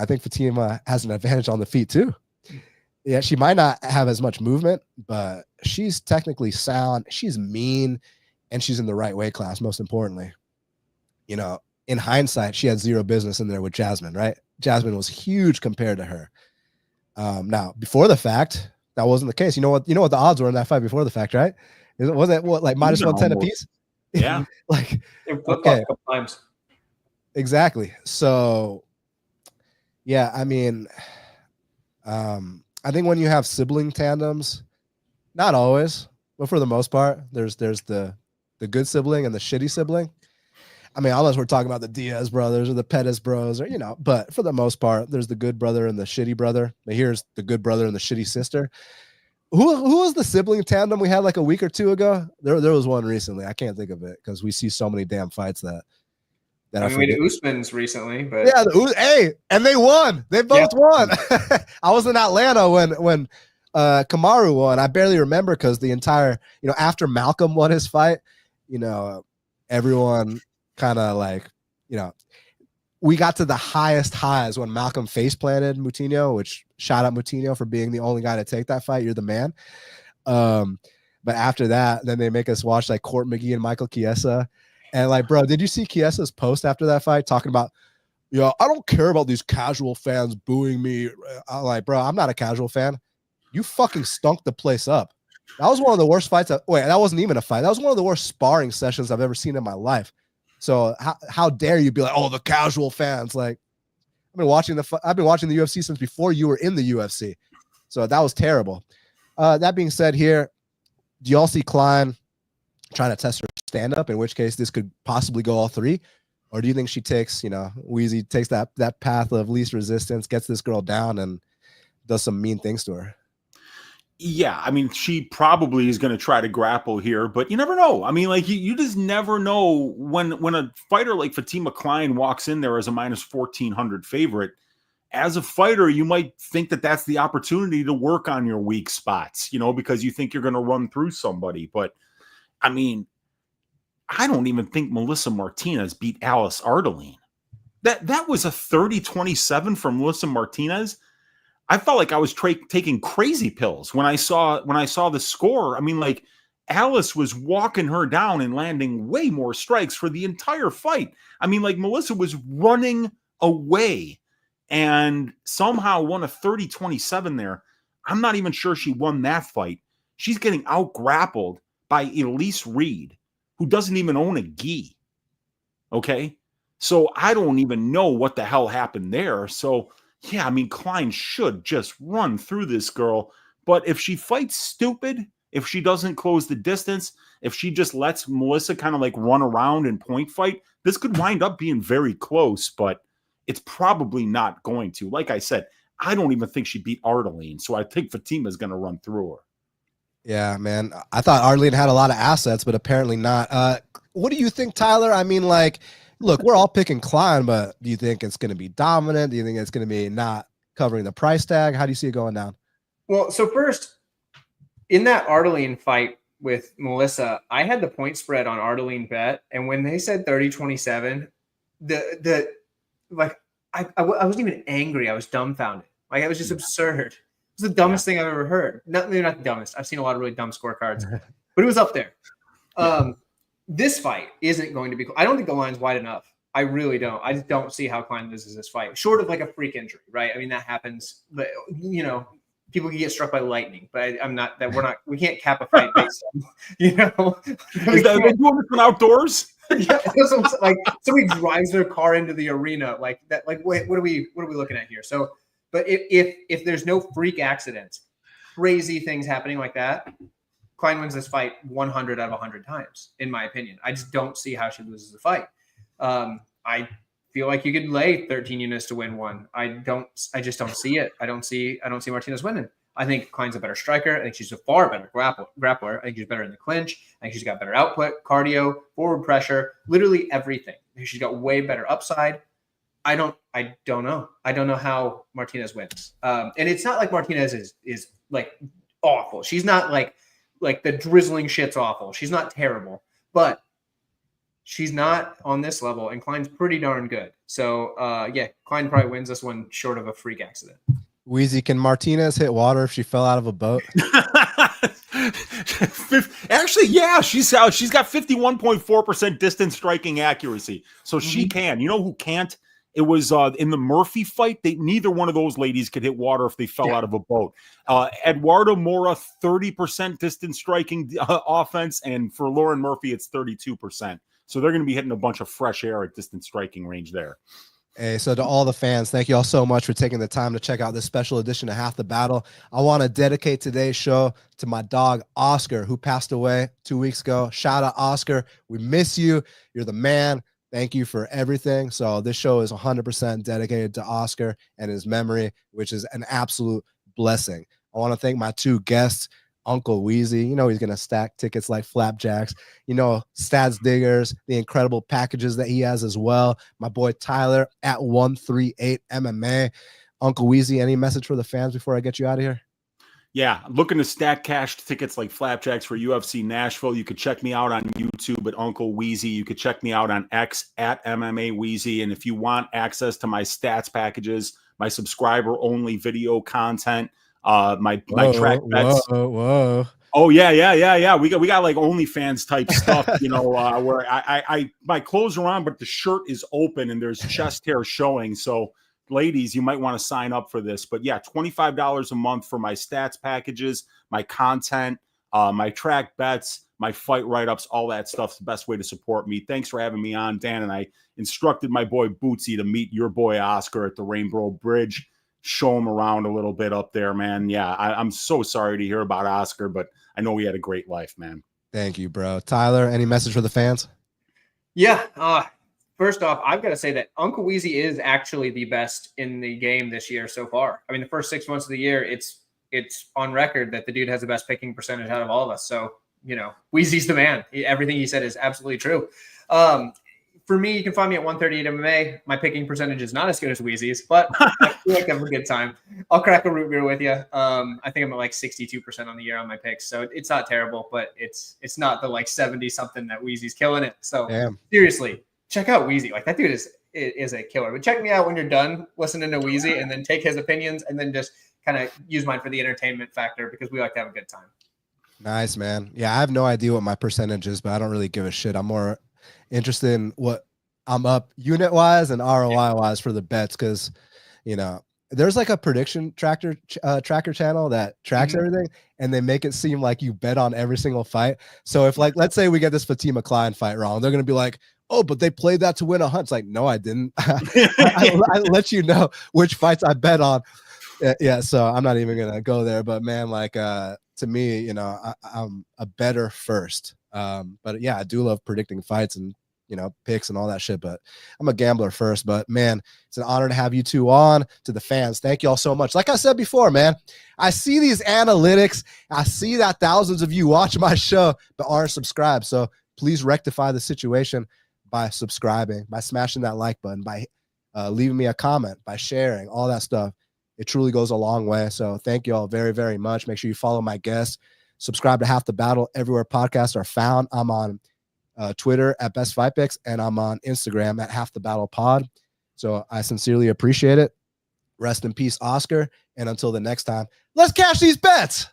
think Fatima has an advantage on the feet too. Yeah, she might not have as much movement, but she's technically sound. She's mean, and she's in the right weight class, most importantly. In hindsight, she had zero business in there with Jasmine, right? Jasmine was huge compared to her. Now, before the fact, that wasn't the case. You know what the odds were in that fight before the fact, right? Wasn't it like minus 110 apiece? Yeah. Like, okay. Times. Exactly. So, yeah, I mean, I think when you have sibling tandems, not always, but for the most part, there's the good sibling and the shitty sibling. I mean, unless we're talking about the Diaz brothers or the Pettis bros, or but for the most part, there's the good brother and the shitty brother. But here's the good brother and the shitty sister. Who was the sibling tandem we had like a week or two ago? There was one recently. I can't think of it because we see so many damn fights that I mean, we did Usman's recently, but yeah, and they won. They both won. I was in Atlanta when Kamaru won. I barely remember because the entire after Malcolm won his fight, everyone kind of like we got to the highest highs when Malcolm face planted Moutinho, which shout out Moutinho for being the only guy to take that fight. You're the man. But after that, then they make us watch like Court McGee and Michael Chiesa. And like, bro, did you see Chiesa's post after that fight talking about, I don't care about these casual fans booing me. I'm like, bro, I'm not a casual fan. You fucking stunk the place up. That was one of the worst fights. That wasn't even a fight. That was one of the worst sparring sessions I've ever seen in my life. So how dare you be like, oh, the casual fans? Like, I've been watching the UFC since before you were in the UFC. So that was terrible. That being said, here, do y'all see Kline trying to test her stand-up, in which case this could possibly go all three? Or do you think she takes, Weezy takes that path of least resistance, gets this girl down, and does some mean things to her? Yeah, I mean, she probably is going to try to grapple here, but you never know. I mean, like, you just never know when a fighter like Fatima Kline walks in there as a minus 1,400 favorite. As a fighter, you might think that that's the opportunity to work on your weak spots, because you think you're going to run through somebody. But, I mean, I don't even think Melissa Martinez beat Alice Ardeline. That was a 30-27 from Melissa Martinez. I felt like I was taking crazy pills when I saw the score. I mean, like, Alice was walking her down and landing way more strikes for the entire fight. I mean, like, Melissa was running away and somehow won a 30-27 there. I'm not even sure she won that fight. She's getting out-grappled by Elise Reed, who doesn't even own a gi. Okay? So I don't even know what the hell happened there. So, yeah, I mean, Kline should just run through this girl. But if she fights stupid, if she doesn't close the distance, if she just lets Melissa kind of like run around and point fight, this could wind up being very close, but it's probably not going to. Like I said, I don't even think she beat Ardeline, so I think Fatima's going to run through her. Yeah, man. I thought Ardeline had a lot of assets, but apparently not. What do you think, Tyler? I mean, like, look, we're all picking Kline, but do you think it's going to be dominant? Do you think it's going to be not covering the price tag? How do you see it going down? Well, so first, in that Ardeline fight with Melissa, I had the point spread on Ardeline bet, and when they said 30-27, like I wasn't even angry. I was dumbfounded. Like, it was just absurd. It was the dumbest thing I've ever heard. Maybe not the dumbest. I've seen a lot of really dumb scorecards, but it was up there. This fight isn't going to be. I don't think the line's wide enough. I really don't. I just don't see how Kline loses this fight, short of like a freak injury, right? I mean, that happens, but people can get struck by lightning. But I'm not that. We can't cap a fight based on, Is that they doing this outdoors? Yeah, like somebody drives their car into the arena like that. Like, wait, what are we looking at here? So, but if there's no freak accidents, crazy things happening like that, Kline wins this fight 100 out of 100 times, in my opinion. I just don't see how she loses the fight. I feel like you could lay 13 units to win one. I just don't see it. I don't see Martinez winning. I think Kline's a better striker. I think she's a far better grappler. I think she's better in the clinch. I think she's got better output, cardio, forward pressure, literally everything. I think she's got way better upside. I don't know. I don't know how Martinez wins. And it's not like Martinez is like awful. She's not like the drizzling shit's awful. She's not terrible, but she's not on this level, and Kline's pretty darn good. So, Kline probably wins this one short of a freak accident. Weezy, can Martinez hit water if she fell out of a boat? Actually, yeah, she's got 51.4% distance striking accuracy, so she can. You know who can't? It was in the Murphy fight. Neither one of those ladies could hit water if they fell out of a boat. Eduarda Moura, 30% distance striking offense, and for Lauren Murphy, it's 32%. So they're going to be hitting a bunch of fresh air at distance striking range there. Hey, so to all the fans, thank you all so much for taking the time to check out this special edition of Half the Battle. I want to dedicate today's show to my dog, Oscar, who passed away 2 weeks ago. Shout out, Oscar. We miss you. You're the man. Thank you for everything. So this show is 100% dedicated to Oscar and his memory, which is an absolute blessing. I want to thank my two guests, Uncle Weezy. You know he's going to stack tickets like flapjacks. You know, Stats Diggers, the incredible packages that he has as well. My boy Tyler at 138 MMA. Uncle Weezy, any message for the fans before I get you out of here? Yeah, I'm looking to stack cash tickets like flapjacks for UFC Nashville. You could check me out on YouTube at Uncle Weezy. You could check me out on X at MMA Weezy. And if you want access to my stats packages, my subscriber-only video content, my track bets. Whoa. Oh yeah. We got like OnlyFans type stuff, where I my clothes are on, but the shirt is open and there's chest hair showing. So ladies, you might want to sign up for this. But yeah, $25 a month for my stats packages, my content, my track bets, my fight write-ups, all that stuff's the best way to support me. Thanks for having me on, Dan. And I instructed my boy Bootsy to meet your boy Oscar at the Rainbow Bridge. Show him around a little bit up there, man. Yeah, I'm so sorry to hear about Oscar, but I know he had a great life, man. Thank you, bro. Tyler, any message for the fans? Yeah. First off, I've got to say that Uncle Weezy is actually the best in the game this year so far. I mean, the first 6 months of the year, it's on record that the dude has the best picking percentage out of all of us. So, Weezy's the man. Everything he said is absolutely true. For me, you can find me at 138 MMA. My picking percentage is not as good as Weezy's, but I feel like I have a good time. I'll crack a root beer with you. I think I'm at like 62% on the year on my picks. So it's not terrible, but it's not the like 70 something that Weezy's killing it. So Seriously, check out Weezy. Like, that dude is a killer. But check me out when you're done listening to Weezy, and then take his opinions and then just kind of use mine for the entertainment factor, because we like to have a good time. Nice, man. Yeah, I have no idea what my percentage is, but I don't really give a shit. I'm more interested in what I'm up unit wise and ROI wise for the bets, because there's like a prediction tracker channel that tracks everything, and they make it seem like you bet on every single fight. So if, like, let's say we get this Fatima Kline fight wrong, they're gonna be like, oh, but they played that to win a hunt. It's like, no, I didn't. I let you know which fights I bet on. Yeah, so I'm not even gonna go there. But man, like, to me, I'm a better first. But yeah, I do love predicting fights and picks and all that shit, but I'm a gambler first. But man, it's an honor to have you two on. To the fans, thank you all so much. Like I said before, man, I see these analytics. I see that thousands of you watch my show but aren't subscribed. So please rectify the situation by subscribing, by smashing that like button, by leaving me a comment, by sharing, all that stuff. It truly goes a long way. So thank you all very, very much. Make sure you follow my guests. Subscribe to Half the Battle everywhere podcasts are found. I'm on Twitter at Best Fight Picks, and I'm on Instagram at Half the Battle Pod. So I sincerely appreciate it. Rest in peace, Oscar. And until the next time, let's cash these bets.